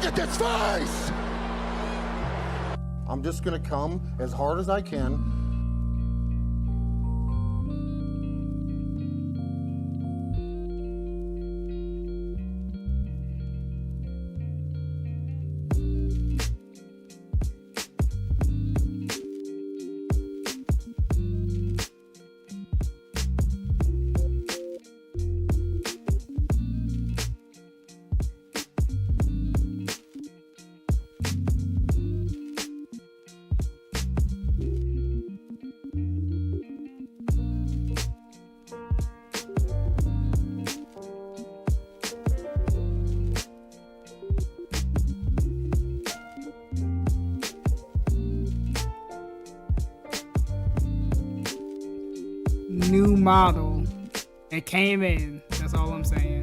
Look at this face! I'm just gonna come as hard as I can. New model. It came in. That's all I'm saying.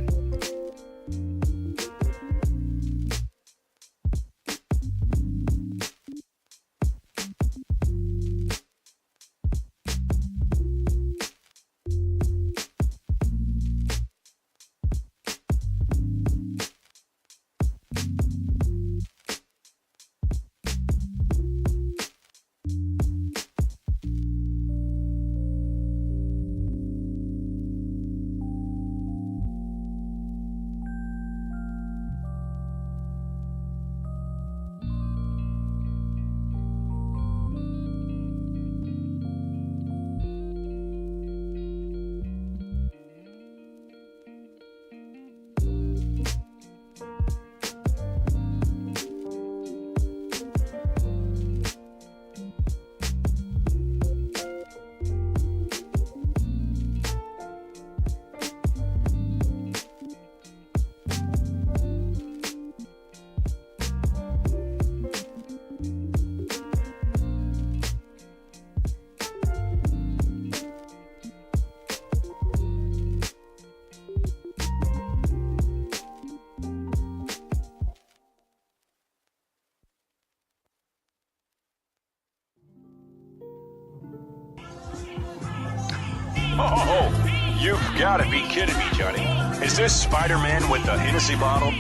Oh, you've got to be kidding me, Johnny. Is this Spider-Man with the Hennessy bottle?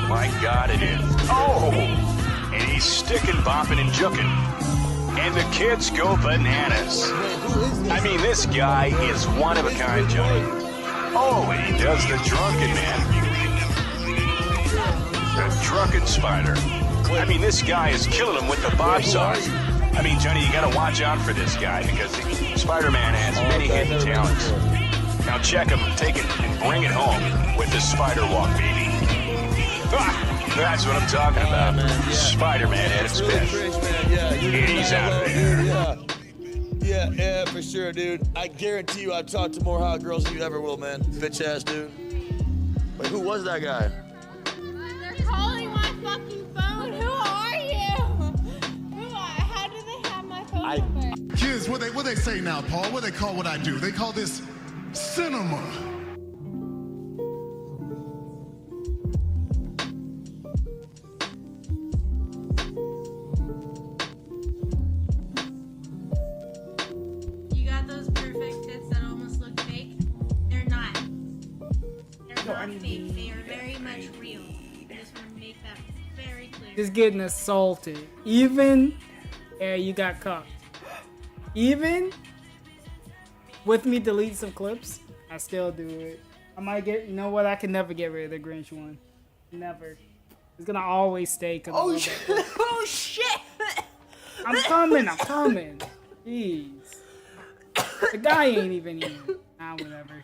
My God, it is. Oh, and he's sticking, bopping, and juking. And the kids go bananas. I mean, this guy is one of a kind, Johnny. Oh, and he does the drunken, man. The drunken spider. I mean, this guy is killing him with the bob sauce. I mean, Johnny, you gotta watch out for this guy because Spider-Man has many hidden talents. Now check him, take it, and bring it home with the spider walk, baby. Ah, that's what I'm talking about. Spider-Man at its best. And he's out of there. Yeah, for sure, dude. I guarantee you I've talked to more hot girls than you ever will, man. Bitch ass dude. Wait, who was that guy? They're calling my fucking phone. Who are you? How do they have my phone number? Kids, what they say now, Paul? What they call what I do? They call this cinema. You got those perfect tits that almost look fake? They're not. They're not fake. They are very much real. I just want to make that very clear. Just getting assaulted. Even, yeah, you got cucked. Even with me deleting some clips, I still do it. I might get, you know what? I can never get rid of the Grinch one. Never. It's gonna always stay. Oh shit! Oh shit! I'm coming. Jeez. The guy ain't even here. Ah, whatever.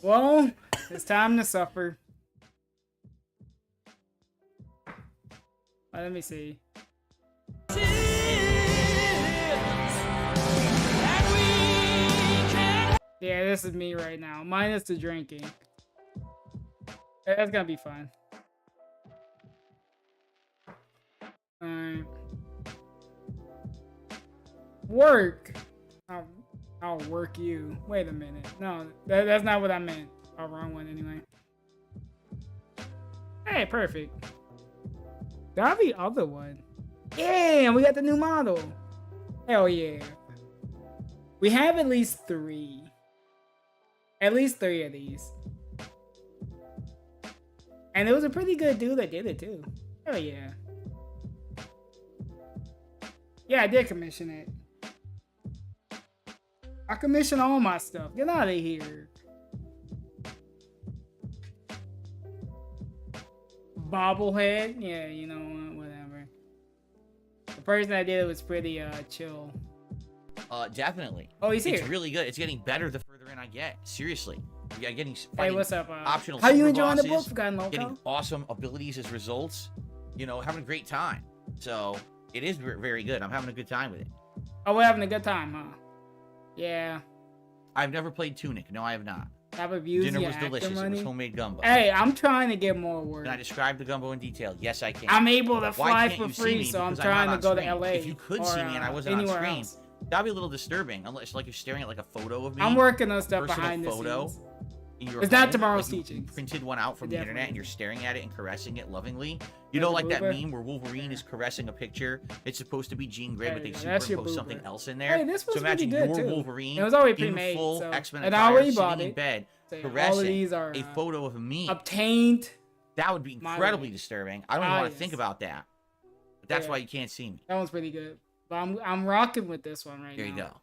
Well, it's time to suffer. Let me see. Yeah, this is me right now. Minus the drinking. That's gonna be fun. Alright. Work. I'll work you. Wait a minute. No, that's not what I meant. Oh, wrong one anyway. Hey, perfect. That'll be the other one. Yeah, we got the new model. Hell yeah. We have at least 3. At least 3 of these. And it was a pretty good dude that did it too. Oh yeah. Yeah, I did commission it. I commission all my stuff. Get out of here. Bobblehead. Yeah, you know, whatever. The person that did it was pretty chill. Definitely. Oh, he's here. It's really good. It's getting better the further in I get. Seriously. Yeah, getting Hey, what's up? optional How you super enjoying the bosses, book, Forgotten Loco? getting awesome abilities as results. You know, having a great time. So it is very good. I'm having a good time with it. Oh, we're having a good time, huh? Yeah. I've never played Tunic. No, I have not. Have a view. Dinner was delicious. It was homemade gumbo. Hey, I'm trying to get more work. Can I describe the gumbo in detail? Yes, I can. I'm able to Why fly can't for you see free, me? so I'm Because trying not to on go to screen. LA. If you could see me and I wasn't on anywhere screen, else. that'd be a little disturbing. Unless like you're staring at like a photo of me. I'm working on stuff personal behind the photo scenes. in your It's not home, tomorrow's like you teachings. printed one out from the internet Definitely. and you're staring at it and caressing it lovingly. You There's know, a like that boober. meme where Wolverine is caressing a picture. It's supposed to be Jean Grey, but Hey, they that's your superimpose something boober. else in there. Hey, this was so imagine pretty good, your too. Wolverine It was already in pre-made, full so- X-Men and I attire, already sitting bought in it. bed, So, all of caressing these are a photo of me. obtained. That would be My incredibly way. disturbing. I don't even want to yes. think about that. But that's Yeah. why you can't see me. That one's pretty good. But I'm rocking with this one right There now.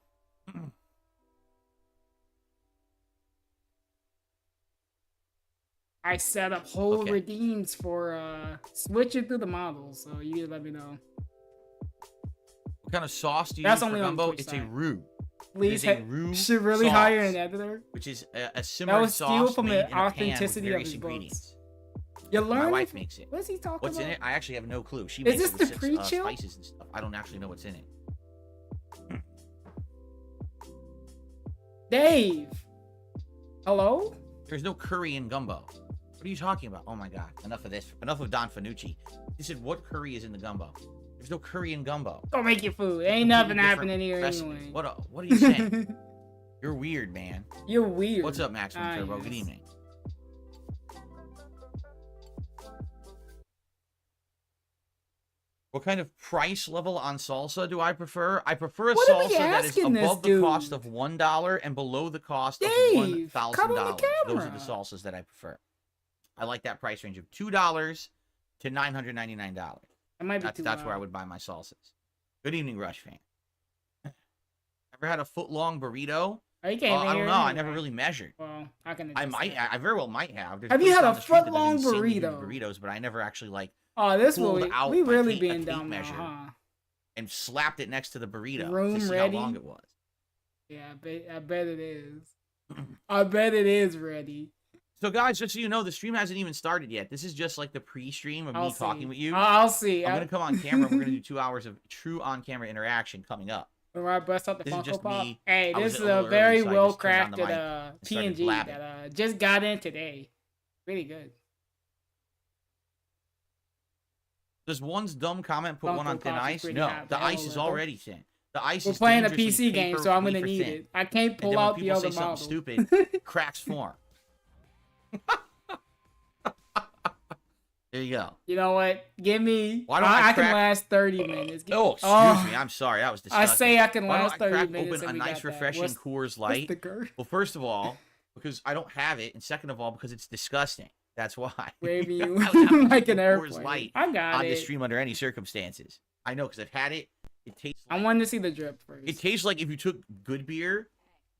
you go. I set up whole Okay. redeems for switching through the models, so you let me know. What kind of sauce do you That's use for only on gumbo? Twitch It's a side. roux. Please, is a roux should really sauce. hire an editor. Which is a That similar was steal sauce from made the in a pan with authenticity of various his ingredients. You My learn. wife makes it. What is he talking What's about? in it? I actually have no clue. She Is makes this it the with pre-chill? spices and stuff. I don't actually know what's in it. Dave. Hello? There's no curry in gumbo. What are you talking about? Oh my god. Enough of this. Enough of Don Fanucci. He said, what curry is in the gumbo? There's no curry in gumbo. Go make your food. Ain't Completely nothing different happening here recipe. anyway. What are you saying? You're weird, man. You're weird. What's up, Maximum Ah, Turbo? yes. Good evening. What kind of price level on salsa do I prefer? I prefer a What are we salsa that is asking this above the cost dude? of $1 and below the cost of Dave, $1,000. come on the Those are camera. the salsas that I prefer. I like that price range of $2 to $999. That might be That's too where I loud. would buy my salsas. Good evening, Rush fan. Ever had a foot-long burrito? Oh, you can't even I hear don't it know. I anyway. never really measured. Well, how can it I just might. say? I very well might have. There's Have you places had on a the street that have foot-long insanely huge burrito? burritos, but I never actually like Oh, this pulled will out we my really tape- being a down tape now, measure. huh? and slapped it next to the burrito Room to see ready? how long it was. Yeah, I bet it is. I bet it is ready. So, guys, just so you know, the stream hasn't even started yet. This is just like the pre-stream of I'll me see. talking with you. I'll see. I'm gonna come on camera. We're gonna do 2 hours of true on-camera interaction coming up. When I bust out the This is just Funko Pop. me. Hey, I was this is a little a very early, so I well just turned on the crafted mic and started TNG blabbing. that just got in today. Really good. Does one's dumb comment put one on Funko thin Pop is ice? pretty No, hot. the The hell ice is level. already thin. The ice We're is playing a dangerously PC game, so I'm gonna paper need thin. it. I can't And pull then when out the people other say model. something stupid, cracks form. There you go. You know what? Give me. Why don't I I can crack- last 30 minutes. Oh, excuse me. I'm sorry. That was I disgusting. say I can Why don't last 30 crack minutes. open a and we nice, got that. refreshing What's- Coors what's Light? the girth? Well, first of all, because I don't have it, and second of all, because it's disgusting. That's why. Waving you I would not like do an Coors airplane. Light I got on it. this stream under any circumstances. I know, because I've had it. It tastes. I Like, wanted to see the drip first. it tastes like if you took good beer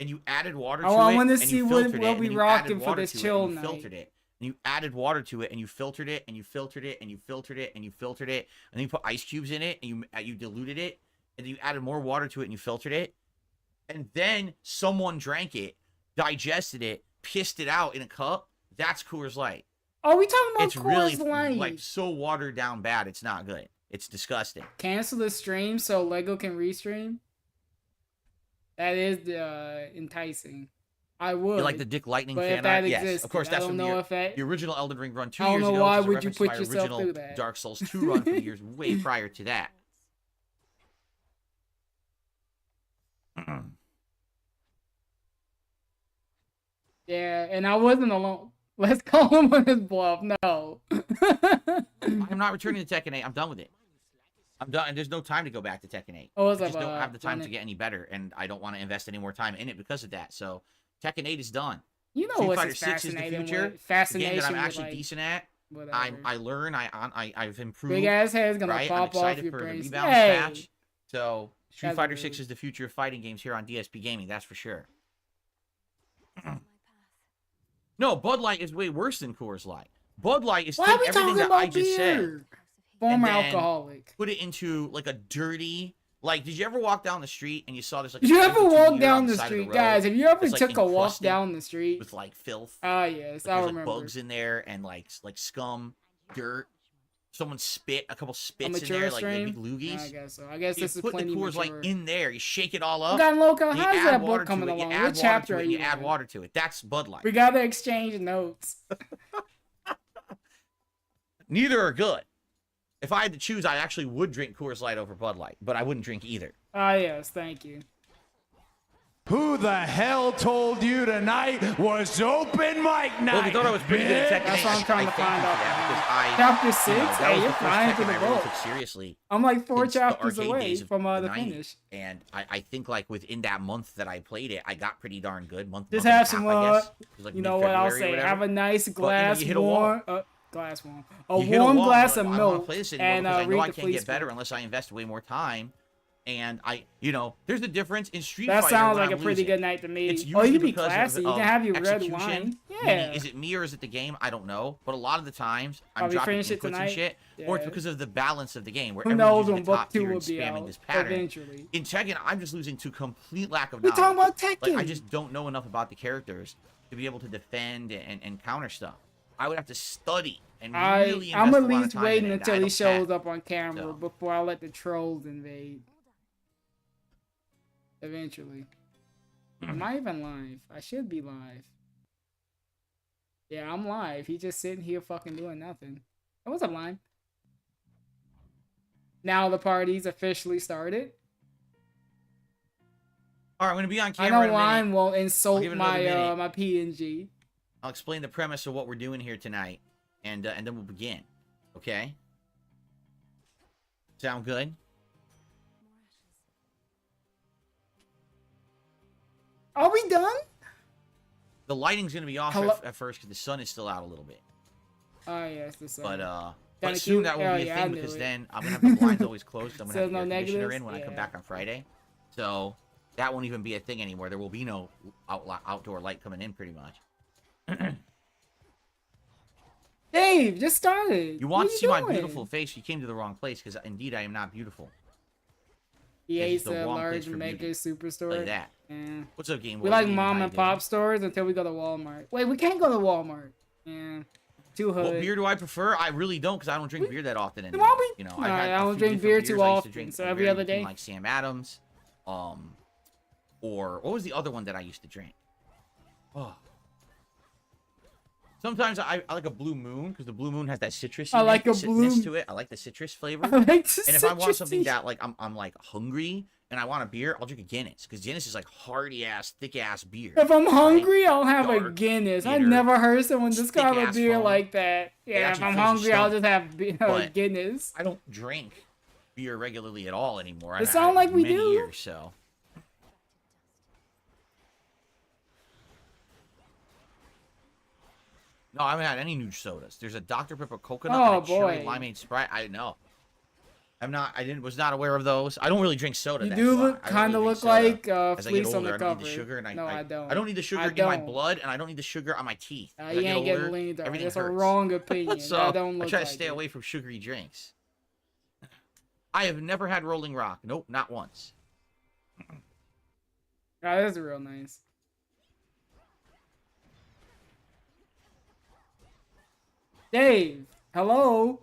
and you added water to Oh, I it. wanna and see you what filtered we'll it, and be you rocking added for water this to it, chill and you night. filtered it. And you added water to it, and you filtered it, and you filtered it, and you filtered it, and you filtered it, and then you put ice cubes in it, and you diluted it, and then you added more water to it, and you filtered it, and then someone drank it, digested it, pissed it out in a cup. That's Coors Light. Oh, we talking about It's really Coors Light. like so watered down bad. It's not good. It's disgusting. Cancel the stream so Lego can restream. That is enticing. I would. You like the Dick Lightning but fan if that art? Yes, existed, of course. I That's don't from know if that. the original Elden Ring run 2 I don't years know ago. why which is a would you reference put to my yourself original through that. Dark Souls 2 run from the years way prior to that. Yeah, and I wasn't alone. Let's call him on his bluff. No. I'm not returning to Tekken 8. I'm done with it. I'm done, and there's no time to go back to Tekken 8. Oh, I what's just up, don't have the time to Planet? get any better, and I don't want to invest any more time in it because of that. So Tekken 8 is done. You know Street what's Fighter 6 is the fascinating future. with The game fascination that I'm with, actually like, decent at. Whatever. I learn. I've improved. Big ass head's gonna right? pop I'm off excited your for the brains. rebound Hey! patch. So Street That's Fighter rude. 6 is the future of fighting games here on DSP Gaming. That's for sure. No, Bud Light is way worse than Coors Light. Bud Light is Why take are we everything talking that about I just said, beer? Former then alcoholic. put it into like a dirty. Like, did you ever walk down the street and you saw this like? Did you ever 22 walk beer down on the side of street, road guys? Have you ever that's, like, took a walk encrusted down the street? with like filth? Ah, yes, Like, I there's remember. like bugs in there and like scum, dirt. Someone spit, a couple spits in mature there, like stream? big loogies. I guess so. I guess You this is put the plenty Coors Light mature. in there, you shake it all We up. got Loco. you How's add that water book coming to it, along? You add What water chapter to are it, you you add on? water to it. That's Bud Light. We gotta exchange notes. Neither are good. If I had to choose, I actually would drink Coors Light over Bud Light, but I wouldn't drink either. Ah, yes, thank you. Who the hell told you tonight was open mic night? Well, if you thought I was pretty good at Tekken, That's what I'm trying to I thank find you out. for that, because I, Chapter 6? you know, that Hey, was you're the first flying to Tekken the I really boat. took seriously. I'm like 4 since the chapters arcade away days of from the 90s. finish. And I think like within that month that I played it, I got pretty darn good. Just month have and some, a half, I guess. It was like you know what I'll mid-February or say? whatever. Have a nice you know, glass you hit a wall. warm, glass warm, a You hit a warm wall, glass and of I don't wanna milk, play this anymore and because I know read I the can't get police better book. unless I invest way more time. And you know, there's a difference in Street That Fighter. sounds when like a I'm pretty losing. good night to me. It's Oh, usually you can be because classy. of, You can have your red execution. wine. Meaning, Yeah. is it me or is it the game? I don't know. But a lot of the times, I'm Probably dropping finish it inputs and tonight. shit, or it's Yeah. because of the balance of the game, where Who everyone's knows using when the book top 2 tier will and be spamming out this pattern. eventually. In Tekken, I'm just losing to complete lack of We're knowledge. talking about Tekken. Like, I just don't know enough about the characters to be able to defend and counter stuff. I would have to study and really invest I'm a at lot of least time waiting in it. until I he don't shows have. up on camera So. before I let the trolls invade. Eventually. Am I even live? I should be live. Yeah, I'm live. He's just sitting here fucking doing nothing. Oh, what's up, Lime? Now the party's officially started. All right, I'm gonna be on I camera. know in a minute. Lime won't insult give it another my minute. my PNG. I'll explain the premise of what we're doing here tonight, and then we'll begin. Okay? Sound good? Are we done? The lighting's gonna be off Hello? at first because the sun is still out a little bit. Oh yes, the sun. But Kinda soon cute. that will Hell be a yeah, I thing knew because it. then I'm gonna have the blinds always closed. I'm gonna Says have the no air conditioner negatives? in when I come Yeah. back on Friday. So that won't even be a thing anymore. There will be no outdoor light coming in, pretty much. Dave, just started. You want What to are see my doing? beautiful face? You came to the wrong place because indeed I am not beautiful. EA's This is the a wrong place large for mega beauty. superstore. Like that. Yeah. What's up, Game We Boy? like Game, mom how and you pop doing? stores until we go to Walmart. Wait, we can't go to Walmart. Yeah. Too hood. What beer do I prefer? I really don't, because I don't drink beer that often Then anymore. why we- You know, Nah, I've had I a don't few drink different beer beers. too I used to often, drink so a every beer other between, day. like Sam Adams, or what was the other one that I used to drink? Oh. Sometimes I like a Blue Moon because the Blue Moon has that citrus. I like a Blue- to it. I like the citrus flavor. I like the And if I want something citrusy- that like I'm like hungry and I want a beer, I'll drink a Guinness because Guinness is like hardy ass, thick ass beer. If I'm hungry, I'll have a Dark, Guinness. I bitter, never heard someone describe a thick-ass beer foam. like that. It Yeah, if actually I'm fills your hungry, I'll stomach. just have But Guinness. I don't drink beer regularly at all anymore. It I've sound had like we many do. years, so. No, I haven't had any new sodas. There's a Dr. Pepper coconut Oh, and a cherry boy. limeade Sprite. I know. Was not aware of those. I don't really drink soda. You that's do why. look I don't kind of really look drink soda. like As I get Fleece on older, the I don't need cover. the sugar, and No, I don't. I don't need the sugar I in my don't. blood, and I don't need the sugar on my teeth. As I You get ain't getting older, lean dark. everything That's a hurts. wrong opinion. So That don't I look try to like stay it. away from sugary drinks. I have never had Rolling Rock. Nope, not once. Oh, that's real nice. Dave, hello?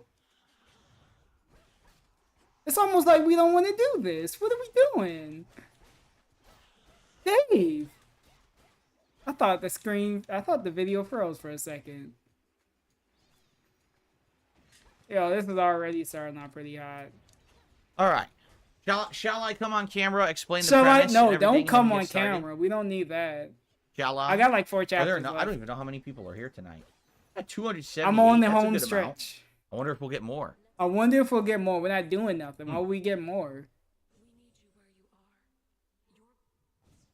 It's almost like we don't want to do this. What are we doing? Dave! I thought the video froze for a second. Yo, this is already starting out pretty hot. All right. Shall I come on camera, explain the So premise? no, and don't everything, come and on get started? camera. We don't need that. Shall I? I got like 4 Are there chapters no, I left. don't even know how many people are here tonight. At 270. I'm on the That's a home good amount. stretch. I wonder if we'll get more. I wonder if we'll get more. We're not doing nothing. Why would we get more?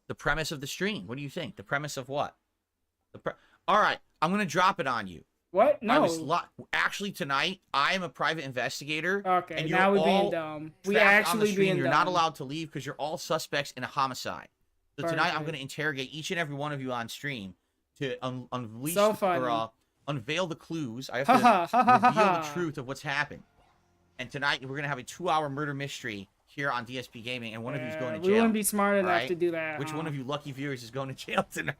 The premise of the stream. What do you think? The premise of what? All right. I'm gonna drop it on you. What? I No. was actually tonight. I am a private investigator. Okay, and you're now we're being all dumb. We trapped on the actually stream. being You're dumb. not allowed to leave because you're all suspects in a homicide. So tonight I'm Perfect. going to interrogate each and every one of you on stream to unleash So funny. or unveil the clues. I have Ha ha, to ha, ha, ha, reveal the ha. truth of what's happened. And tonight we're going to have a 2-hour murder mystery here on DSP Gaming, and one of you is going to jail. We wouldn't be smart enough right? to do that. Which one of you lucky viewers is going to jail tonight?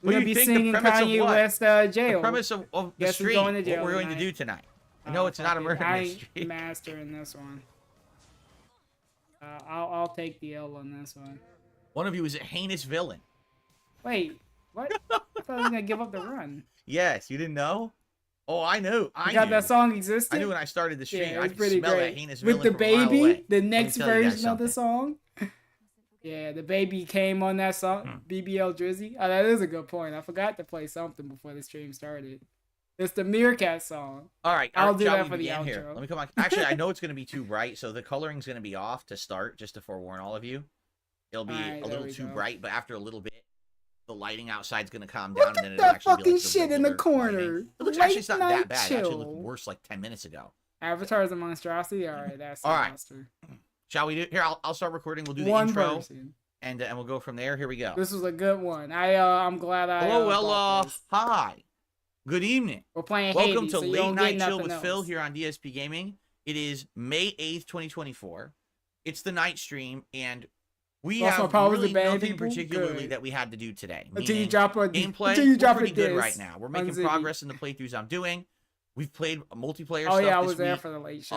We're What gonna do you be think the singing premise of Kanye what? West The jail. premise of the Guess who's stream, going to jail what we're going to tonight? do tonight. No, it's not a murder mystery. I mastering this one. I'll take the L on this one. One of you is a heinous villain. Wait, what? I thought I was gonna give up the run. Yes, you didn't know? Oh, I knew. I Forgot knew. that song existed. I knew when I started the stream. Yeah, it I was could pretty smell great. that heinous With villain the from a mile baby, away. the Let me next tell you guys version of the something. song. Yeah, the baby came on that song, Hmm. BBL Drizzy. Oh, that is a good point. I forgot to play something before the stream started. It's the Meerkat song. All right, I'll do shall that we for the begin here? outro. Let me come on. Actually, I know it's going to be too bright, so the coloring's going to be off to start, just to forewarn all of you. It'll be Alright, a there little we too go. bright, but after a little bit, the lighting outside's going to calm down, Look and then at it'll that actually be fucking like the shit in the regular corner. lighting. It looks actually it's not Late that night bad. It actually chill. looked worse like 10 minutes ago. Avatars of Monstrosity. All right, that's All right. monster. Shall we do? Here, I'll start recording. We'll do the One intro, person. and we'll go from there. Here we go. This was a good one. I'm glad I. Hello, bought this. hi. Good evening. We're playing Welcome Hades, to so you Late don't Night get Chill nothing with Phil else. here on DSP Gaming. It is May 8th, 2024. It's the night stream, and we Also, have powers really the bad nothing people? particularly Good. that we had to do today. Until you Meaning, drop a gameplay, until you we're drop pretty a good diss right now. We're making on Ziggy. progress in the playthroughs I'm doing. We've played multiplayer Oh stuff yeah, I this was there week. for the late show.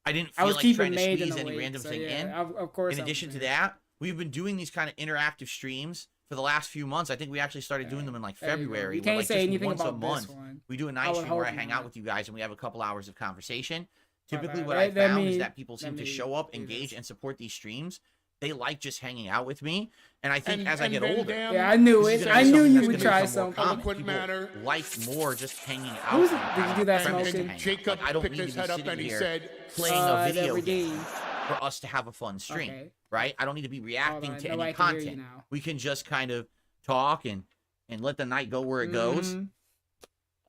I didn't I feel was like keeping trying to Maiden squeeze any awake, random so thing yeah, in. of course. In I was addition to there. that, we've been doing these kind of interactive streams for the last few months. I think we actually started doing them in like There you go. February. You where, can't like, say just anything once a about this month, one. we do a I night would stream where I hope hang not. out with you guys and we have a couple hours of conversation. My Typically, bad. what I That found is means- that people seem that to means show up, it engage, is. and support these streams. They like just hanging out with me, and I think And- as I and get then older, damn, Yeah, I knew this is it. gonna I be knew something you that's would gonna try become more something. common. Eloquent People manner. like more just hanging out. Who's- with me. did you do that Friends to smoking? hang out. Jacob Like, I don't picked need his to be head up sitting and he here said, playing a that video redeem. game for us to have a fun stream, Okay. right? I don't need to be reacting on, to nobody any can hear you content. now. We can just kind of talk and let the night go where it goes. Mhm.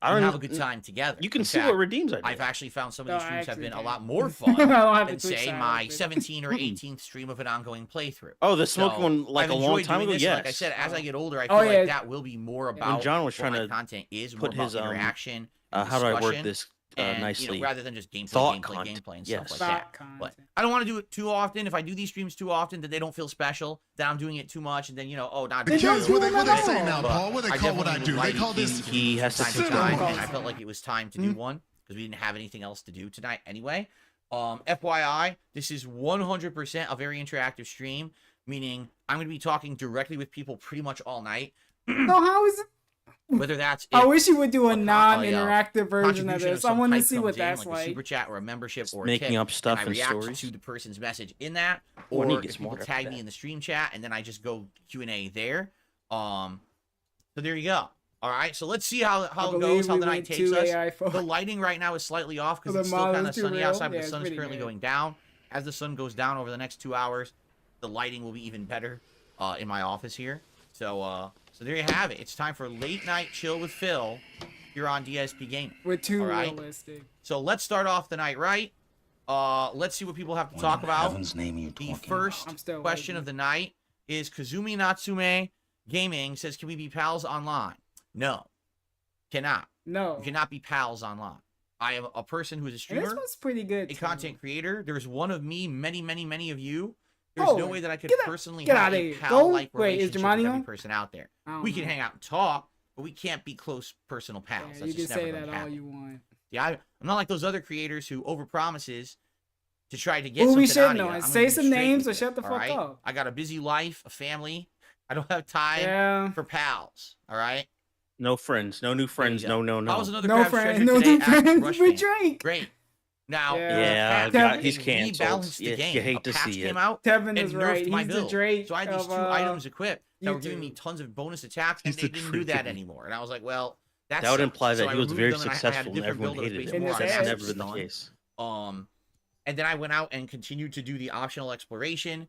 I And don't have a good time together. You can In see fact, what redeems I do. I've actually found some of No, these I streams have actually been a can't. lot more I fun don't have than the Twitch say side my open. 17 or 18th stream of an ongoing playthrough. Oh, the smoking one like I've a long enjoyed time doing ago. this. Yes. Like I said, as I get older, I Oh, feel yeah. like that will be more about John was what trying my to content is, more put about his, interaction. and how do I word discussion, this and, nicely? rather than just gameplay, Thought gameplay, content. gameplay, and Yes. stuff like that. Thought But content. I don't want to do it too often. If I do these streams too often, then they don't feel special. Then I'm doing it too much, and then not. The kids, what they say now, But Paul? What they I call what I definitely do? would They like call this he has to time take to time, cinema. and I felt like it was time to do one because we didn't have anything else to do tonight anyway. FYI, this is 100% a very interactive stream, meaning I'm going to be talking directly with people pretty much all night. No, how is it? Whether that's I if wish you would do a a non-interactive version of contribution this. I some want to type see comes what in, that's like a like. super chat or a membership or a making tip, up stuff and I and react stories. to the person's message in that, Oh, I or need to if get people smarter tag at me that. in the stream chat, and then I just go Q&A there. So there you go. All right, so let's see how it believe goes, how we the night went takes too us. AI for- The lighting right now is slightly off because The it's still model kind of is too sunny real. outside, but Yeah, the it's sun is pretty currently good. going down. As the sun goes down over the next 2 hours, the lighting will be even better in my office here. So there you have it. It's time for Late Night Chill with Phil here on DSP Gaming. We're too All right. realistic. So let's start off the night right. Let's see what people have to talk about. name are you The first I'm still question waiting. of the night is Kazumi Natsume Gaming says, can we be pals online? No. Cannot. No. You cannot be pals online. I am a person who is a And streamer, this one's pretty good. a too. content creator. There's one of me, many of you. There's Oh, no way that I could get out- personally get have outta a here. pal-like Go- wait, is relationship Jemani with every on? person out there. I don't We can know. hang out and talk, but we can't be close personal pals. Yeah, That's you can just never say going that to all happen. you want. Yeah, I'm not like those other creators who overpromises to try to get Who something we out shitting of you. on? I'm gonna Say be some straight names with or you, shut the all fuck right? up. I got a busy life, a family. I don't have time Yeah. for pals. All right. No friends, no new friends, There you no. go. How was another No Crab's friends. Treasure No today new at friends Rush with Fan? Drake. Great. Now, Yeah, Kevin- he's it canceled. rebalanced the Yeah, game. you hate A to patch see came it. out Kevin and is nerfed right. my He's the build. Drake So I had these of, 2 items equipped that were giving YouTube. me tons of bonus attacks, and He's they the didn't do that Drake. anymore. And I was like, well, that That would sucks. imply So that I he was removed very them, and I had a successful and different everyone build that was hated based it. In more his on head. That's Master never been the Stone. case. And then I went out and continued to do the optional exploration,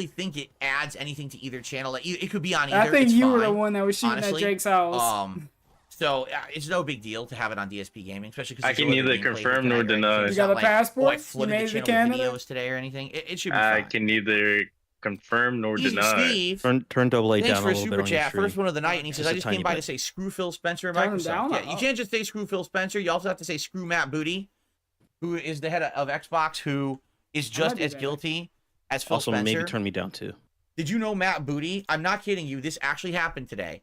really think it adds anything to either channel. Like, it could be on either. I think it's you were fine, the one that was shooting honestly. at Jake's house. So it's no big deal to have it on DSP Gaming, especially because I can neither confirm nor deny. You got a passport? Oh, I You flooded made the it to channel with Canada? videos today or anything. It should be I fine. can neither confirm nor Easy deny. Steve. Turn double A Thanks down for a a little bit super on your chat. stream. First one of the night, and he says, Just I a just tiny came by bit. to say screw Phil Spencer and Turn him Microsoft. down Yeah, you can't just say screw Phil Spencer. You also have to say screw Matt Booty, who is the head of Xbox, who is just be as better. guilty as Phil Also, Spencer. maybe turn me down too. Did you know Matt Booty? I'm not kidding you. This actually happened today.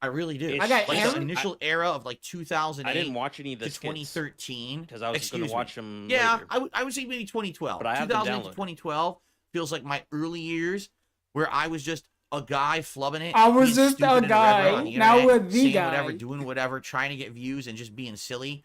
I really do. I got like Aaron- the initial era of like 2008 I didn't watch any of the to skits 2013 because I was going to watch them. Yeah, later. I would say maybe 2012. But I have them 2008 to downloaded. 2012 feels like my early years where I was just a guy flubbing it. I was being just stupid a and guy. whatever on the Now internet, we're the saying guy. whatever, doing whatever, trying to get views and just being silly.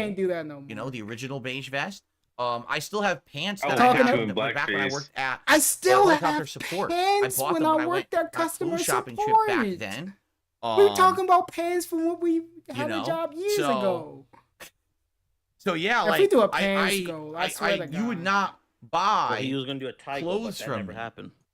can't do that no more. You know, the original beige vest. I still have pants I that was I talking got to back when I blackface. worked at. I still helicopter have support. pants I bought when them I worked at customer food shop and shit support. back then. We were talking about pants from when we had a job years so- ago. So yeah, If like we do a pants goal, I swear to you would God. not Well, buy he was gonna do a tie goal, but clothes that from never me. happened.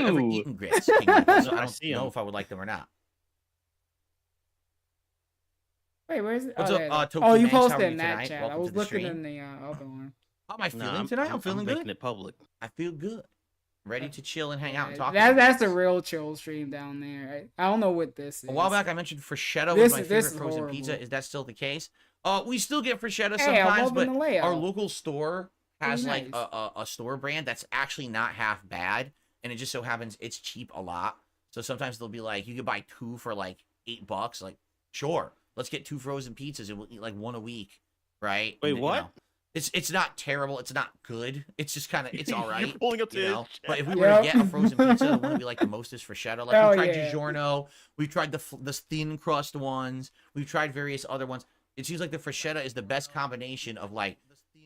I've ever Ew. eaten grits. King Michael, so I don't see know 'em. if I would like them or not. Wait, where is it? What's Oh, up, there it is. Tokyo Oh, you Manx? How posted are in you that tonight? chat. Welcome I was to the looking stream. in the other one. How am I feeling I'm, tonight? I'm feeling making good. it public. I feel good. Ready to chill and hang out and talk. That's a real chill stream down there. I don't know what this is. A while back, I mentioned Freshetta This- was my this favorite is frozen horrible. pizza. Is that still the case? We still get Freshetta Hey, I'm sometimes, loving but the layout. our local store has Pretty like nice. a store brand that's actually not half bad. and it just so happens it's cheap a lot. So sometimes they'll be like, you could buy 2 for like $8. Like, sure, let's get 2 frozen pizzas and we'll eat like 1 a week, right? Wait, and, what? You know, it's not terrible. It's not good. It's just kind of, it's all right. You're pulling up to you his know? chat. But if we were to get a frozen pizza, the one that we like the most is Freshetta. Like, Hell we tried yeah. DiGiorno. We tried the thin crust ones. We've tried various other ones. It seems like the Freshetta is the best combination of like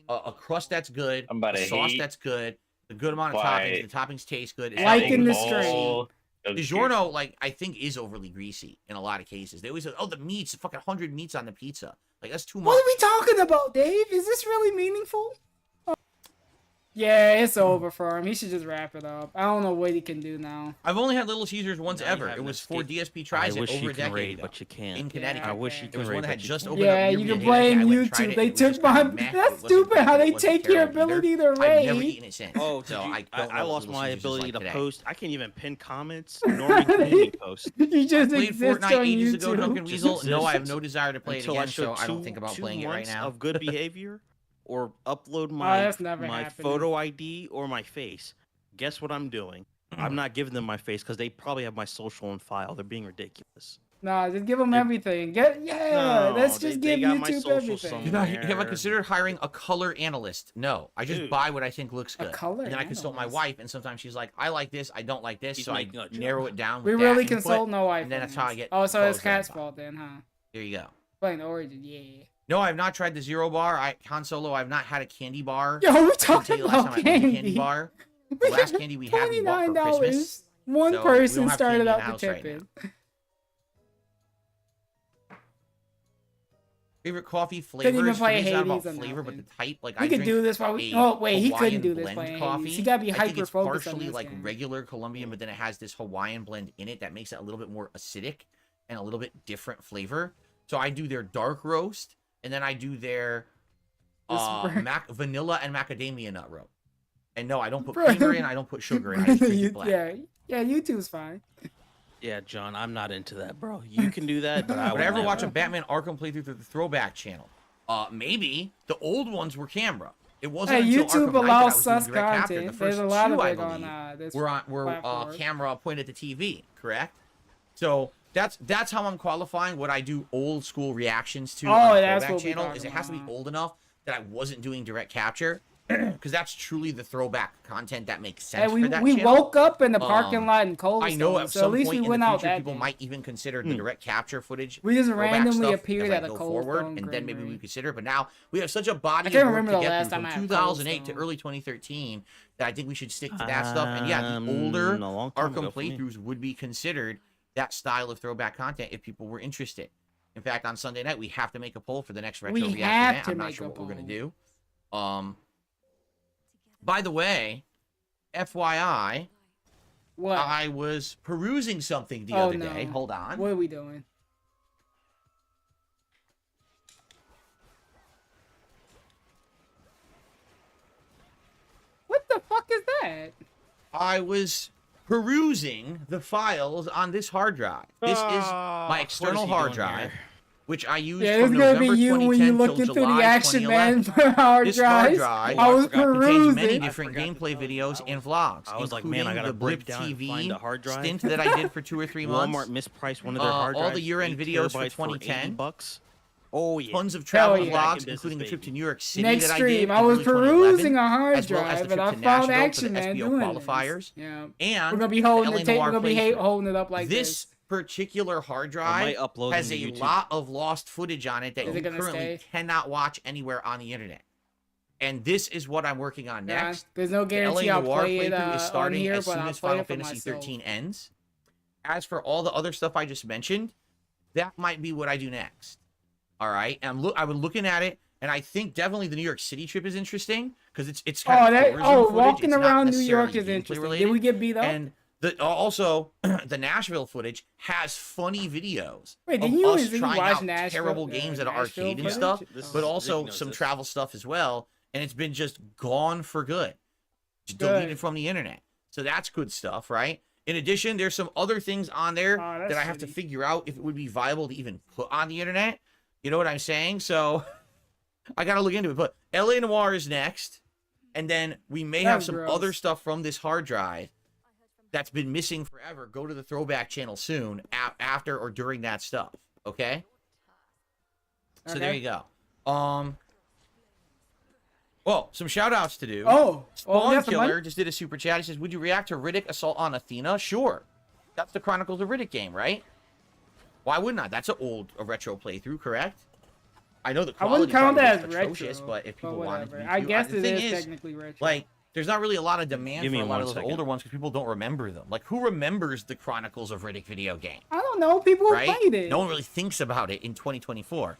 a crust that's good, I'm about a to sauce hate that's good, a good amount of why- toppings. The toppings taste good. It's Liking not the overly strain. all of DiGiorno, like, I think is overly greasy in a lot of cases. They always say, oh, the meats, fucking 100 meats on the pizza. Like, that's too much. What are we talking about, Dave? Is this really meaningful? Yeah, it's over for him. He should just wrap it up. I don't know what he can do now. I've only had Little Caesars once Now you ever. have It an was for escape. DSP Tries I It wish over you a can decade raid, ago. but you can't. In Connecticut. I wish you It can was raid, one that but had you just can't. opened Yeah, up you near can me. blame I went and tried YouTube. it, They and it was took just kinda my- meh. It that's wasn't stupid good, how it they wasn't take your terrible either. ability to I've never raid. eaten it since. Oh, so did you, I, don't know I what lost Little my Caesars is ability like to today. post. I can't even pin comments. Nor community post. You just Played exist Fortnite on ages ago, YouTube. Drunken Just Weasel. No, I have exist no desire to play it Until again, I show so I don't think about 2 playing it right months now. of good behavior, or upload my that's never my happening. photo ID or my face. Guess what I'm doing? I'm not giving them my face because they probably have my social on file. They're being ridiculous. Nah, just give them everything. Let's No, just they give got my YouTube social everything. Have I somewhere. considered hiring a color analyst? No, I just Dude. buy what I think looks A good. color and then I consult my analyst? wife, and sometimes she's like, "I like this, I don't like this," He's so I making a joke. narrow it down. We With really that input, consult no iPhones. and then that's how I get. Oh, so it's clothes that I Cat's buy. fault then, huh? There you go. Playing Origin, yeah. No, I've not tried the Zero Bar. Han Solo, I've not had a candy bar. Yo, we're I can tell talking you the last about time I ate a candy candy. bar. The last candy we had, we bought for Christmas. One so we person don't have started candy in out the the house right tipping. Favorite coffee Couldn't even flavors? For me, play it's not about Hades or flavor, but nothing. the type. Like We I could drink do this while we. a Oh wait, he couldn't Hawaiian do this blend playing coffee. Hades. He gotta be I think hyper it's focused on partially this like game. regular Colombian, but then it has this Hawaiian blend in it that makes it a little bit more acidic and a little bit different flavor. So I do their dark roast, and then I do their vanilla and macadamia nut roast. And no, I don't put creamer in. I don't put sugar in. I just drink it black. Yeah, YouTube's fine. Yeah, John, I'm not into that, bro. You can do that, but I Would would I ever never. watch a Batman Arkham playthrough through the Throwback channel? Maybe. The old ones were camera. It wasn't Hey, until YouTube Arkham Knight that I allows was doing sus direct capture. The content. first There's a lot two, of I it on believe, this were platform. camera pointed at the TV, correct? So that's how I'm qualifying what I do old school reactions to on the that's Throwback what we channel. talking Is it has to be about. old enough that I wasn't doing direct capture, because that's truly the throwback content that makes sense Hey, for that we channel. woke up in the parking lot in Coldstone. I know at so some at least point we in went the out future, that people day. might even consider the direct capture footage. We just throwback randomly stuff appeared as I at a go Coldstone forward, and then maybe Creamery. we consider it. But now we have such a body I can't of work remember to the get last through time I from had 2008 to Coldstone. early 2013 that I think we should stick to that stuff. And yeah, the older a long time ago Arkham for me. playthroughs would be considered that style of throwback content if people were interested. In fact, on Sunday night we have to make a poll for the next retro We reaction have event. to I'm not make sure a what we're gonna poll. do. By the way, FYI, What? I was perusing something the Oh, other no. day. Hold on. What are we doing? What the fuck is that? I was perusing the files on this hard drive. This is my external he hard doing drive, here? which I used Yeah, it's from gonna November be you when you 2010 look till into the July Action 2011. Man hard This hard drives. drive I was contains perusing. many different gameplay videos and vlogs. I was like, man, I including gotta the break Blip down and TV find a hard drive. stint that I did for 2 or 3 months. Walmart mispriced one of their hard drives. all the year-end 8 videos for terabytes 2010. $80. Oh yeah. Tons of travel Hell yeah. Back in vlogs, business, including a trip to baby. New York City Next that I stream, did. I in was early 2011, perusing a hard as well as drive, the and trip I to found Nashville for Action the Man SBO doing qualifiers. this. Yeah. And We're gonna be holding the the tape. We're LA gonna be Noir playthrough. holding it up like This particular hard might drive upload has them a to YouTube. lot of lost footage on it that Is it you gonna currently stay? cannot watch anywhere on the internet. And this is what I'm working on Yeah, next. there's no The LA guarantee I'll Noir play it playthrough is on starting here, as but soon I'll as play Final it for Fantasy myself. 13 ends. As for all the other stuff I just mentioned, that might be what I do next. All right, and I was looking at it, and I think definitely the New York City trip is interesting because it's kind of tourism footage. Walking It's not around New York necessarily is gameplay interesting. related. Did we get beat up? And also, the Nashville footage has funny videos Wait, of did you us really trying watch out Nashville- terrible games at an Nashville arcade and footage? stuff, This but is- also Vic knows some this. travel stuff as well. And it's been just gone for good. Just Good. deleted from the internet. So that's good stuff, right? In addition, there's some other things on there Oh, that's that I have to shitty. figure out if it would be viable to even put on the internet. You know what I'm saying? So I got to look into it. But LA Noir is next. And then we may have That's some gross. other stuff from this hard drive that's been missing forever, go to the throwback channel soon after or during that stuff. Okay. So there you go. Well, some shout outs to do. Spawn Killer just did a super chat. He says, would you react to Riddick Assault on Athena? Sure. That's the Chronicles of Riddick game, right? Why wouldn't I? That's a retro playthrough, correct? I know the quality is atrocious, but if people wanted to, I guess it is technically retro. Like, there's not really a lot of demand for a lot of those older ones because people don't remember them. Like, who remembers the Chronicles of Riddick video game? I don't know. People who played it. No one really thinks about it in 2024.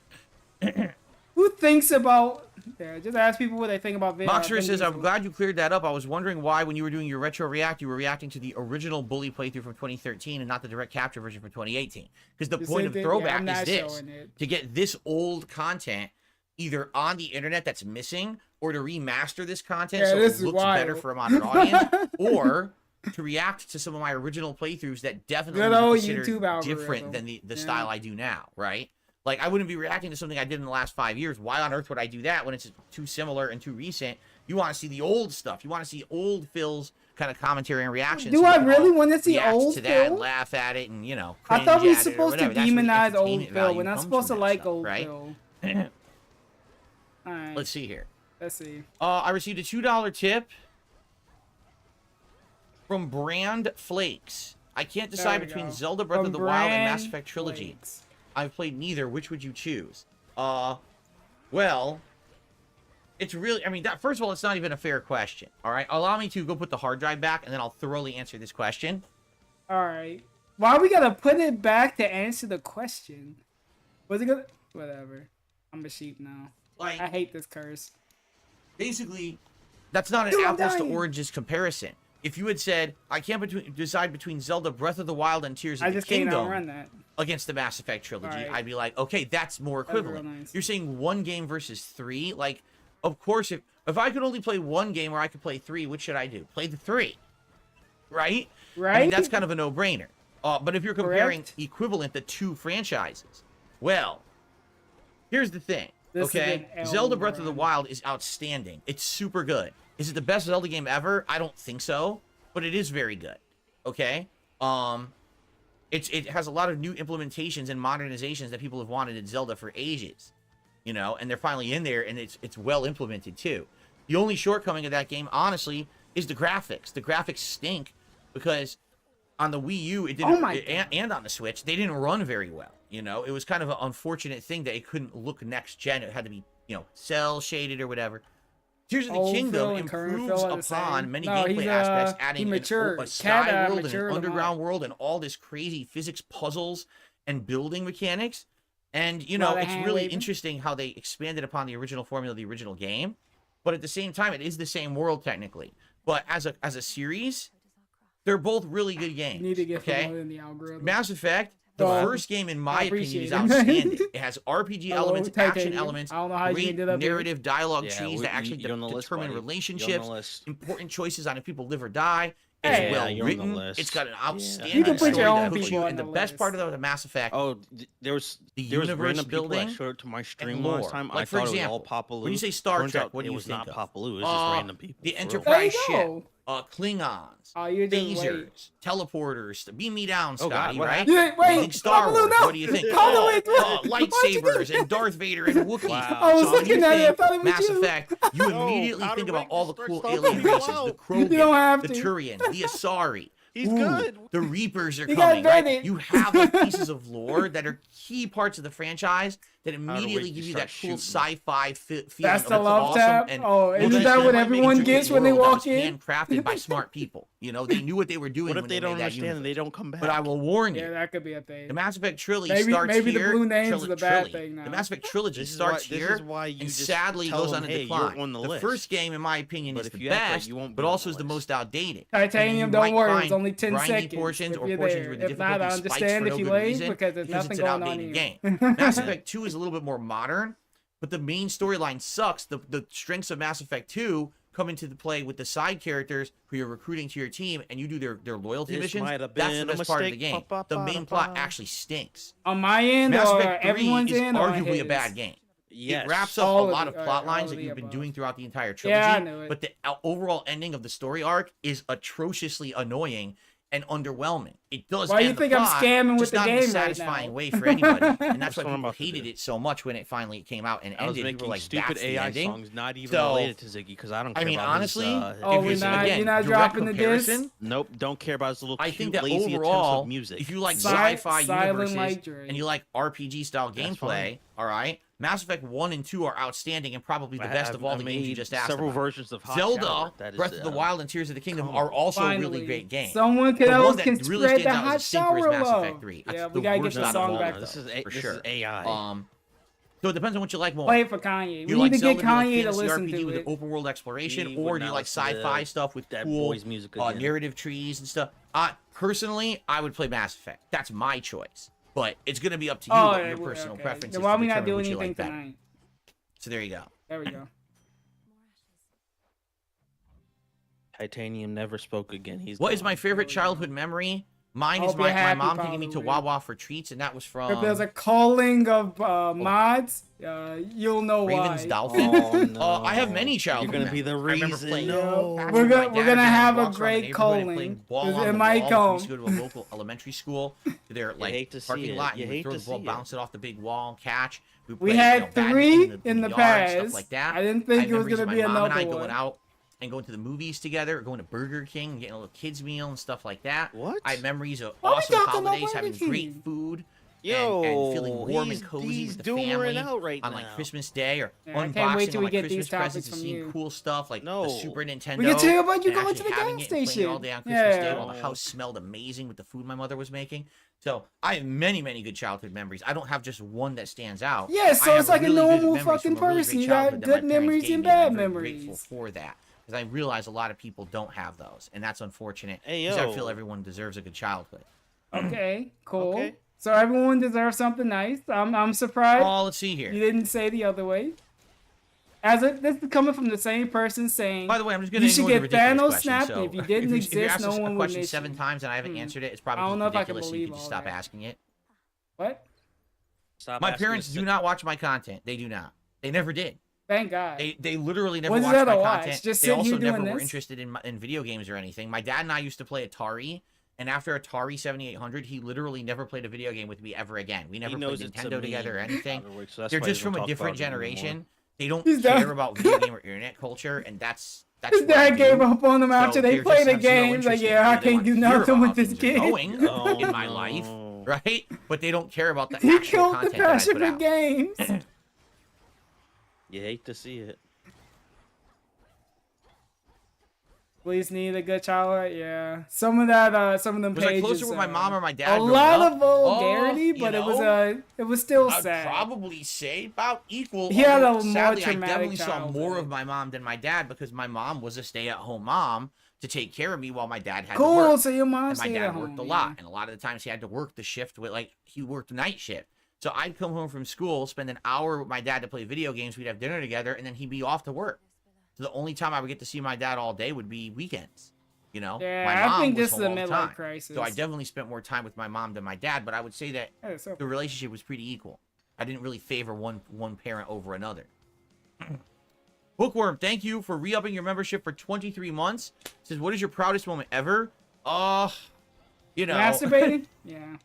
Who thinks about... Yeah, just ask people what they think about video. Moxer says, I'm glad you cleared that up. I was wondering why, when you were doing your retro react, you were reacting to the original Bully playthrough from 2013 and not the direct capture version from 2018. Because the point of throwback is this, to get this old content either on the internet that's missing, or to remaster this content so it looks better for a modern audience, or to react to some of my original playthroughs that definitely consider different than the style I do now, right? Like, I wouldn't be reacting to something I did in the last 5 years. Why on earth would I do that when it's too similar and too recent? You want to see the old stuff. You want to see old Phil's kind of commentary and reactions. Do I really want to see old to Phil? that, laugh at it, and, you know, I thought we were supposed to demonize old Phil. We're not supposed to like old Phil. All right. Let's see here. Let's see. I received a $2 tip from Brand Flakes. I can't decide between Zelda Breath of the Wild and Mass Effect Trilogy. I've played neither. Which would you choose? Well, it's really, I mean, first of all, it's not even a fair question. All right. Allow me to go put the hard drive back, and then I'll thoroughly answer this question. All right. Why we gotta put it back to answer the question? Was it gonna? Whatever. I'm a sheep now. Like, I hate this curse. Basically, that's not an apples to oranges comparison. If you had said, I can't decide between Zelda Breath of the Wild and Tears of the Kingdom against the Mass Effect trilogy, I'd be like, okay, that's more equivalent. Nice. You're saying one game versus three? Like, of course, if I could only play one game or I could play three, what should I do? Play the three. Right? Right. I mean, that's kind of a no-brainer. But if you're comparing equivalent the two franchises, well, here's the thing. Okay, Zelda Breath of the Wild is outstanding. It's super good. Is it the best Zelda game ever? I don't think so, but it is very good. Okay, it has a lot of new implementations and modernizations that people have wanted in Zelda for ages, you know, and they're finally in there, and it's well implemented too. The only shortcoming of that game, honestly, is the graphics. The graphics stink because on the Wii U, it didn't, and on the Switch, they didn't run very well. You know, it was kind of an unfortunate thing that it couldn't look next gen. It had to be, you know, cell shaded or whatever. Tears of the Kingdom improves upon many gameplay aspects, adding a sky world and an underground world and all this crazy physics puzzles and building mechanics. And, you know, it's really interesting how they expanded upon the original formula of the original game. But at the same time, it is the same world technically. But as a series, they're both really good games. You need to get in the algorithm. Mass Effect, the first game, in my opinion, is outstanding. It has RPG elements, action elements, great narrative dialogue trees that actually determine relationships, important choices on if people live or die. It's well written. It's got an outstanding story that puts you in the best part of the Mass Effect. There was universe building. I showed it to my stream last time. Like, for example, when you say Star Trek, what do you think of? It was not Papaloo. It was just random people. The Enterprise ship. Klingons, phasers, teleporters. Beam me down, Scotty, right? Yeah, wait, Star Wars, what do you think? Lightsabers and Darth Vader and Wookiees. I was looking at it. I thought it was Mass Effect, you immediately think about all the cool alien races, the Krogan, the Turian, the Asari. He's good. The Reapers are coming, right? You have like pieces of lore that are key parts of the franchise that immediately give you that cool sci-fi feeling. That's the love tap. Isn't that what everyone gets when they walk in? Handcrafted by smart people. You know, they knew what they were doing. What if they don't understand and they don't come back? But I will warn you. Yeah, that could be a thing. The Mass Effect trilogy starts here. Maybe the blue names are the bad thing now. The Mass Effect trilogy starts here and sadly goes on a decline. The first game, in my opinion, is the best, but also is the most outdated. Titanium, don't worry, it's only 10 seconds. Portions or portions where the difficulty spikes for no good reason because it's an outdated game. Mass Effect 2 is a little bit more modern, but the main storyline sucks. The strengths of Mass Effect 2 come into the play with the side characters who you're recruiting to your team, and you do their loyalty missions. That's the best part of the game. The main plot actually stinks. On my end, Mass or Effect 3 everyone's is end, arguably a bad game. Yes. It wraps up a lot of plot lines that you've been doing throughout the entire trilogy, yeah, I knew it. But the overall ending of the story arc is atrociously annoying. and underwhelming. It does. Why do you end the think I'm plot, scamming with just the not in game a right satisfying now? way for anybody, and that's That's why what I'm people about to hated do. it so much when it finally came out and I was ended. People making were like, stupid "That's the AI ending?" songs not even So, related to Ziggy because I don't care I mean, about honestly, his, Oh, if we're it's not- again you're not direct dropping the disc? comparison, Nope, don't care about his little I cute, think that lazy overall, attempts with music. if you like Silent sci-fi universes like Drake. and you like RPG style That's gameplay, fine. all right, Mass Effect 1 and 2 are outstanding and probably the best of all the games you just asked several about. versions of Hot Zelda, Shower. That is, Breath of the Wild, and Tears of the Kingdom come are on. also Finally, really great games. Someone The else one that can really spread stands the out as hot a stinker is shower Mass love. Effect 3. That's Yeah, the we gotta get worst the out of song all back of though. This is for this sure. is AI. So it depends on what you like more. Play it for Kanye. We You need like to Zelda, get you like Kanye to fantasy listen RPG to with it. open world exploration, He or would do you not like listen to sci-fi stuff with that cool boy's music again. narrative trees and stuff? Personally, I would play Mass Effect. That's my choice, but it's gonna be up to you what your personal okay. preferences. Then why to we not determine doing what you anything like better. tonight? So there you go. There we go. Titanium never spoke again. He's What is gone. my favorite childhood memory? Mine is Hope you're my happy, mom taking me to probably. Wawa for treats, and that was from If there's a calling of mods, you'll know Raven's why. Dolphin. Oh, no. I have many childhood You're gonna be the memories. I remember reason. playing No. catch We're with gonna- my we're dad gonna doing have a walks around the great neighborhood and calling, playing ball 'cause on it the might wall. come. We used to go to a local elementary school to their hate to like see parking it. lot, You and we hate throw to the ball, see it. bounce it off the big wall, and catch. We played, had badminton three in the yard, past. stuff like that. I didn't think have it was memories gonna of be my mom and I another going one. out and going to the movies together, going to Burger King, and getting a little kids meal and stuff like that. What? I have memories of Why we awesome talking about holidays, having Burger great King? food. Yo, and feeling warm he's- and cozy he's with the doomering family out right on like now. Christmas Day, or Yeah, I unboxing can't wait till all we my get Christmas these topics presents and from seeing you. cool stuff like No. the Super Nintendo. We can tell about you and going to actually the having gas it and playing it all station. day on Christmas Day Yeah. while the house smelled amazing with the food my mother was making. So I have many, many good childhood memories. I don't have just one that stands out. Yeah, so I have it's like a really good normal memories fucking from a really person. great You got childhood that good my parents memories gave and me, and I'm bad very memories. grateful for that, because I realize a lot of people don't have those, and that's unfortunate. Hey, because I yo. feel everyone deserves a good childhood. Okay, cool. Okay. So everyone deserves something nice. I'm surprised Oh, let's see here. you didn't say the other way. This is coming from the same person saying. By the way, I'm just going to you should ignore the get ridiculous Thanos question. snapped. So If you didn't if you exist, ask no us one a would question miss 7 you. times and I haven't answered it, it's probably I don't know if I can ridiculous. So you believe could just all stop that. asking it. What? Stop My asking parents us do to- not watch my content. They do not. They never did. Thank God. They literally never What's watched there my to watch? content. Just They sit also here never doing were this? interested in video games or anything. My dad and I used to play Atari, and after Atari 7800, he literally never played a video game with me ever again. We never played knows it's a Nintendo together or meme, anything. by the way, so that's They're why he just from doesn't a talk different about it anymore. generation. They don't He's care done. about video game or internet culture, and that's His what I dad do. gave up on him after So they they're played just the have zero game. Like, interest in it. yeah, I They can't want do to hear nothing about with how this things are kid. going Oh, in my life, no. right? But they don't care about the He actual killed the content that I passion put for out. games. You hate to see it. Please need a good childhood. Yeah, some of them Was I pages. closer with my mom or my dad? A growing lot up? of vulgarity, Oh, but you it was know, it was still I'd sad. probably say about equal. He had a although, more sadly, I traumatic definitely saw childhood. more of my mom than my dad, because my mom was a stay-at-home mom to take care of me while my dad had to Cool. work. So your mom And my stayed dad at worked home, a lot, and a lot of the times he had to work the shift with, like, he worked night shift. So I'd come home from school, spend an hour with my dad to play video games. We'd have dinner together, and then he'd be off to work. So the only time I would get to see my dad all day would be weekends. You know, Yeah, my I mom think was this is home a all the midlife time. crisis. So I definitely spent more time with my mom than my dad, but I would say that Yeah, so- the relationship was pretty equal. I didn't really favor one parent over another. Bookworm, thank you for re-upping your membership for 23 months. Says, what is your proudest moment ever? You know, Masturbating? Yeah.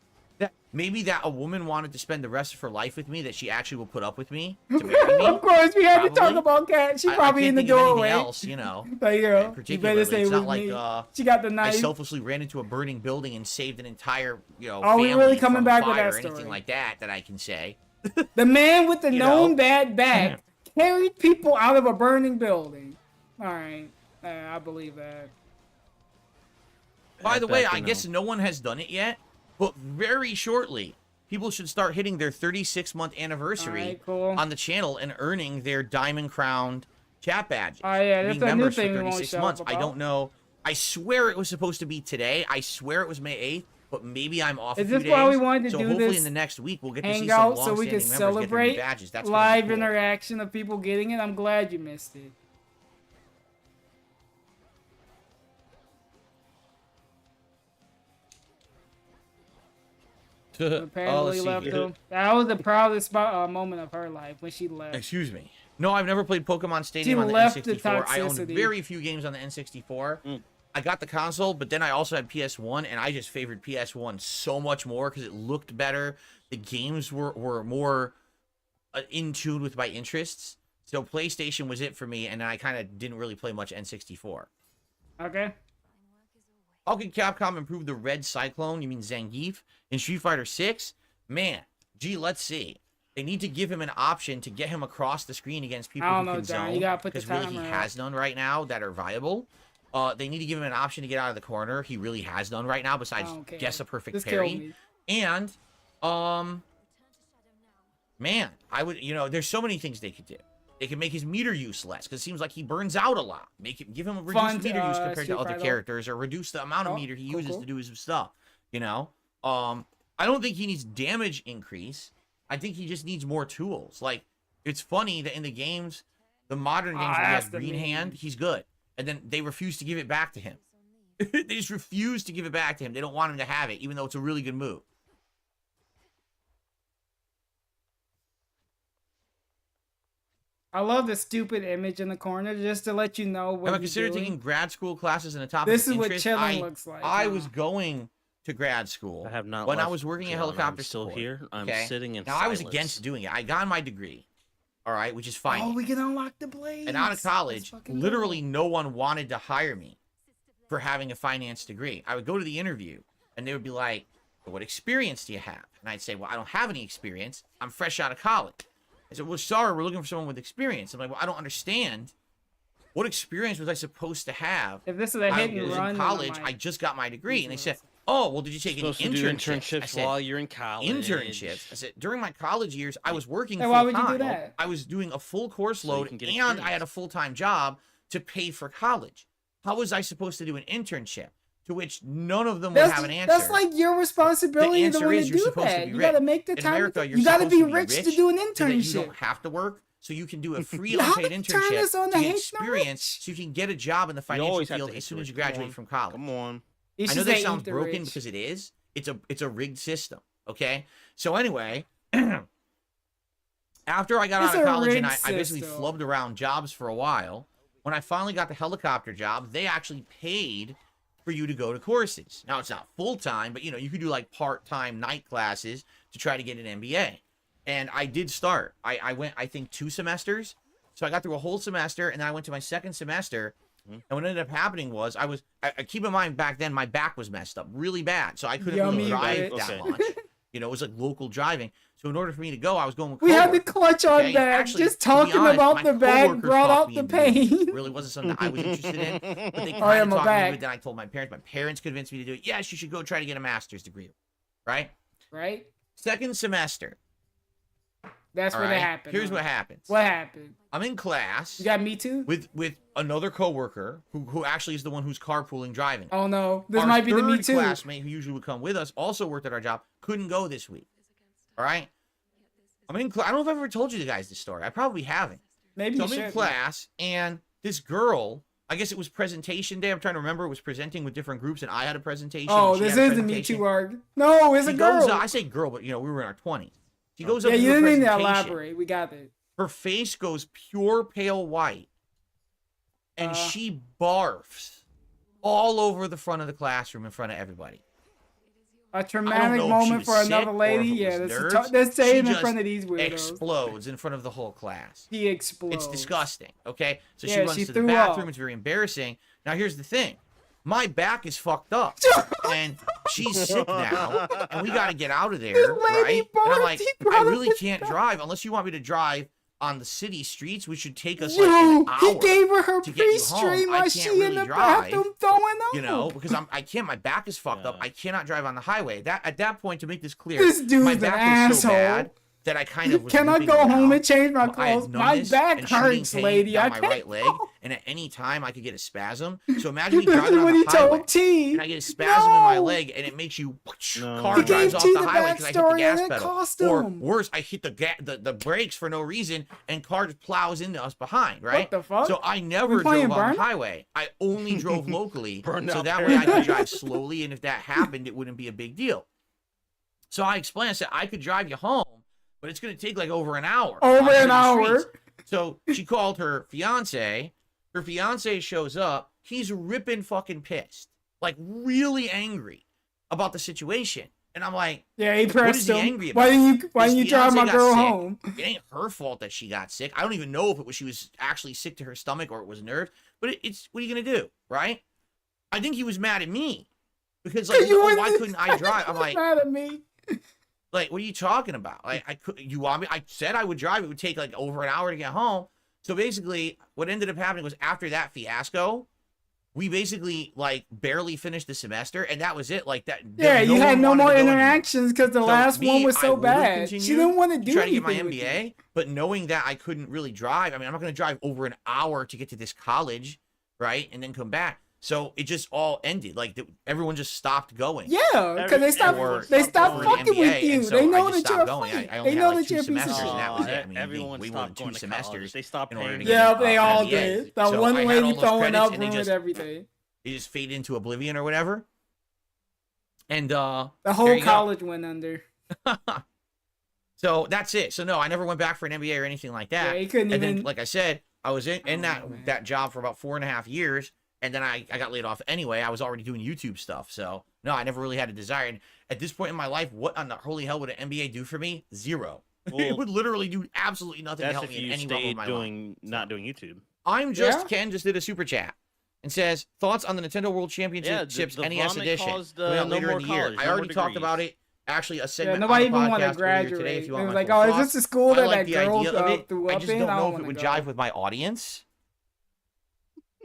maybe that a woman wanted to spend the rest of her life with me, that she actually will put up with me to marry me. Of course, we had to talk Probably. about Cat. She I probably can't in the think of anything doorway. else, you know. Like, you know, you Particularly, better stay it's with not like me. She got the I knife. selflessly ran into a burning building and saved an entire, Are we really family coming from back with fire that or anything story? like that I can say. The man with the You known know? bad back carried people out of a burning building. All right, I believe that. By the way, I you know. guess no one has done it yet, but very shortly, people should start hitting their 36-month anniversary Alright, cool. on the channel and earning their Diamond Crowned chat badges. Oh, yeah, that's being a new members thing for we won't 36 shut months. up I about. don't know. I swear it was supposed to be today. I swear it was May 8th, but maybe I'm off Is a few this why we days. wanted to so do hopefully this in the next week we'll get to see some Hangout so we long-standing can members get their new celebrate badges. That's gonna be live cool. interaction of people getting it? I'm glad you missed it. Apparently see left here. him. That was the proudest moment of her life when she left. Excuse me. No, I've never played Pokemon Stadium on the left the N64. I owned toxicity. very few games on the N64. I got the console, but then I also had PS1, and I just favored PS1 so much more because it looked better. The games were more in tune with my interests. So PlayStation was it for me, and I kind of didn't really play much N64. Okay. How can Capcom improve the Red Cyclone, you mean Zangief, in Street Fighter 6? Man, gee, let's see. They need to give him an option to get him across the screen against people who can John. zone. You gotta put the because really he timer has none right now that are viable. They need to give him an option to get out of the corner. He really has none right now besides guess a perfect parry. And, man, I would, there's so many things they could do. They can make his meter use less because it seems like he burns out a lot. Give him a reduced meter use compared to other characters, or reduce the amount of meter he uses to do his stuff. I don't think he needs damage increase. I think he just needs more tools. Like, it's funny that in the games, the modern games where he has green hand, he's good, and then they refuse to give it back to him. They just refuse to give it back to him. They don't want him to have it, even though it's a really good move. I love the stupid image in the corner just to let you know what Have I considered taking grad school classes in a topic This of is what interest? chilling looks like. I was going to grad school. I have not. When I left, was working at John. helicopter I'm still support, here. I'm okay? sitting in Now I was silence. against doing it. I got my degree, all right, which is fine. Oh, we can unlock the blades. And out of college, literally no one wanted to hire me for having a finance degree. I would go to the interview, and they would be like, "What experience do you have?" And I'd say, "Well, I don't have any experience. I'm fresh out of college." I said, "Well, sorry, we're looking for someone with experience." I'm like, "Well, I don't understand. What experience was I supposed to have?" If this is a hit and I was run, in college. I just got my degree, and they said, "Oh, well, did you take any Supposed to do internships?" I internships said, while you're in college. Internships. I said, during my college years, I was working Hey, full why would you do time. that? I was doing a full course So you load, can get and I had experience. a full-time job to pay for college. How was I supposed to do an internship? To which none of them would have an answer. That's like your responsibility The to answer want is to you're do supposed to that. be You rich. gotta make the In time. America, you're You gotta supposed be to rich to do an so that you internship. don't have to work, so you can do a free How unpaid to turn internship this on to the get hate experience, so you can get a job in the financial always have field to as soon hate as you the rich. Come graduate on. from college. Come on. You I should know say this sounds eat the broken rich. because it is. It's a rigged system. Okay. So anyway, after I got It's out of a college and I rigged basically system. flubbed around jobs for a while, when I finally got the helicopter job, they actually paid for you to go to courses. Now it's not full time, but you could do like part-time night classes to try to get an MBA. And I did start. I went, I think, 2 semesters. So I got through a whole semester, and then I went to my second semester. And what ended up happening was I keep in mind back then my back was messed up really bad, so I couldn't really Yummy, drive right? that much. It was like local driving. So in order for me to go, I was going with We had the coworkers. clutch on Okay? back. Actually, Just to be talking honest, about my the back coworkers brought talked out me the into doing it. pain. It really wasn't something that I was interested in, but they Oh, kind yeah, of my talked me back. into it. Then I told my parents. My parents convinced me to do it. Yes, you should go try to get a master's degree. Right? Right? Second semester. That's All what right? happened. Here's huh? what happens. What happened? I'm in class You got me too? with another coworker who actually is the one who's carpooling driving. Oh no. This Our might be the me third too. classmate who usually would come with us also worked at our job. Couldn't go this week. All right. I'm in class. I don't know if I've ever told you guys this story. I probably haven't. Maybe So you I'm in should. class, and this girl, I guess it was presentation day. I'm trying to remember. It was presenting with different groups, and I had a presentation. Oh, and she this had a is the me presentation. too arc. No, it's She a goes girl. up- I say girl, but we were in our 20s. She goes Yeah, up to you do a didn't need to presentation. elaborate. We got it. Her face goes pure pale white, and she barfs all over the front of the classroom in front of everybody. A I don't traumatic know if she moment was for sick another or lady. if it Yeah, was that's nerves. that's saying She in just front of these weirdos. explodes in front of the whole class. He explodes. It's disgusting. Okay, so Yeah, she runs she to the threw bathroom. up. It's very embarrassing. Now here's the thing: my back is fucked up, and she's sick now, and we got to get out of there, lady right? And I'm barfed. like, He I brought up really his can't back. drive unless you want me to drive on the city streets, which should take us like Yo, an hour. he gave her her to get you home. pre-stream I while can't she in really the drive, bathroom throwing up. You know, because I can't. My back is fucked up. Yeah. I cannot drive on the highway. At that point, to make this clear, This dude's my an back was so asshole. bad that I kind of was Can I limping go home around. and change my I had clothes? My numbness back and shooting hurts, pain lady. down I my can't right leg, go. and at any time I could get a spasm. So imagine me This driving is on what the he highway, told T. and I get a spasm in my No. leg, and it makes you No. car He drives gave off T the the highway because I hit the backstory, gas and it pedal. cost Or him. worse, I hit the brakes for no reason, and car just plows into us behind. Right? the fuck? So I never We playing drove on Burnout? the highway. I only drove locally, Burnout so that way I could Paradise. drive slowly, and if that happened, it wouldn't be a big deal. So I explained, I said, I could drive you home, but it's going to take like over an hour. Over on an city hour? streets. So she called her fiance. Her fiance shows up, he's ripping fucking pissed, like really angry about the situation. And I'm like, yeah, he what pressed is he him. angry about? Why didn't you drive Fiance my got girl sick. home? It ain't her fault that she got sick. I don't even know if it was she was actually sick to her stomach or it was nerves. But it's what are you gonna do, right? I think he was mad at me because like, oh, why couldn't I drive? I'm like, mad at me. Like, what are you talking about? Like, you want me? I said I would drive. It would take like over an hour to get home. So basically, what ended up happening was after that fiasco, we basically like barely finished the semester, and that was it. Like that. Yeah, you had no wanted more to go interactions because the last one was I so would've bad. She continued didn't want to do try to anything get my with you. MBA, but knowing that I couldn't really drive, I mean, I'm not going to drive over an hour to get to this college, right, and then come back. So it just all ended. Like everyone just stopped going. Yeah, because they stopped fucking with you. So they know I just that you're a stopped going. fake. I only They had know like that you're a 2 piece of semesters, shit. and that was it. I mean, Everyone we stopped went going 2 to college. semesters. They stopped in order paying. to get Yeah, an they all MBA. did. That So one I had lady all those throwing credits, up and they ruined just- everything. They just fade into oblivion or whatever. And The there whole you go. college went under. So that's it. So no, I never went back for an MBA or anything like that. Yeah, he couldn't and even. then, like I said, I was in man. that job for about 4.5 years, and then I got laid off anyway. I was already doing YouTube stuff, so no, I never really had a desire. And at this point in my life, what on the holy hell would an MBA do for me? Zero. Well, it would literally do absolutely nothing to That's help if me in you any level of stayed my doing life. not doing YouTube. I'm just Yeah? Ken just did a super chat and says thoughts on the Nintendo World Championships the NES vomit edition caused, coming out no later more in the year. college, I no more already talked degrees. about it. Actually, a Yeah, segment nobody on the even want to podcast earlier today. graduate. If you It want was my like, full oh, is thoughts. this the school I that like that the girl idea of it. threw I up just in? don't I know don't if it wanna would go. jive with my audience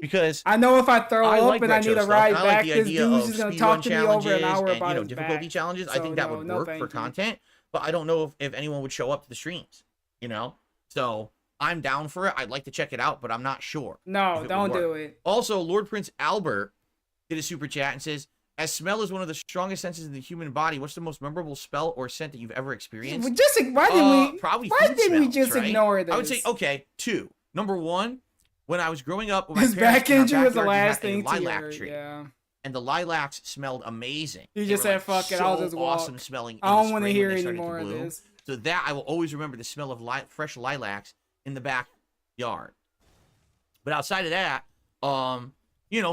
because I know if I throw I up like and I retro need a stuff, ride and I like back, the this idea dude's of just gonna speedrun talk to me over an challenges hour and, about his difficulty back. challenges. I So, think that no, would no, work thank for you. content, but I don't know if anyone would show up to the streams. So I'm down for it. I'd like to check it out, but I'm not sure. No, if it would don't do work. it. Also, Lord Prince Albert did a super chat and says, as smell is one of the strongest senses in the human body, what's the most memorable smell or scent that you've ever experienced? Well, just why didn't we? Probably Why food didn't we smells, just right? ignore this? I would say, okay, 2. Number 1, when I was growing up with my His parents, back in our injury was the backyard, we had last a thing to lilac hear. tree. Yeah. And the lilacs smelled amazing. You They just were, said, "Fuck it, I'll just walk." awesome smelling. I don't want to hear any more of this. So that I will always remember the smell of fresh lilacs in the backyard. But outside of that,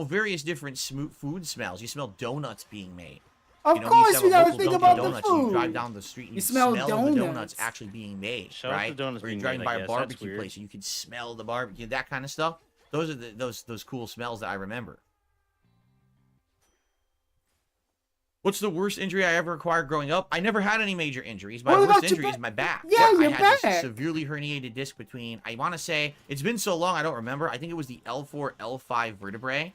various different food smells. You smell donuts being made. Of course, you gotta think Dunkin' about the Donuts, You food. drive down the street and You smell the donuts. donuts actually being made, Shout out right? to donuts or you're being driving made, by I a guess. That's barbecue weird. place and you can smell the barbecue, that kind of stuff. Those are those cool smells that I remember. What's the worst injury I ever acquired growing up? I never had any major injuries. My What worst about your injury is back? my back. Yeah, your I had back. this severely herniated disc between, I want to say, it's been so long I don't remember. I think it was the L4, L5 vertebrae.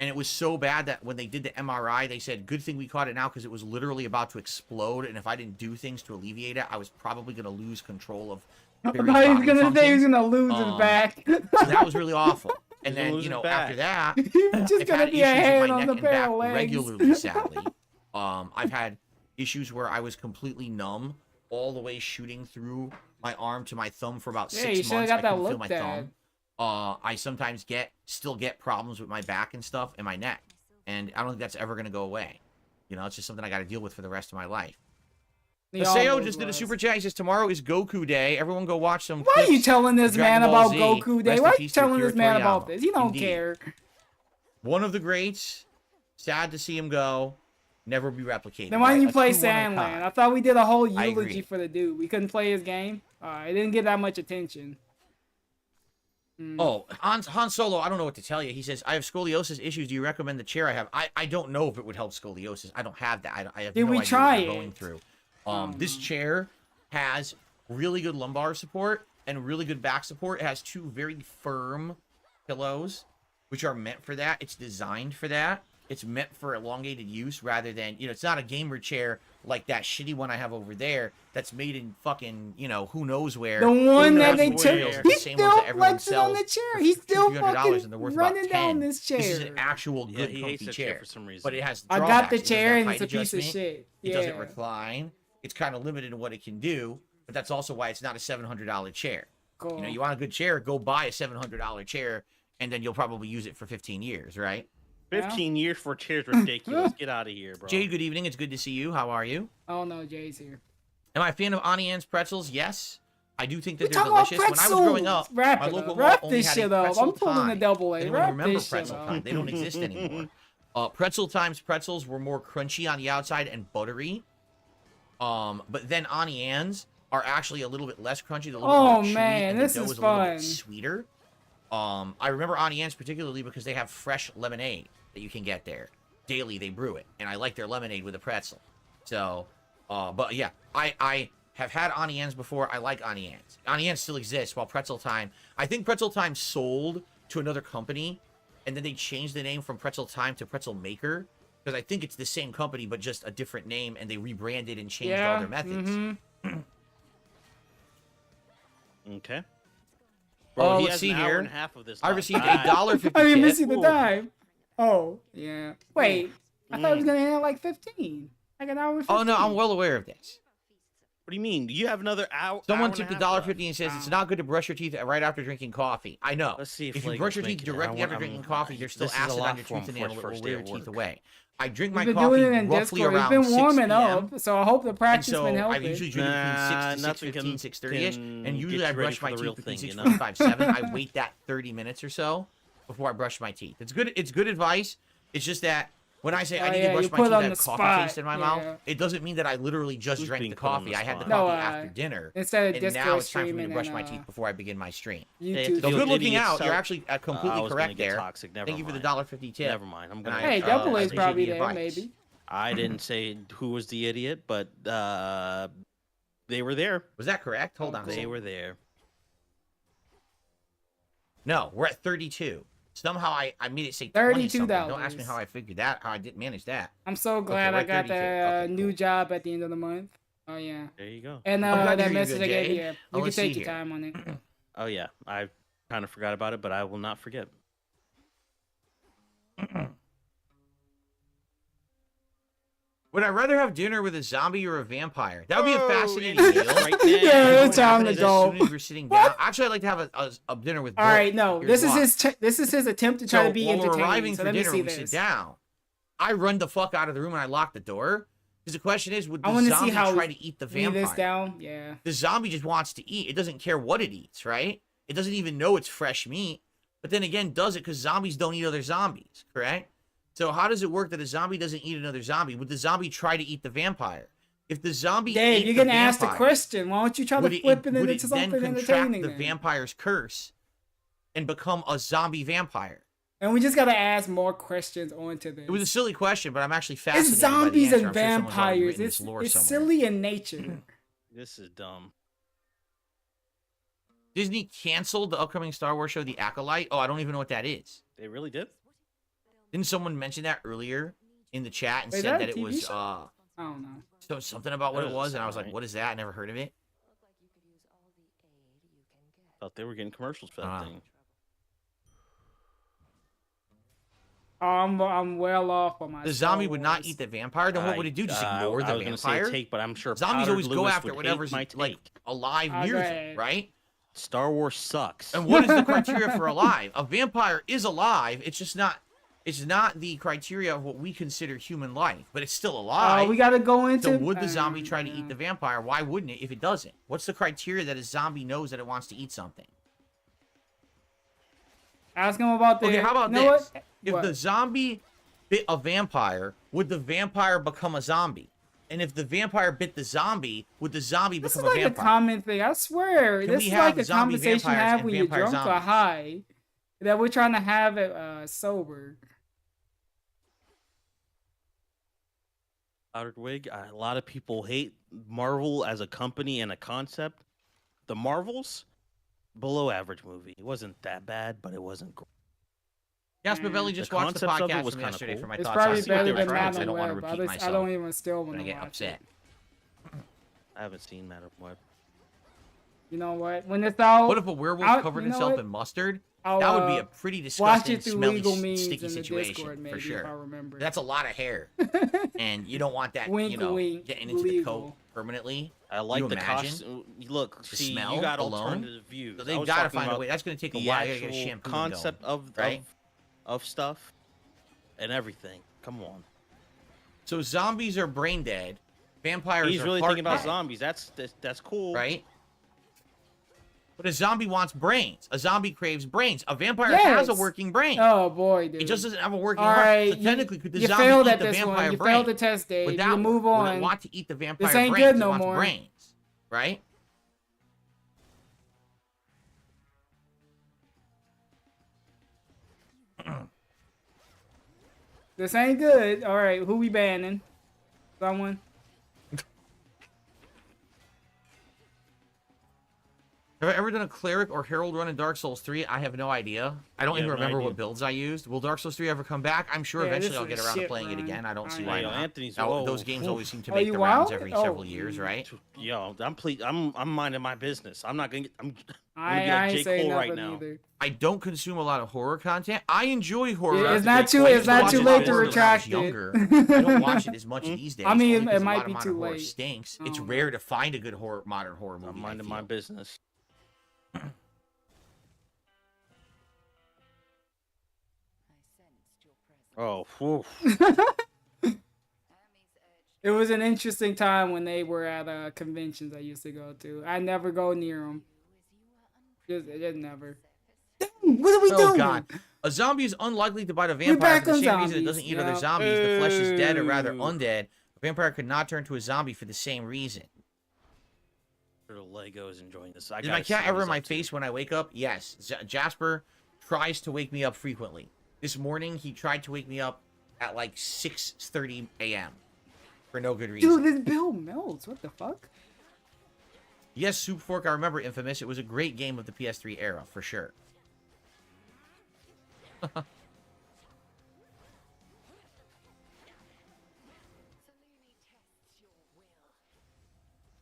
And it was so bad that when they did the MRI, they said, good thing we caught it now because it was literally about to explode. And if I didn't do things to alleviate it, I was probably going to lose control of I various thought he was body gonna say he was functions. gonna lose his back. So that was really awful. And He's gonna then, lose his after back. that, He's just I've gonna had be a issues with hand my on neck the and pair back of legs. regularly, sadly. I've had issues where I was completely numb all the way shooting through my arm to my thumb for about Yeah, 6 you should've months. got I that couldn't feel my looked at. thumb. I sometimes still get problems with my back and stuff and my neck. And I don't think that's ever going to go away. It's just something I got to deal with for the rest of my life. He Maseo almost just did a was. super chat. He says, tomorrow is Goku Day. Everyone go watch some Why are you clips telling this of Dragon man Ball about Z. Goku Day? Rest in Why are you peace to telling Akira this man about Toriyama. this? He don't Indeed. care. One of the greats. Sad to see him go. Never be replicated. Then why didn't you right? A play true one of a Sandland? kind. I thought we did a whole I eulogy agree. for the dude. We couldn't play his game. It didn't get that much attention. Oh, Han Solo, I don't know what to tell you. He says, I have scoliosis issues. Do you recommend the chair I have? I don't know if it would help scoliosis. I don't have that. I have Did no we idea try what you're it? going through. This chair has really good lumbar support and really good back support. It has 2 very firm pillows, which are meant for that. It's designed for that. It's meant for elongated use rather than, it's not a gamer chair like that shitty one I have over there that's made in fucking, who knows where. The one that they Who took, knows where. he's The same ones still that everyone flexing on the sells chair. for He's still $200 fucking and they're worth about running down 10. this chair. This is an actual Yeah, good he comfy hates that chair. for some reason. But it has I got drawbacks. the It doesn't chair have and height it's a piece of adjustment. shit. It doesn't Yeah. recline. It's kind of limited in what it can do, but that's also why it's not a $700 chair. Cool. You want a good chair, go buy a $700 chair, and then you'll probably use it for 15 years, right? 15 years for a chair is ridiculous. Get out of here, bro. Jade, good evening. It's good to see you. How are you? Oh no, Jay's here. Am I a fan of Auntie Anne's pretzels? Yes. I do think that We're they're talking about delicious. When I was growing up, Wrap my it local up. mall Wrap only this had shit a up. pretzel I'm pulling time. a double A. Anyone Wrap remember this shit pretzel up. time? They don't exist anymore. Pretzel times pretzels were more crunchy on the outside and buttery. But then Auntie Anne's are actually a little bit less crunchy. They're a little Oh bit more chewy, man, and this the dough is is a little fun. bit sweeter. I remember Auntie Anne's particularly because they have fresh lemonade that you can get there. Daily they brew it, and I like their lemonade with a pretzel. So, but yeah, I have had Auntie Anne's before. I like Auntie Anne's. Auntie Anne's still exists, while Pretzel Time, I think Pretzel Time sold to another company, and then they changed the name from Pretzel Time to Pretzel Maker, because I think it's the same company, but just a different name, and they rebranded and changed all their methods. Okay. Bro, he let's has see an hour here. and a half of this. I left. received Ah. $1.50 I mean, tip. missing the Ooh. dime. Oh, yeah. Wait, I thought it was gonna end at like 15. Like an hour and 15. Oh, no, I'm well aware of this. What do you mean? You have another hour? Someone hour and tipped a half left. $1.50 and says it's not good to brush your teeth right after drinking coffee. I know. Let's see if you Legos brush your make teeth it. directly I after want- drinking coffee, there's still this is a acid lot on your for him tooth and for it'll his first wear day your of teeth work. away. I drink my We've been doing it coffee in roughly Discord. We've around been 6 warming p.m. up, so I hope the practice And so been I helping. usually drink between 6 to nothing 6:15, can- 6:30ish, can and get usually you I ready brush for my the teeth real between thing, you know? 6:45, 7. I wait that 30 minutes or so before I brush my teeth. It's good. It's good advice. It's just that when I say I need to brush my teeth, I have coffee taste in my mouth. It doesn't mean that I literally just Who's drank being the put on coffee. the I had the spot? coffee No, after dinner, instead of and now Discord it's time for me to streaming brush and, my teeth before I begin my stream. YouTube. So You good looking idiot out. self- You're actually completely I was gonna correct get there. toxic. Never Thank you for the mind. $1.50 tip. Never mind. I'm gonna. And Hey, I double A's appreciate probably the there, advice. maybe. I didn't say who was the idiot, but they were there. Was that correct? Hold on. a They second. were there. No, we're at 32. Somehow I made it say 20 something. Don't ask me $32. how I figured that. How I didn't manage that. I'm so glad we're I at got 32. that Okay, new cool. job at the end of the month. Oh yeah. There you go. And I'm glad to that hear you're message good, I gave Jay. you. Oh, You can let's take see your here. time on it. Oh yeah, I kind of forgot about it, but I will not forget. Would I rather have dinner with a zombie or a vampire? That would be a Oh, fascinating it meal. is right Yeah, there. it's time to As go. soon as we're sitting down. Actually, I'd like to have a dinner with All both. right, no, Here's why. this is his attempt to try So to be while we're entertaining. arriving So for let me dinner see and we sit this. down, I run the fuck out of the room and I lock the door. Because the question is, would I the want to zombie see how try to eat the read this vampire? down. Yeah. The zombie just wants to eat. It doesn't care what it eats, right? It doesn't even know it's fresh meat. But then again, does it? Because zombies don't eat other zombies, correct? So how does it work that a zombie doesn't eat another zombie? Would the zombie try to eat the vampire? If the zombie Dave, ate you're the gonna ask the vampire, question. Why don't you try to would flip it would into then something contract entertaining? the then? vampire's curse and become a zombie vampire? And we just gotta ask more questions onto this. It was a silly question, but I'm actually fascinated It's by the zombies answer. and I'm sure someone's already vampires. written this It's lore somewhere. silly in nature. This is dumb. Disney canceled the upcoming Star Wars show, The Acolyte. Oh, I don't even know what that is. They really did. Didn't someone mention that earlier in the chat and Wait, said that that a it TV was show? I don't know. so something about what That it doesn't was, and I sound was like, right. "What is that? I never heard of it." Thought they were getting commercials for that Ah. thing. Oh, I'm well off on my. The Star zombie would not Wars. eat the vampire. Then what would it do? Just ignore I the was gonna vampire? say take, but I'm sure Zombies Powdered always go Lewis after would whatever's hate my like take. alive Oh, near go them, ahead. right? Star Wars sucks. And what is the criteria for alive? A vampire is alive. It's just not. It's not the criteria of what we consider human life, but it's still alive. We gotta go into. So would the zombie try to eat the vampire? Why wouldn't it if it doesn't? What's the criteria that a zombie knows that it wants to eat something? Ask him about the. Okay, how about you know this? what? If What? the zombie bit a vampire, would the vampire become a zombie? And if the vampire bit the zombie, would the zombie This is become a like a vampire? common thing. I swear, Can this we is have like a zombie conversation you vampires have and when you're vampire drunk or zombies? high. That we're trying to have it sober. Powdered Wig. A lot of people hate Marvel as a company and a concept. The Marvels, below average movie. It wasn't that bad, but it wasn't great. Jasper Belly just The watched the concept of it podcast was from kinda yesterday cool. for my It's thoughts. probably I'll see what better they than were trying, 'cause I Madam don't want to Web. repeat myself. I don't even still I'm want gonna to get watch upset. it. I haven't seen Madam Web. You know what? When it's out, What if a werewolf I'll- covered you know itself what? in mustard? I'll, That would be a pretty disgusting, watch it through smelly, legal means sticky in the situation Discord, maybe, for if sure. I remember. That's a lot of hair, and you don't want that, Wink, you know, wink, getting into the legal. coat permanently. I like You the imagine? costume. Look, The see, smell you got alone? alternative views. So I they've was got to talking find a about way. That's going to take a the while. You gotta get a actual shampoo concept going, of, right? of stuff and everything. Come on. So zombies are brain dead. Vampires He's are really heart thinking about dead, zombies. That's cool. right? But a zombie wants brains. A zombie craves brains. A vampire has a working brain. Oh boy, dude. It just doesn't have a working All heart. right, So technically, could the you zombie failed eat at the this vampire one. You brain? failed the test, Dave. Would You that move work? on. Would it want to eat the vampire This ain't brains? good It no wants more. brains, right? This ain't good. All right, who we banning? Someone. Have I ever done a cleric or herald run in Dark Souls 3? I have no idea. I don't even remember what builds I used. Will Dark Souls 3 ever come back? I'm sure eventually I'll get around to playing it again. I don't see why not. Anthony's Those games always seem to make the rounds every several years, right? Yo, I'm minding my business. I'm not gonna get. I'm I gonna be like ain't J. saying Cole right nothing now. either. I don't consume a lot of horror content. I enjoy horror. It's not too. It's not too late to retract it. I don't watch it as much these days. I mean, only 'cause it a might lot of be modern too horror late. Stinks. It's rare to find a good modern horror movie. I'm minding my business. Oh, whew. It was an interesting time when they were at conventions I used to go to. I never go near them. Just never. What are we doing? Oh god. A zombie is unlikely to bite a We're vampire back for the on same reason it zombies. doesn't eat other Yep. zombies. The flesh is dead or rather undead. A vampire could not turn to a zombie for the same reason. Lego is enjoying this. Is my cat ever in my face when I wake up? Yes. Jasper tries to wake me up frequently. This morning, he tried to wake me up at like 6:30 a.m. for no good reason. Dude, this bill melts. What the fuck? Yes, Soup Fork, I remember Infamous. It was a great game of the PS3 era, for sure.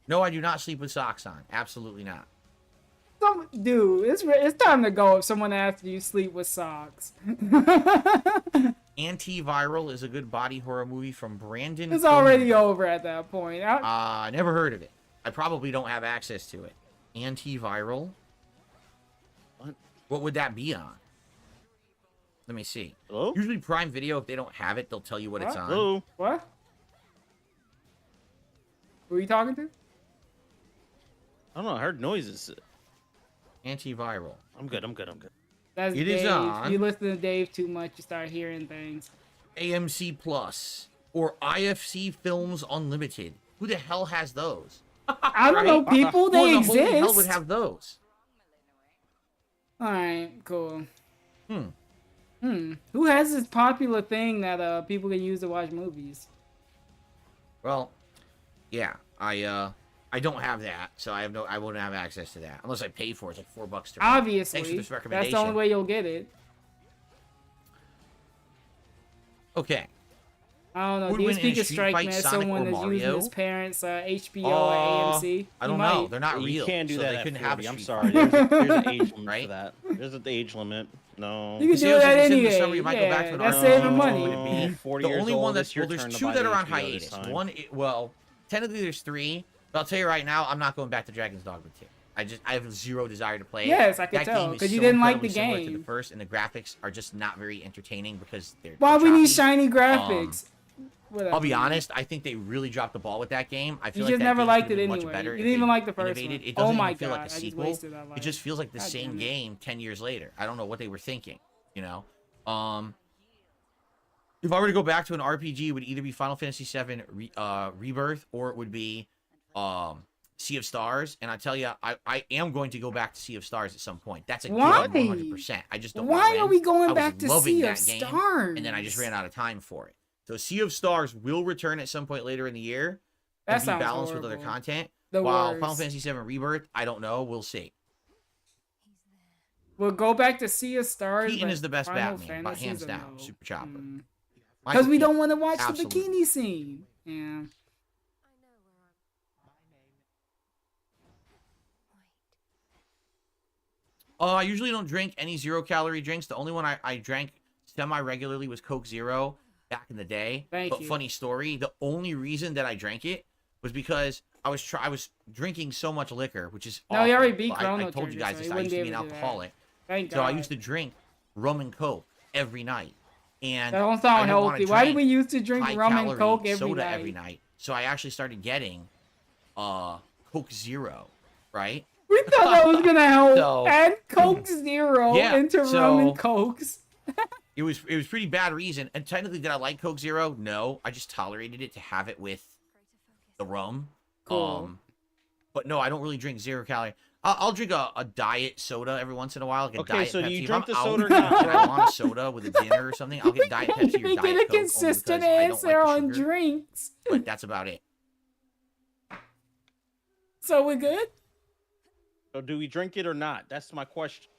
No, I do not sleep with socks on. Absolutely not. Dude, it's time to go if someone asks you sleep with socks. Antiviral is a good body horror movie from Brandon. It's already over at that point. I never heard of it. I probably don't have access to it. Antiviral? What would that be on? Let me see. Hello? Usually Prime Video, if they don't have it, they'll tell you what it's on. Hello? What? Who are you talking to? I don't know. I heard noises. Antiviral. I'm good. That's It Dave. is on. You listen to Dave too much, you start hearing things. AMC Plus or IFC Films Unlimited. Who the hell has those? I don't know, people. Who They in the holy hell exist. would have those? All right, cool. Who has this popular thing that people can use to watch movies? Well, yeah, I don't have that, so I wouldn't have access to that unless I pay for it. It's like $4 to rent. Obviously, Thanks for this that's recommendation. the only way you'll get it. Okay. I don't know. Would Do you win in speak a of Street strike, Fight, man? Sonic, Someone or that's using Mario? his parents' HBO or AMC? I don't know. They're not real. You can't do so that they at couldn't 40. have a I'm Street sorry. Fight. There's an age limit Right? for that. There's an age limit. No. You can See, do I was that gonna say in the anyway. summer, you might go back to Yeah, an that's RPG. saving Which money. one would it be? 40 The years only old, one it's your there's turn to two buy that the are on HBO this hiatus. time. One, well, technically there's 3, but I'll tell you right now, I'm not going back to Dragon's Dogma 2. I have zero desire to play it. Yes, I could That tell, game is 'cause you so didn't like the incredibly similar to game. the first, and the graphics are just not very entertaining because they're Why we choppy. need shiny graphics? Whatever. I'll be honest, I think they really dropped the ball with that game. I feel You like just that never game liked could've it been much anyway. better You if didn't even they like the first innovated. one. It doesn't Oh my even feel like God, a I just sequel. wasted that It life. just feels like the God same damn it. game 10 years later. I don't know what they were thinking, you know? If I were to go back to an RPG, it would either be Final Fantasy VII Rebirth or it would be Sea of Stars. And I tell you, I am going to go back to Sea of Stars at some point. That's a Why? given 100%. I just don't know Why when. are we going I was back to loving Sea that of game, Stars? and then I just ran out of time for it. So Sea of Stars will return at some point later in the year. That And be sounds balanced with other horrible. content. The While worst. Final Fantasy VII Rebirth, I don't know. We'll see. We'll go back to Sea of Stars. Keaton but is the best Final Batman, by Fantasy's hands a down. no. Super Chopper. Because Michael we don't Keaton, want to watch absolutely. the bikini scene. Yeah. I usually don't drink any 0-calorie drinks. The only one I drank semi-regularly was Coke Zero back in the day. Thank but you. funny story, the only reason that I drank it was because I was drinking so much liquor, which is No, awful. you already beat I Chrono told you Trigger, guys so this. you I wouldn't used to be be an able to do that. alcoholic. Thank So God. I used to drink rum and Coke every night. And That don't I sound didn't wanna healthy. Why did drink we used to drink rum and high-calorie Coke every soda night? every night. So I actually started getting Coke Zero, right? We thought that was gonna help. So- Add Coke Zero Yeah, into so- rum and Cokes. It was pretty bad reason. And technically, did I like Coke Zero? No, I just tolerated it to have it with the rum. Cool. But no, I don't really drink 0 calorie. I'll drink a diet soda every once in a while, like a Okay, diet so do Pepsi. you If drink I'm the out soda or not? and I want a soda with a dinner or something, I'll get diet Pepsi or You diet get a Coke. consistent only because I don't answer like the on sugar, drinks. but that's about it. So we're good. So do we drink it or not? That's my question.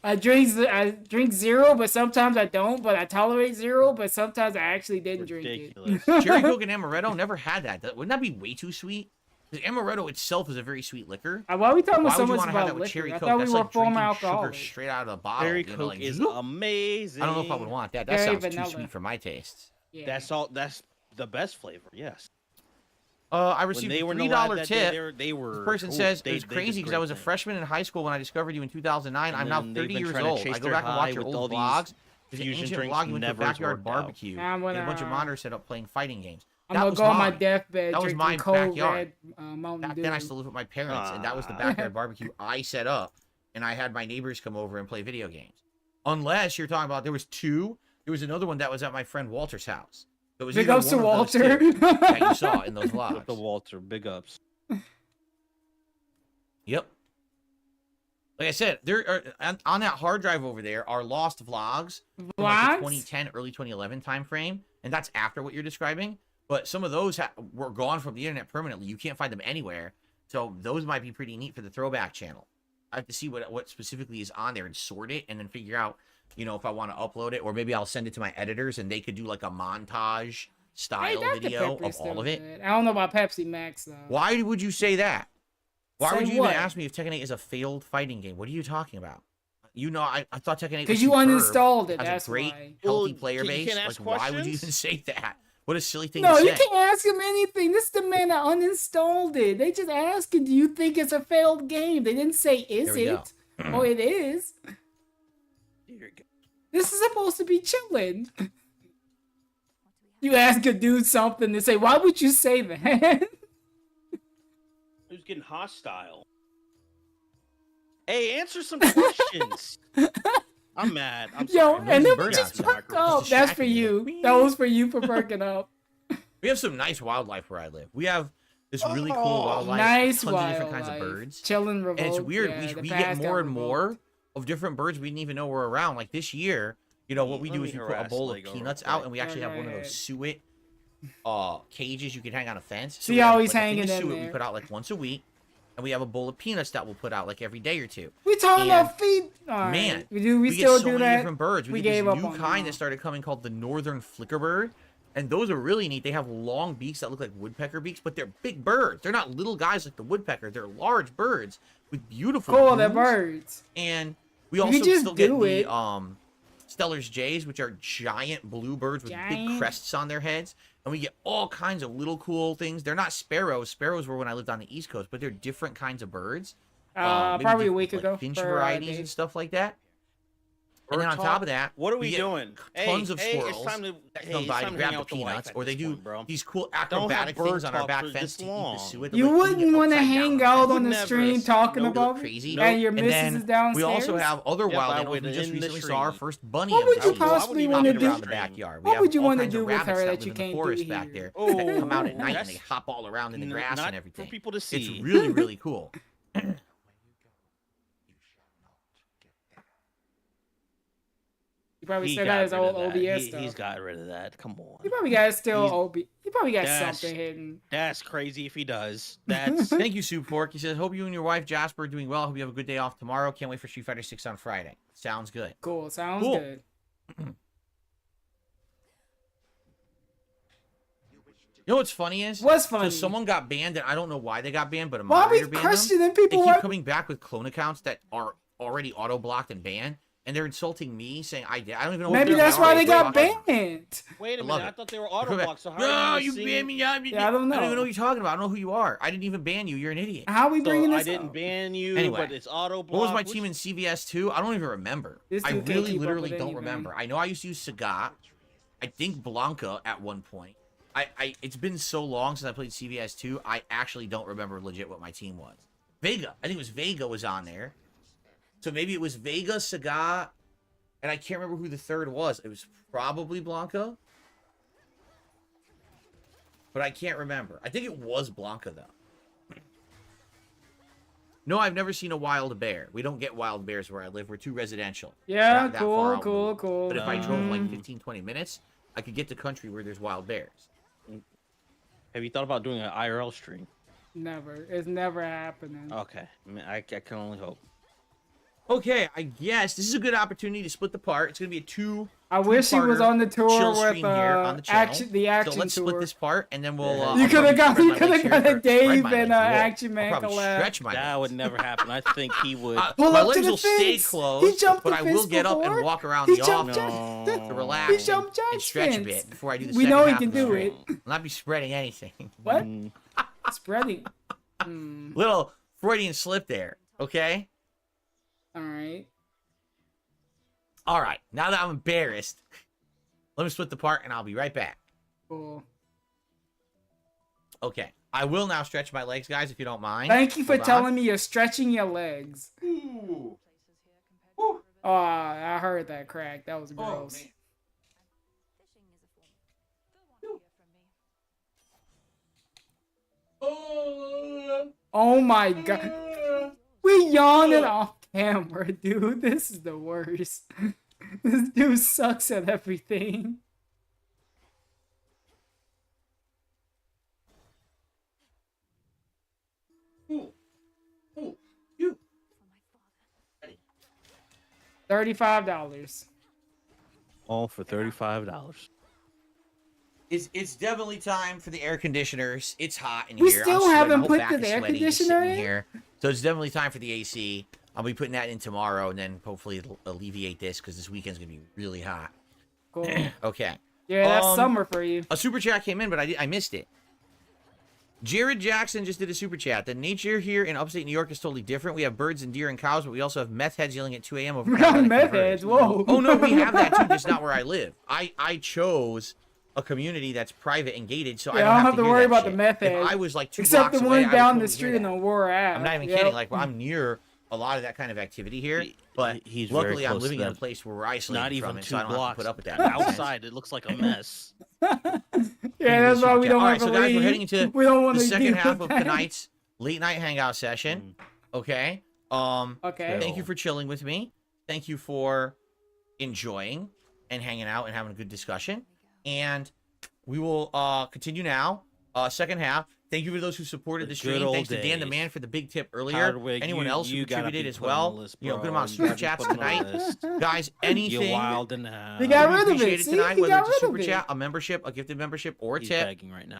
I drink zero, but sometimes I don't. But I tolerate zero, but sometimes I actually didn't drink Ridiculous. it. Cherry Coke and Amaretto, never had that. Wouldn't that be way too sweet? Because Amaretto itself is a very sweet liquor. Why are we talking Why so would you much want to have about that with liquor? cherry I Coke? thought we That's were like former drinking sugar alcoholics. straight out of the bottle. Cherry you know, Coke like, is zoop. amazing. I don't know if I would want that. That Very sounds vanilla. too sweet for my tastes. Yeah. That's the best flavor. Yes. I When received they a were in the lab $3 that tip. day, they were. The person ooh, says they- it was they did crazy because I great was a things. freshman in high school when I discovered you in 2009. I'm And now then they've 30 been years trying to old. chase I go their back and high watch your with old all these vlogs. There's an fusion ancient drinks vlog you went to a never backyard worked out. barbecue. I'm and a bunch of gonna- monitors set up playing fighting games. I'm That gonna was go on my mine. deathbed That was drinking my cold backyard. red Mountain Back Dew. then I still lived with my parents, and that was the backyard barbecue I set up, and I had my neighbors come over and play video games. Unless you're talking about there was another one that was at my friend Walter's house. So it was Big either ups to one of those Walter. two that you saw in those With the vlogs. Walter, big ups. Yep. Like I said, there are on that hard drive over there are lost vlogs from like the Vlogs? 2010, early 2011 time frame, and that's after what you're describing. But some of those were gone from the internet permanently. You can't find them anywhere. So those might be pretty neat for the throwback channel. I have to see what specifically is on there and sort it, and then figure out, if I want to upload it, or maybe I'll send it to my editors and they could do like a montage style Dr. video Pepper's of all still of it. good. I don't know about Pepsi Max though. Why would you say that? Why Say would you what? even ask me if Tekken 8 is a failed fighting game? What are you talking about? I thought Tekken 8 was Because you superb, uninstalled it. has That's a great, why. healthy Well, player you base. can't ask Like, why would you even questions? say that? What a silly thing No, to you say. can't ask him anything. This is the man that uninstalled it. They just asking, do you think it's a failed game? They didn't say, is There we go. it? Oh, it is. This is supposed to be chilling. You ask a dude something to say, why would you say that? Who's getting hostile? Hey, answer some questions. I'm mad. I'm Yo, sorry. and then we bird just outside. perk up. That's for you. That was for you for perking up. We have some nice wildlife where I live. We have this really cool wildlife. Nice tons of different wildlife. kinds of birds. Chilling revolt. And it's weird. Yeah, the we get past more got and revoked. more of different birds we didn't even know were around. Like this year, what we Let do me is we put a harass bowl of Lego peanuts real quick. out, and we actually have one of those suet cages you can hang on a fence. See we how have, he's like, a thing hanging of in suet there. We put out like once a week, and we have a bowl of peanuts that we'll put out like every day or two. We talking And, about feet. All right. Man, we get still so do many that. different birds. We get gave this up new on kind that. that started coming called the northern flickerbird, and those are really neat. They have long beaks that look like woodpecker beaks, but they're big birds. They're not little guys like the woodpecker. They're large birds with beautiful. Cool, they're booms. birds. And we You also just still get do the it. Stellar's jays, which are giant blue birds with big Giant. crests on their heads. And we get all kinds of little cool things. They're not sparrows. Sparrows were when I lived on the East Coast, but they're different kinds of birds. Maybe Probably a different, week like, ago. finch for, varieties Dave. and stuff like that. And then Bird on talk? top of that, What are we get doing? Tons of Hey, squirrels it's time to, that hey, come it's by time to to grab hang the out with the peanuts, wife or at they this do point, bro. these cool Don't have acrobatic bird things on our talk back for fence this to eat the long. suet. that You look like wouldn't eating want to upside down hang on out the on the fence. stream talking Nope. about Crazy. it, and your And missus then is downstairs. we also have other Yep, wild I animals. would We just in the recently saw our tree. first bunny What of would the you season possibly hopping wanna do? around the backyard. We What have would you all wanna kinds do of with her rabbits that live you in the can't do forest back here? there that come out at Oh, night and that's they hop all around in the grass not and everything. for people to see. It's really, really cool. He probably He still got got his rid old of that. OBS He- stuff. He's got rid of that. Come on. He probably got still He's- OB. He probably got That's- something hidden. That's crazy if he does. That's Thank you, Soup Fork. He says, hope you and your wife, Jasper, are doing well. Hope you have a good day off tomorrow. Can't wait for Street Fighter 6 on Friday. Sounds good. Cool. Sounds Cool. good. You know what's funny is? What's funny? So someone got banned, and I don't know why they got banned, but a Why are we moderator banned them. questioning They people? keep What? coming back with clone accounts that are already auto-blocked and banned, and they're insulting me, saying I did. I don't even know. Maybe if they're that's why they got auto-blocked. banned. wait a I love minute. I it. thought they were Come auto back. blocked. So how No, are you seeing- banned me. Yeah, I don't I don't know. even know what you're talking about. I don't know who you are. I didn't even ban you. You're an idiot. How are we bringing So this I didn't up? ban you, Anyway, but it's auto blocked. What was my team in CVS 2? I don't even remember. This I dude can't really keep up literally with don't anything. remember. I know I used to use Sagat. I think Blanca at one point. It's been so long since I played CVS 2, I actually don't remember legit what my team was. Vega. I think it was Vega was on there. So maybe it was Vega, Saga, and I can't remember who the third was. It was probably Blanca. But I can't remember. I think it was Blanca, though. No, I've never seen a wild bear. We don't get wild bears where I live. We're too residential. Yeah, cool. But if I drove like 15, 20 minutes, I could get to country where there's wild bears. Have you thought about doing an IRL stream? Never. It's never happening. Okay. I mean, I can only hope. Okay, I guess this is a good opportunity to split the part. It's going to be a two. I wish he was on the tour with the action So let's tour. split this part, and then we'll. You could have got a Dave and Action I'll Man probably collab. stretch my That would never happen. I think he would. my legs will stay closed, but I will get up and walk around the office to relax and stretch a bit before I do the We second know he half can of the do stream. it. I'll not be spreading anything. What? Spreading. Little Freudian slip there, okay? All right. All right, now that I'm embarrassed, let me split the part and I'll be right back. Cool. Okay, I will now stretch my legs, guys, if you don't mind. Thank you for Hold on. telling me you're stretching your legs. Ooh. Oh, I heard that crack. That was gross. man. Oh my god. We yawning off camera, dude. This is the worst. This dude sucks at everything. Ooh. You. $35. All for $35. It's definitely time for the air conditioners. It's hot in We here. still I'm sweating. haven't My whole put back the is air sweaty just conditioner sitting in? here. So it's definitely time for the AC. I'll be putting that in tomorrow, and then hopefully it'll alleviate this because this weekend's gonna be really hot. Cool. Okay. Yeah, that's summer for you. A super chat came in, but I missed it. Jared Jackson just did a super chat. The nature here in upstate New York is totally different. We have birds and deer and cows, but we also have meth heads yelling at 2 a.m. over catalytic Meth converters. heads, whoa. Oh no, we have that too, just not where I live. I chose a community that's private and gated, so I don't have to worry hear that about shit. the meth heads. If I was like 2 Except blocks the away, one I would down the totally street hear in that. the War Ave. I'm not even kidding. Like, I'm near a lot of that kind of activity here, but He's very luckily I'm close living to in a that. place where we're isolated Not even from it, 2 so I don't have to blocks. put up with that. Outside, it looks like a mess. Yeah, that's why we don't All want right, to so guys, leave. we're heading into We don't want the to second deal half with of that. tonight's late night hangout session. Okay. Okay. Thank you for chilling with me. Thank you for enjoying and hanging out and having a good discussion. And we will continue now. Second half. Thank you for those who supported the stream. Thanks to Dan the Man for the big tip earlier. Hardwick, Anyone else who you gotta contributed be as put on the well. list, You know, good bro. amount of You super gotta be chats put on the tonight. list. Guys, anything. You're wild in the house. He got we rid of appreciate it. See? tonight, He whether got it's a rid of super it. chat, a membership, a gifted membership, or a He's tip. begging right now.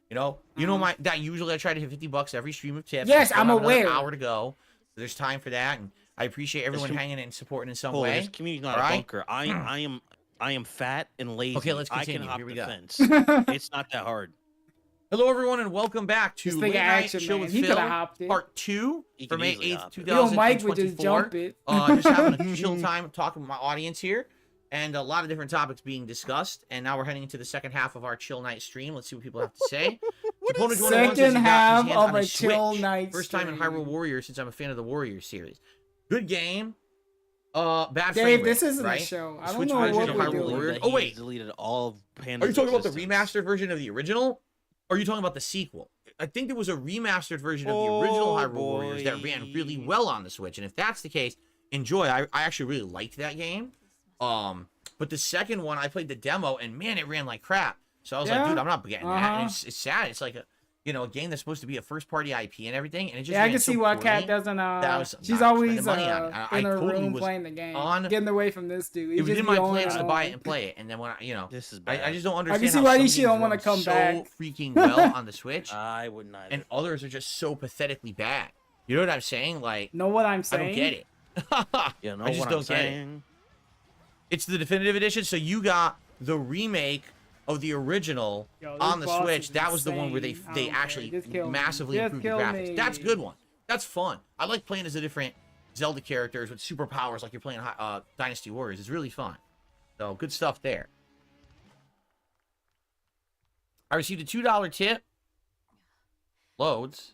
You know my that usually I try to hit $50 every stream of tips. Yes, We still I'm have another aware. hour to go. So there's time for that, and I appreciate everyone hanging and supporting in some Cole, way. this community's not All a right? bunker. I am fat and lazy. Okay, let's I can continue. hop Here we the go. fence. It's not that hard. Hello, everyone, and welcome back to Just Late think of Night Action Chill Man. with He Phil, coulda hopped it. Part 2 He for can May easily 8th, hop it. Yo, Mike would just 2024. jump it. Just having a chill time talking with my audience here, and a lot of different topics being discussed. And now we're heading into the second half of our chill night stream. Let's see what people have to say. Opponent 101 says Second he got his half hands of on a his chill Switch. night First time in stream. Hyrule Warriors since I'm a fan of the Warriors series. Good game. Bad Dave, frame this rate, isn't right? a show. I The don't Switch know version what of we're Hyrule doing. Warriors. That Oh he wait, deleted all of Panda's are you talking about the existence. remastered version of the original? Or are you talking about the sequel? I think there was a remastered version of the original Hyrule Warriors that ran really well on the Switch. And if that's the case, enjoy. I actually really liked that game. But the second one, I played the demo, and man, it ran like crap. So I was like, dude, I'm not getting that. And it's sad. It's like a game that's supposed to be a first-party IP and everything, and it just Yeah, I ran can so see why poorly Kat doesn't. that I was She's not always spending money on it. I in her totally room was playing the game, on- getting away from this dude. He It was just in be my on plans and to buy on. it and play it, and then when I, This is bad. I just don't I understand can see how why some she don't games wanna run come so back. freaking well on the Switch, I would not. and others are just so pathetically bad. You know what I'm saying? Like, Know what I'm I saying? don't get it. You know I just what don't I'm get it. saying? It's the definitive edition, so you got the remake of the original Yo, this on the boss Switch. is That was the one where insane. I they don't care. actually Just kill me. massively Just improved the kill graphics. me. That's a good one. That's fun. I like playing as a different Zelda characters with superpowers like you're playing Dynasty Warriors. It's really fun. So good stuff there. I received a $2 tip. Loads.